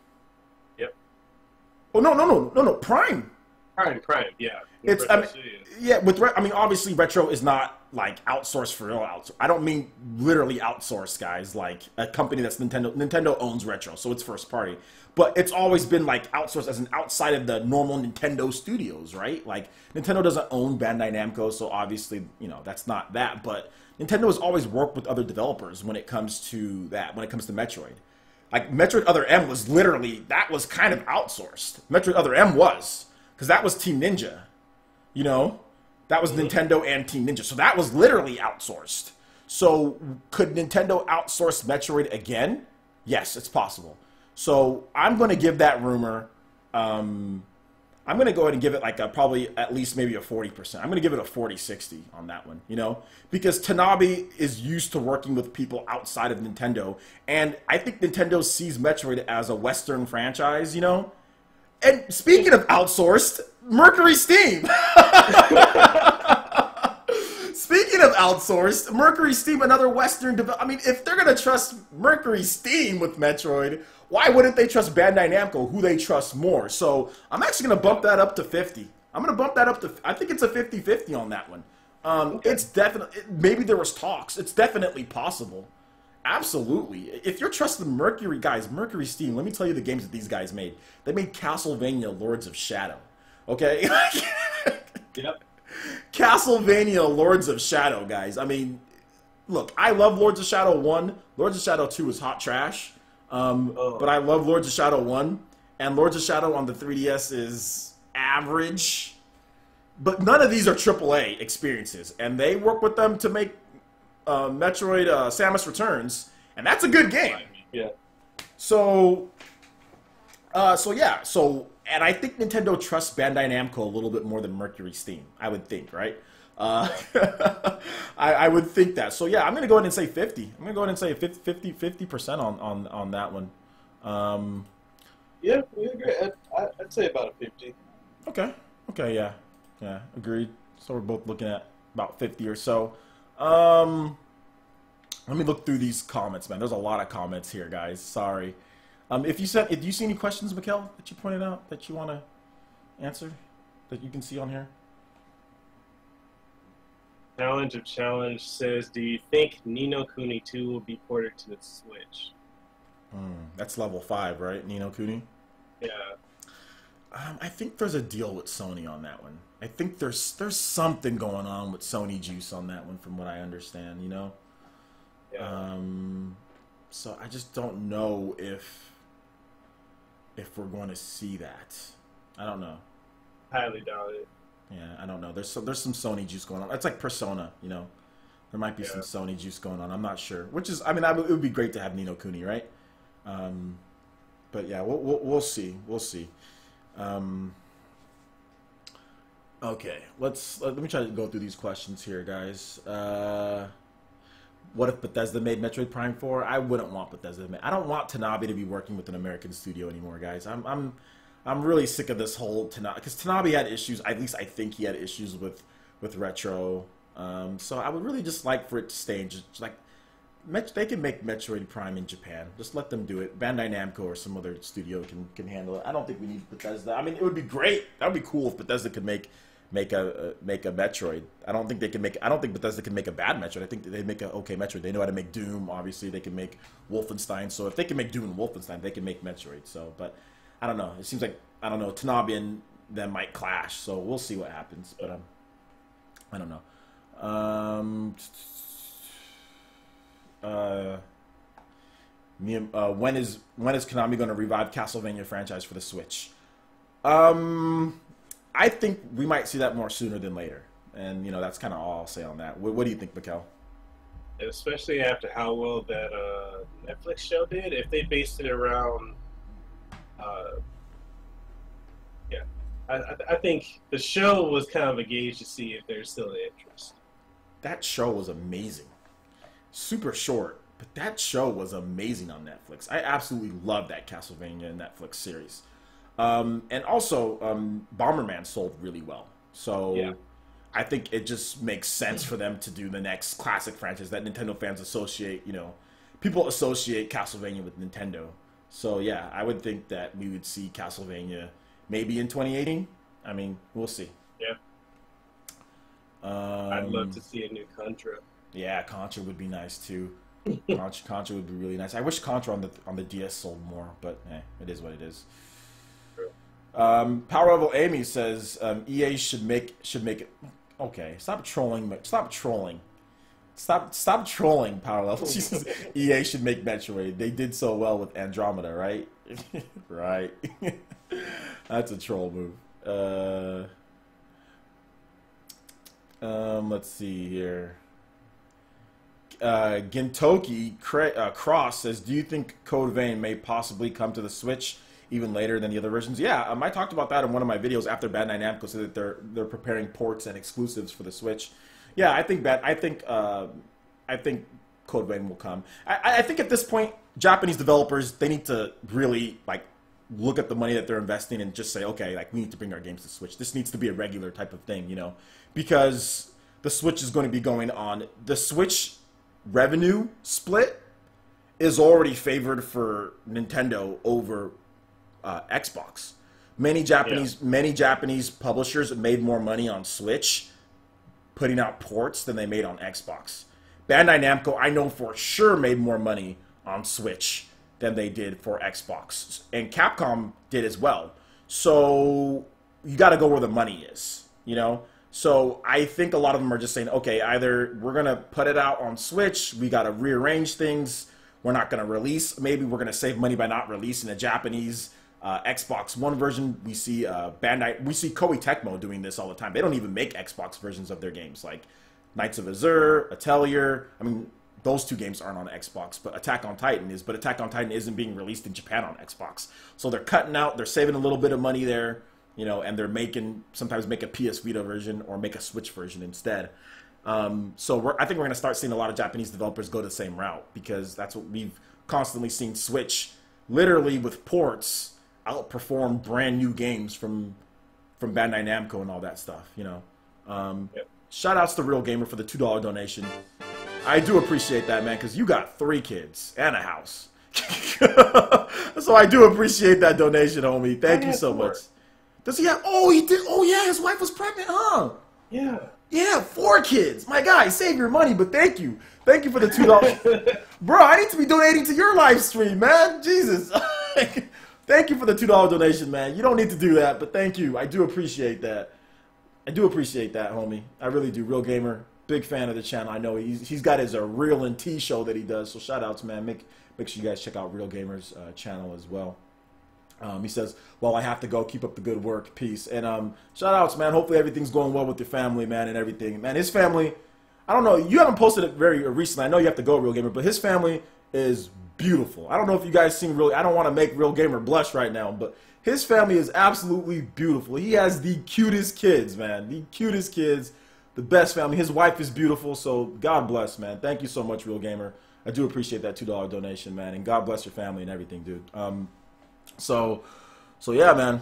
Oh no! Prime. Prime. Yeah. It's obviously Retro is not like outsourced for real. I don't mean literally outsourced, guys. Like a company that's Nintendo. Nintendo owns Retro, so it's first party. But it's always been like outsourced as an outside of the normal Nintendo studios, right? Like Nintendo doesn't own Bandai Namco, so obviously that's not that. But Nintendo has always worked with other developers when it comes to that. When it comes to Metroid. Like, Metroid Other M was literally, that was kind of outsourced. Metroid Other M was. Because that was Team Ninja. That was Nintendo and Team Ninja. So that was literally outsourced. So, could Nintendo outsource Metroid again? Yes, it's possible. So, I'm going to give that rumor, I'm going to go ahead and give it like probably at least maybe a 40%. I'm going to give it a 40-60 on that one, because Tanabe is used to working with people outside of Nintendo. And I think Nintendo sees Metroid as a Western franchise, And speaking of outsourced, Mercury Steam. Speaking of outsourced, Mercury Steam, another Western I mean, if they're going to trust Mercury Steam with Metroid, why wouldn't they trust Bandai Namco, who they trust more? So I'm actually going to bump that up to 50. I'm going to bump that up to, I think it's a 50-50 on that one. It's definitely, maybe there was talks. It's definitely possible. Absolutely. If you're trusting Mercury, guys, Mercury Steam, let me tell you the games that these guys made. They made Castlevania Lords of Shadow. Okay? Yep. Castlevania Lords of Shadow, guys. I mean, look, I love Lords of Shadow 1. Lords of Shadow 2 is hot trash. But I love Lords of Shadow 1. And Lords of Shadow on the 3DS is average. But none of these are AAA experiences. And they work with them to make Metroid Samus Returns. And that's a good game. Yeah. So yeah. And I think Nintendo trusts Bandai Namco a little bit more than Mercury Steam. I would think, right? I would think that. So yeah, I'm gonna go ahead and say 50. I'm gonna go ahead and say 50% on that one. Yeah, we agree. I'd say about a 50. Okay, yeah, agreed. So we're both looking at about 50 or so. Let me look through these comments, man. There's a lot of comments here, guys. Sorry. If you see any questions, Mikkel, that you pointed out that you want to answer, that you can see on here? Challenge of Challenge says, do you think Ni no Kuni 2 will be ported to the Switch? That's level 5, right? Ni no Kuni? Yeah. I think there's a deal with Sony on that one. I think there's something going on with Sony juice on that one, from what I understand, you know? Yeah. So I just don't know if we're going to see that. I don't know. Highly doubt it. Yeah, I don't know. There's some Sony juice going on. It's like Persona, you know. There might be some Sony juice going on. I'm not sure. Which is, I mean, it would be great to have Ni no Kuni, right? But yeah, we'll see. We'll see. Okay, let me try to go through these questions here, guys. What if Bethesda made Metroid Prime 4? I wouldn't want Bethesda. I don't want Tanabe to be working with an American studio anymore, guys. I'm really sick of this whole Tanabe, because Tanabe had issues. At least I think he had issues with Retro. So I would really just like for it to stay in just like they can make Metroid Prime in Japan. Just let them do it. Bandai Namco or some other studio can handle it. I don't think we need Bethesda. I mean, it would be great. That would be cool if Bethesda could make a Metroid. I don't think Bethesda can make a bad Metroid. I think they make a okay Metroid. They know how to make Doom. Obviously, they can make Wolfenstein. So if they can make Doom and Wolfenstein, they can make Metroid. So, but I don't know. It seems like Tanabe and them might clash. So we'll see what happens. But I don't know. When is Konami going to revive Castlevania franchise for the Switch? I think we might see that more sooner than later, and that's kind of all I'll say on that. What do you think, Mikkel? Especially after how well that Netflix show did, if they based it around, I think the show was kind of a gauge to see if there's still an interest. That show was amazing, super short, but that show was amazing on Netflix. I absolutely love that Castlevania Netflix series. And also, Bomberman sold really well. So yeah. I think it just makes sense for them to do the next classic franchise that Nintendo fans associate, people associate Castlevania with Nintendo. So yeah, I would think that we would see Castlevania maybe in 2018. I mean, we'll see. Yeah. I'd love to see a new Contra. Yeah, Contra would be nice too. Contra would be really nice. I wish Contra on the DS sold more, but it is what it is. Power Level Amy says EA should make it. Okay, stop trolling. Stop trolling. Stop trolling, Power Level. She says EA should make Metroid. They did so well with Andromeda, right? Right. That's a troll move. Let's see here. Gintoki Cross says, do you think Code Vein may possibly come to the Switch even later than the other versions? Yeah, I talked about that in one of my videos after Bandai Namco said that they're preparing ports and exclusives for the Switch. Yeah, I think Code Vein will come. I think at this point, Japanese developers, they need to really look at the money that they're investing and just say, okay, like we need to bring our games to Switch. This needs to be a regular type of thing, you know, because the Switch is going to be going on. The Switch revenue split is already favored for Nintendo over Xbox. Many Japanese publishers made more money on Switch putting out ports than they made on Xbox. Bandai Namco, I know for sure, made more money on Switch than they did for Xbox. And Capcom did as well. So you got to go where the money is, you know? So I think a lot of them are just saying, okay, either we're going to put it out on Switch, we got to rearrange things, we're not going to release, maybe we're going to save money by not releasing a Japanese Xbox One version. We see Bandai, we see Koei Tecmo doing this all the time. They don't even make Xbox versions of their games, like Knights of Azure, Atelier. I mean, those two games aren't on Xbox, but Attack on Titan is. But Attack on Titan isn't being released in Japan on Xbox, so they're cutting out. They're saving a little bit of money there, you know, and they're sometimes make a PS Vita version or make a Switch version instead. So I think we're going to start seeing a lot of Japanese developers go the same route, because that's what we've constantly seen. Switch, literally with ports, outperform brand new games from Bandai Namco and all that stuff, you know. Shout outs to Real Gamer for the $2 donation. I do appreciate that, man, because you got 3 kids and a house. So I do appreciate that donation, homie. Thank you so much. Does he have? Oh, he did. Oh, yeah, his wife was pregnant, huh? Yeah. Yeah, 4 kids. My guy, save your money, but thank you. Thank you for the $2. Bro, I need to be donating to your live stream, man. Jesus. Thank you for the $2 donation, man. You don't need to do that, but thank you. I do appreciate that. I do appreciate that, homie. I really do. Real Gamer, big fan of the channel. I know he's got his Real and T show that he does, so shout outs, man. Make sure you guys check out Real Gamer's channel as well. He says, well, I have to go. Keep up the good work. Peace. And shout outs, man. Hopefully everything's going well with your family, man, and everything. Man, his family, I don't know. You haven't posted it very recently. I know you have to go, Real Gamer, but his family is beautiful. I don't know if you guys seen I don't want to make Real Gamer blush right now, but his family is absolutely beautiful. He has the cutest kids, man. The cutest kids. The best family. His wife is beautiful, so God bless, man. Thank you so much, Real Gamer. I do appreciate that $2 donation, man, and God bless your family and everything, dude. So yeah, man.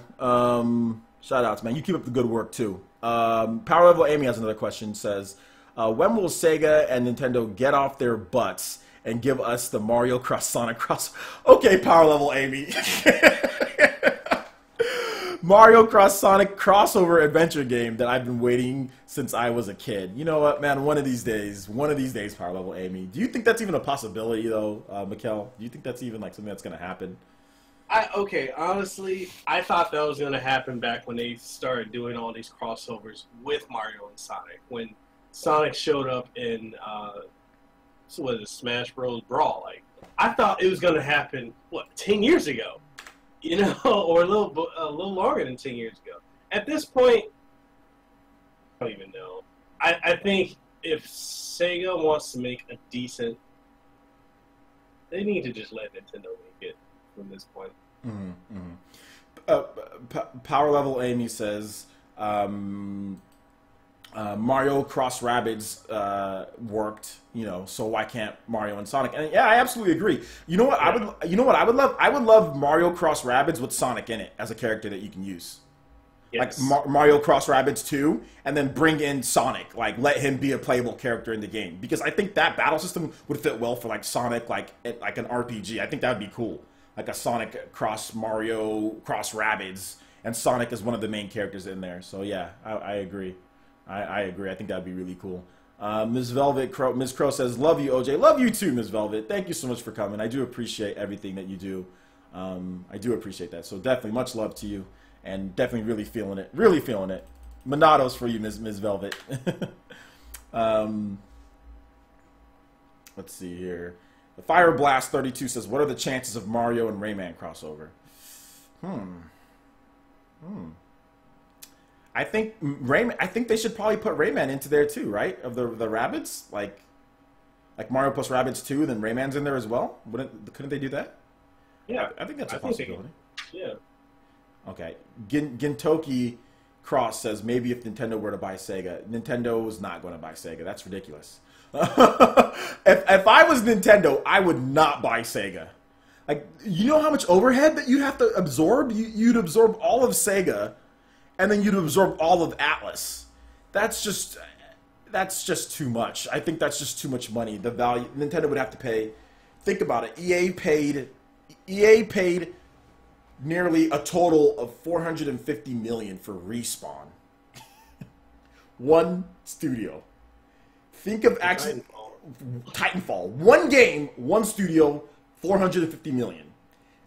Shout outs, man. You keep up the good work too. Power Level Amy has another question. Says, when will Sega and Nintendo get off their butts and give us the Mario Cross Sonic Cross? Okay, Power Level Amy. Mario Cross Sonic crossover adventure game that I've been waiting since I was a kid. You know what, man? One of these days, Power Level Amy. Do you think that's even a possibility, though, Mikkel? Do you think that's even like something that's going to happen? Okay, honestly, I thought that was going to happen back when they started doing all these crossovers with Mario and Sonic. When Sonic showed up in Smash Bros. Brawl. Like, I thought it was going to happen, 10 years ago? You know, or a little longer than 10 years ago. At this point, I don't even know. I think if Sega wants to make a decent, they need to just let Nintendo make it from this point. Power Level Amy says, Mario Cross Rabbids worked, you know, so why can't Mario and Sonic? And yeah, I absolutely agree. You know what I would love? I would love Mario Cross Rabbids with Sonic in it as a character that you can use. Yes. Like Mario Cross Rabbids 2, and then bring in Sonic, like let him be a playable character in the game, because I think that battle system would fit well for like Sonic, like an RPG. I think that would be cool, like a Sonic cross Mario cross Rabbids, and Sonic is one of the main characters in there. So yeah, I agree. I agree. I think that'd be really cool. Ms. Crow says, love you, OJ. Love you too, Ms. Velvet. Thank you so much for coming. I do appreciate everything that you do. I do appreciate that. So definitely much love to you, and definitely really feeling it. Really feeling it. Monados for you, Ms. Velvet. Let's see here. The Fire Blast 32 says, what are the chances of Mario and Rayman crossover? I think they should probably put Rayman into there too, right? Of the Rabbids, like Mario plus Rabbids 2, then Rayman's in there as well. Couldn't they do that? Yeah, I think that's a possibility. Yeah. Okay. Gintoki Cross says, maybe if Nintendo were to buy Sega. Nintendo is not going to buy Sega. That's ridiculous. If I was Nintendo, I would not buy Sega. Like, you know how much overhead that you'd have to absorb? You'd absorb all of Sega, and then you'd absorb all of Atlas. That's just too much. I think that's just too much money. The value Nintendo would have to pay. Think about it. EA paid nearly a total of $450 million for Respawn. One studio. Think of actually Titanfall. One game, one studio, $450 million.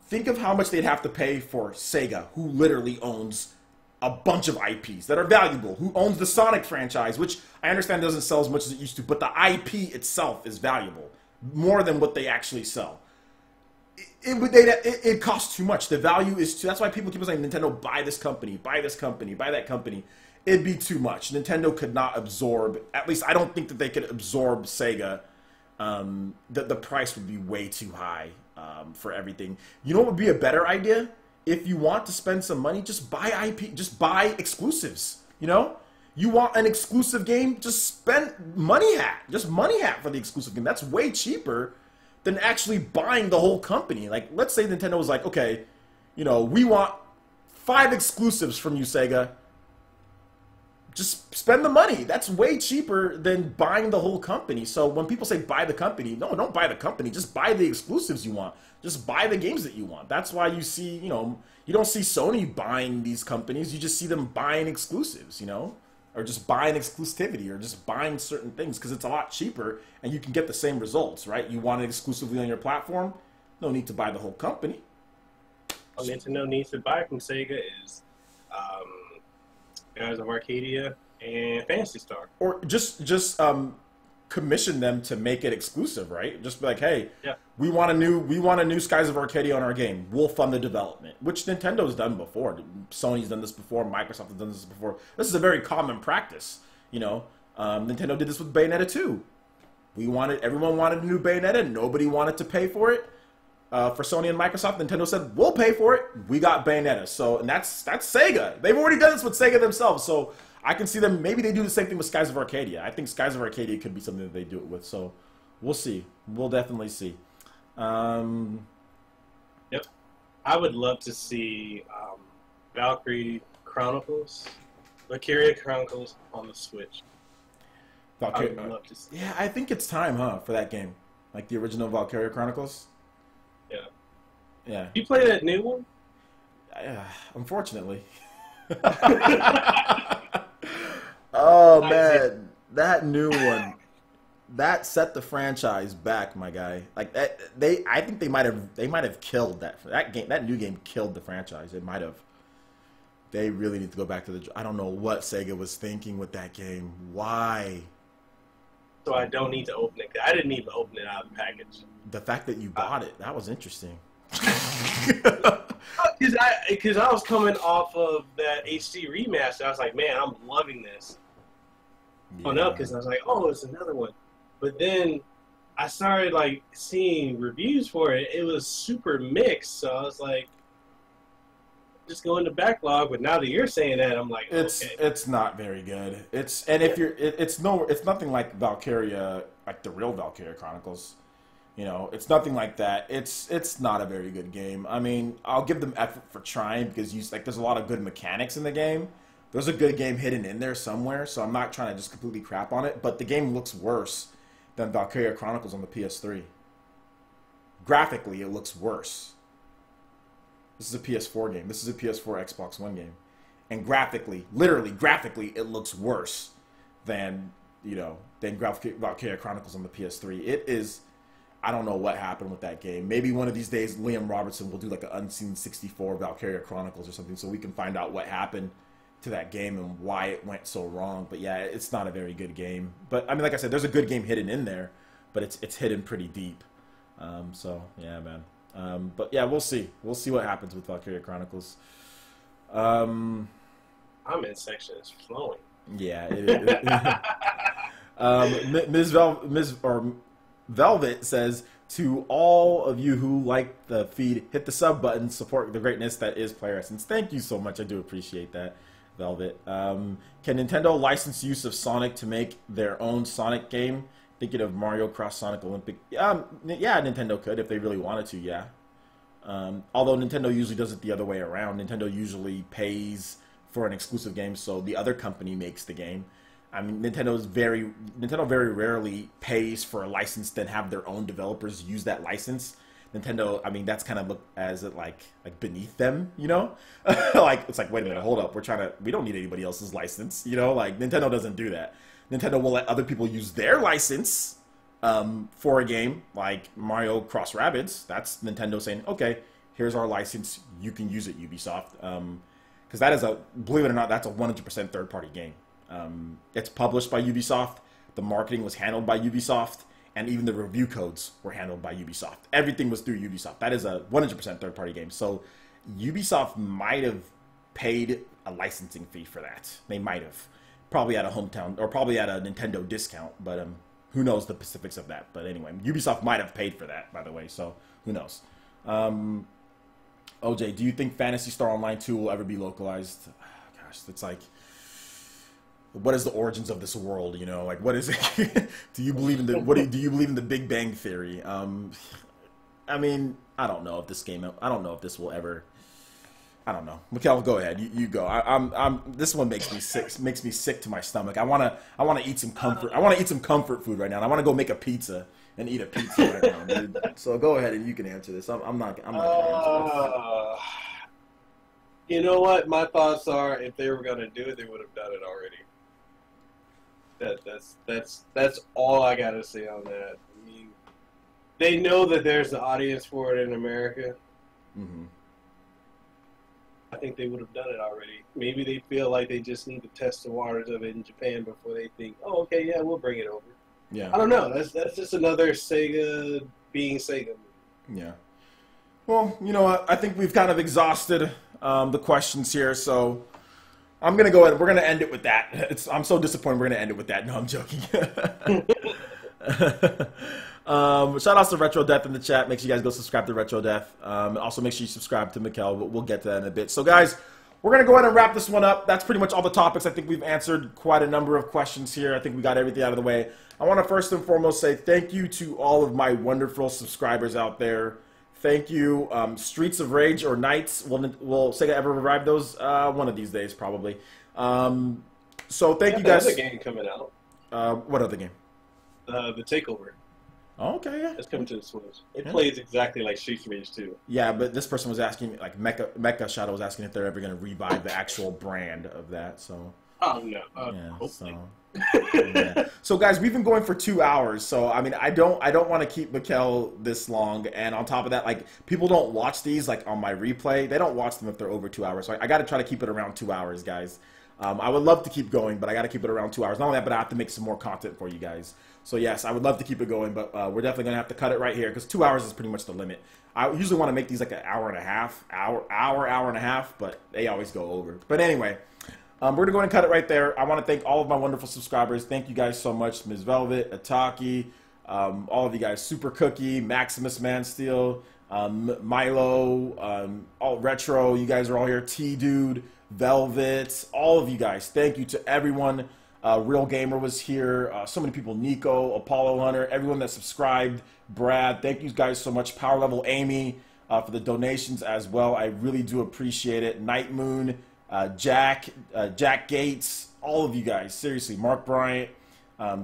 Think of how much they'd have to pay for Sega, who literally owns a bunch of IPs that are valuable, who owns the Sonic franchise, which I understand doesn't sell as much as it used to, but the IP itself is valuable, more than what they actually sell. It costs too much. The value is too. That's why people keep saying, Nintendo, buy this company, buy this company, buy that company. It'd be too much. Nintendo could not absorb, at least I don't think that they could absorb Sega. The price would be way too high for everything. You know what would be a better idea? If you want to spend some money, just buy IP, just buy exclusives. You know? You want an exclusive game, just spend money hat. Just money hat for the exclusive game. That's way cheaper than actually buying the whole company. Like, let's say Nintendo was like, okay, you know, we want 5 exclusives from you, Sega. Just spend the money. That's way cheaper than buying the whole company. So when people say buy the company, no, don't buy the company. Just buy the exclusives you want. Just buy the games that you want. That's why you see, you know, you don't see Sony buying these companies. You just see them buying exclusives, you know, or just buying exclusivity or just buying certain things because it's a lot cheaper and you can get the same results, right? You want it exclusively on your platform. No need to buy the whole company. All Nintendo needs to buy from Sega is Guys of Arcadia and Phantasy Star, or just commission them to make it exclusive, right? Just be like, hey, yeah, we want a new Skies of Arcadia on our game. We'll fund the development, which Nintendo's done before. Sony's done this before. Microsoft has done this before. This is a very common practice, you know. Nintendo did this with Bayonetta 2. Everyone wanted a new Bayonetta. Nobody wanted to pay for it. For Sony and Microsoft, Nintendo said, we'll pay for it. We got Bayonetta. So, and that's Sega. They've already done this with Sega themselves. So I can see them, maybe they do the same thing with Skies of Arcadia. I think Skies of Arcadia could be something that they do it with. So we'll see. We'll definitely see. Yep. I would love to see Valkyria Chronicles on the Switch. I would love to see. Yeah, I think it's time, for that game. Like the original Valkyria Chronicles. Yeah. Yeah. You play that new one? Unfortunately. Oh man, that new one, that set the franchise back, my guy. Like that, I think they might have killed that game. That new game killed the franchise. It might have. They really need to go back to the. I don't know what Sega was thinking with that game. Why? So I don't need to open it. I didn't even open it out of the package. The fact that you bought it, that was interesting. Because I was coming off of that HD remaster. I was like, man, I'm loving this. Yeah. Oh no, because I was like, oh, it's another one. But then I started like seeing reviews for it. It was super mixed. So I was like, just go in the backlog. But now that you're saying that, I'm like, it's not very good. It's nothing like Valkyria, like the real Valkyria Chronicles. You know, it's nothing like that. It's not a very good game. I mean, I'll give them effort for trying because there's a lot of good mechanics in the game. There's a good game hidden in there somewhere, so I'm not trying to just completely crap on it. But the game looks worse than Valkyria Chronicles on the PS3. Graphically, it looks worse. This is a PS4 game. This is a PS4 Xbox One game, and literally graphically, it looks worse than Valkyria Chronicles on the PS3. It is. I don't know what happened with that game. Maybe one of these days, Liam Robertson will do like an Unseen 64 Valkyria Chronicles or something, so we can find out what happened to that game and why it went so wrong. But yeah, it's not a very good game. But I mean, like I said, there's a good game hidden in there, but it's hidden pretty deep. So yeah, man. But yeah, we'll see. We'll see what happens with Valkyria Chronicles. Comment section is flowing. Yeah. Velvet says, to all of you who like the feed, hit the sub button, support the greatness that is PlayerEssence. Thank you so much. I do appreciate that, Velvet. Can Nintendo license use of Sonic to make their own Sonic game? Thinking of Mario Cross Sonic Olympic. Yeah, Nintendo could if they really wanted to, yeah. Although Nintendo usually does it the other way around. Nintendo usually pays for an exclusive game, so the other company makes the game. I mean, Nintendo very rarely pays for a license, then have their own developers use that license. Nintendo, I mean, that's kind of looked as it like beneath them, you know? Like, it's like, wait a minute, hold up, we don't need anybody else's license, you know? Like, Nintendo doesn't do that. Nintendo will let other people use their license for a game, like Mario Cross Rabbids. That's Nintendo saying, okay, here's our license, you can use it, Ubisoft. Because that is believe it or not, that's a 100% third-party game. It's published by Ubisoft, the marketing was handled by Ubisoft, and even the review codes were handled by Ubisoft. Everything was through Ubisoft. That is a 100% third-party game. So Ubisoft might have paid a licensing fee for that. They might have. Probably at a hometown, or probably at a Nintendo discount, but who knows the specifics of that. But anyway, Ubisoft might have paid for that, by the way, so who knows. OJ, do you think Phantasy Star Online 2 will ever be localized? Gosh, it's like, what is the origins of this world? You know, like, what is it? Do you believe in do you believe in the Big Bang Theory? I mean, I don't know if this will ever. I don't know. Mikkel, go ahead. You go. This one makes me sick. Makes me sick to my stomach. I wanna eat some comfort. I wanna eat some comfort food right now. I wanna go make a pizza and eat a pizza right now, dude. So go ahead and you can answer this. I'm not gonna answer this. You know what? My thoughts are, if they were gonna do it, they would have done it already. That's all I gotta say on that. I mean, they know that there's an audience for it in America. Mm-hmm. I think they would have done it already. Maybe they feel like they just need to test the waters of it in Japan before they think, oh, okay, yeah, we'll bring it over. Yeah. I don't know. That's just another Sega being Sega. Yeah. Well, you know what? I think we've kind of exhausted the questions here, so I'm gonna go ahead. We're gonna end it with that. I'm so disappointed. We're gonna end it with that. No, I'm joking. Shout outs to Retro Death in the chat. Make sure you guys go subscribe to Retro Death. Also, make sure you subscribe to Mikkel. We'll get to that in a bit. So, guys, we're going to go ahead and wrap this one up. That's pretty much all the topics. I think we've answered quite a number of questions here. I think we got everything out of the way. I want to first and foremost say thank you to all of my wonderful subscribers out there. Thank you. Streets of Rage or Nights. Will Sega ever revive those? One of these days, probably. So, thank you guys. There's another game coming out. What other game? The Takeover. Oh, okay, yeah. It's coming to the Switch. It plays exactly like Streets of Rage 2. Yeah, but this person was asking, like, Mecha Shadow was asking if they're ever going to revive the actual brand of that, so... Oh, no. Yeah, so... Yeah. So, guys, we've been going for 2 hours, so, I mean, I don't want to keep Mikkel this long, and on top of that, like, people don't watch these, like, on my replay. They don't watch them if they're over 2 hours, so I got to try to keep it around 2 hours, guys. I would love to keep going, but I got to keep it around 2 hours. Not only that, but I have to make some more content for you guys. So yes, I would love to keep it going, but we're definitely going to have to cut it right here because 2 hours is pretty much the limit. I usually want to make these like an hour and a half, but they always go over. But anyway, we're going to go ahead and cut it right there. I want to thank all of my wonderful subscribers. Thank you guys so much. Ms. Velvet, Ataki, all of you guys, Super Cookie, Maximus Mansteel, Milo, all Retro, you guys are all here. T-Dude, Velvet, all of you guys. Thank you to everyone. Real Gamer was here. So many people. Nico, Apollo Hunter, everyone that subscribed. Brad, thank you guys so much. Power Level Amy for the donations as well. I really do appreciate it. Night Moon, Jack Gates, all of you guys. Seriously, Mark Bryant,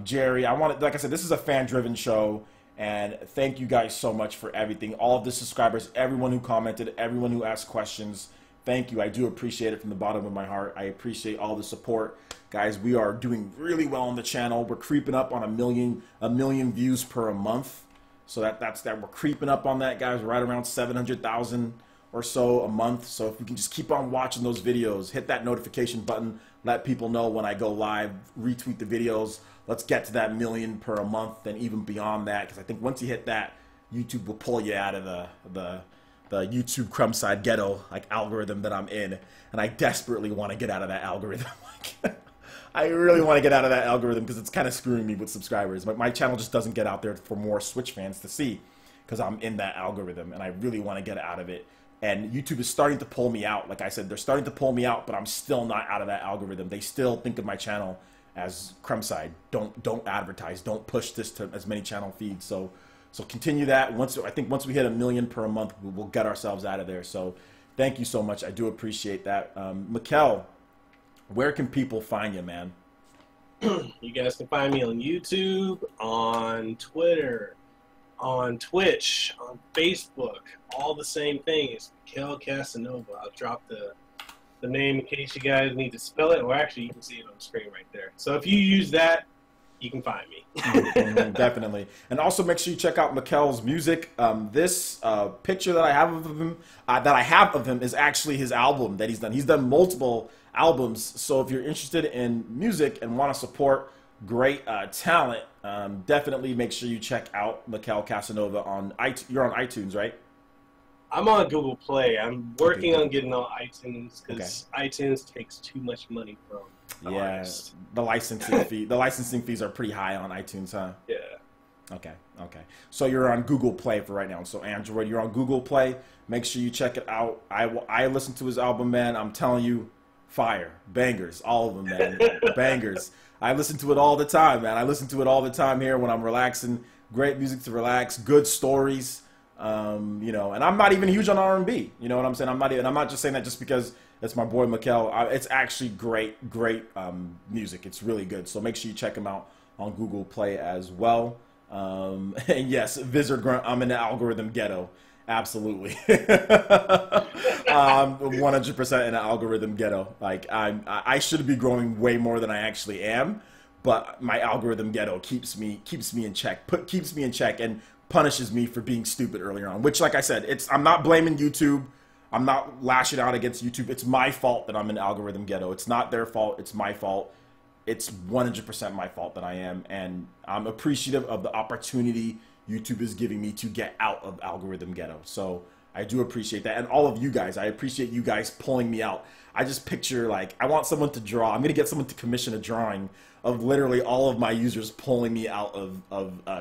Jerry. Like I said, this is a fan-driven show, and thank you guys so much for everything. All of the subscribers, everyone who commented, everyone who asked questions. Thank you. I do appreciate it from the bottom of my heart. I appreciate all the support. Guys, we are doing really well on the channel. We're creeping up on a million views per month. So that's we're creeping up on that, guys. We're right around 700,000 or so a month. So if we can just keep on watching those videos, hit that notification button, let people know when I go live, retweet the videos. Let's get to that million per a month and even beyond that, because I think once you hit that, YouTube will pull you out of the YouTube crumb side ghetto like algorithm that I'm in, and I desperately want to get out of that algorithm. I really want to get out of that algorithm because it's kind of screwing me with subscribers. My channel just doesn't get out there for more Switch fans to see because I'm in that algorithm, and I really want to get out of it. And YouTube is starting to pull me out. Like I said, they're starting to pull me out, but I'm still not out of that algorithm. They still think of my channel as crumb side. Don't advertise. Don't push this to as many channel feeds. So So continue that. I think once we hit 1 million per month, we'll get ourselves out of there. So thank you so much. I do appreciate that. Mikkel, where can people find you, man? You guys can find me on YouTube, on Twitter, on Twitch, on Facebook. All the same thing. It's Mikkel Casanova. I'll drop the name in case you guys need to spell it, or actually you can see it on the screen right there. So if you use that, you can find me. Definitely. And also make sure you check out Mikkel's music. This picture that I have of him is actually his album that he's done. He's done multiple albums. So if you're interested in music and want to support great talent, definitely make sure you check out Mikkel Casanova on iTunes. You're on iTunes, right? I'm on Google Play. I'm working on getting on iTunes because iTunes takes too much money from the artists. The licensing fee. The licensing fees are pretty high on iTunes, huh? Yeah. Okay. So you're on Google Play for right now. So Android, you're on Google Play. Make sure you check it out. I listened to his album, man. I'm telling you, fire, bangers, all of them, man, bangers. I listen to it all the time, man. I listen to it all the time here when I'm relaxing. Great music to relax. Good stories. You know, and I'm not even huge on R&B. You know what I'm saying? I'm not just saying that just because it's my boy Mikkel. It's actually great music. It's really good. So make sure you check him out on Google Play as well. And yes, Vizard Grunt, I'm in the algorithm ghetto. Absolutely. 100% in the algorithm ghetto. Like I should be growing way more than I actually am, but my algorithm ghetto keeps me in check. Keeps me in check and punishes me for being stupid earlier on, which, like I said, I'm not blaming YouTube. I'm not lashing out against YouTube. It's my fault that I'm in algorithm ghetto. It's not their fault. It's my fault. It's 100% my fault that I am, and I'm appreciative of the opportunity YouTube is giving me to get out of algorithm ghetto. So I do appreciate that, and all of you guys. I appreciate you guys pulling me out. I just picture, like, I want someone to draw. I'm gonna get someone to commission a drawing of literally all of my users pulling me out of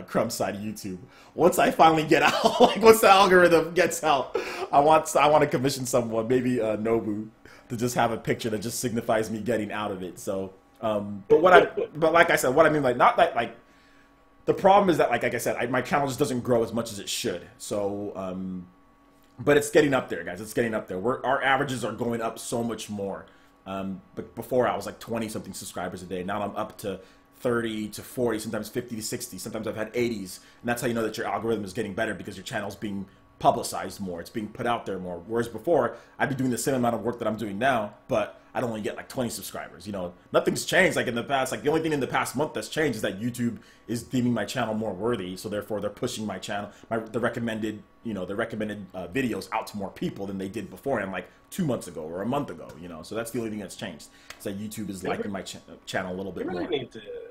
Crumb's side of YouTube. Once I finally get out, like once the algorithm gets out, I want to commission someone, maybe Nobu, to just have a picture that just signifies me getting out of it. So, but like I said, what I mean, like, not that, like, the problem is that, like I said, my channel just doesn't grow as much as it should. So, but it's getting up there, guys. It's getting up there. Our averages are going up so much more. But before I was like 20-something subscribers a day. Now I'm up to 30 to 40, sometimes 50 to 60. Sometimes I've had 80s. And that's how you know that your algorithm is getting better, because your channel's being publicized more. It's being put out there more. Whereas before, I'd be doing the same amount of work that I'm doing now, but I'd only get like 20 subscribers. You know, nothing's changed. Like in the past, like the only thing in the past month that's changed is that YouTube is deeming my channel more worthy. So therefore, they're pushing my channel, the recommended videos out to more people than they did before, and like 2 months ago or a month ago. You know, so that's the only thing that's changed. It's that YouTube is liking my channel a little bit more.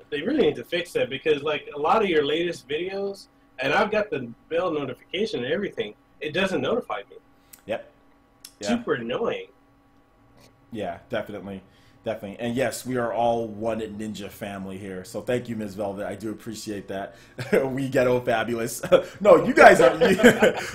They really need to fix that, because like a lot of your latest videos, and I've got the bell notification and everything, it doesn't notify me. Yep. Yeah. Super annoying. Yeah, definitely. And yes, we are all one ninja family here. So thank you, Ms. Velvet. I do appreciate that. We ghetto fabulous. No, you guys aren't.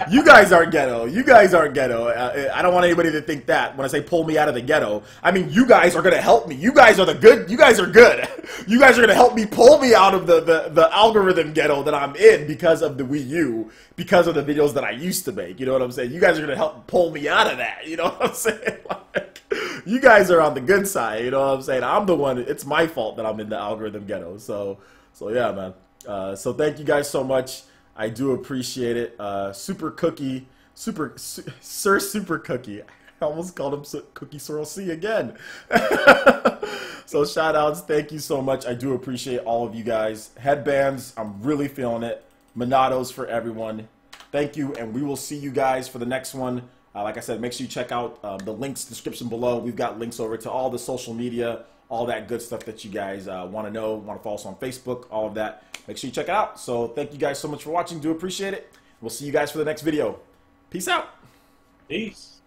You guys aren't ghetto. You guys aren't ghetto. I don't want anybody to think that when I say pull me out of the ghetto. I mean, you guys are gonna help me. You guys are the good. You guys are good. You guys are gonna help me pull me out of the algorithm ghetto that I'm in because of the Wii U, because of the videos that I used to make. You know what I'm saying? You guys are gonna help pull me out of that. You know what I'm saying? Like, you guys are on the good side, you know what I'm saying? I'm the one, it's my fault that I'm in the algorithm ghetto. So yeah, man. So thank you guys so much. I do appreciate it. Super Cookie, Sir Super Cookie. I almost called him Cookie Sorrel C again. So shout outs, thank you so much. I do appreciate all of you guys. Headbands, I'm really feeling it. Monados for everyone. Thank you, and we will see you guys for the next one. Like I said, make sure you check out the links description below. We've got links over to all the social media, all that good stuff that you guys want to know, want to follow us on Facebook, all of that. Make sure you check it out. So thank you guys so much for watching. Do appreciate it. We'll see you guys for the next video. Peace out. Peace.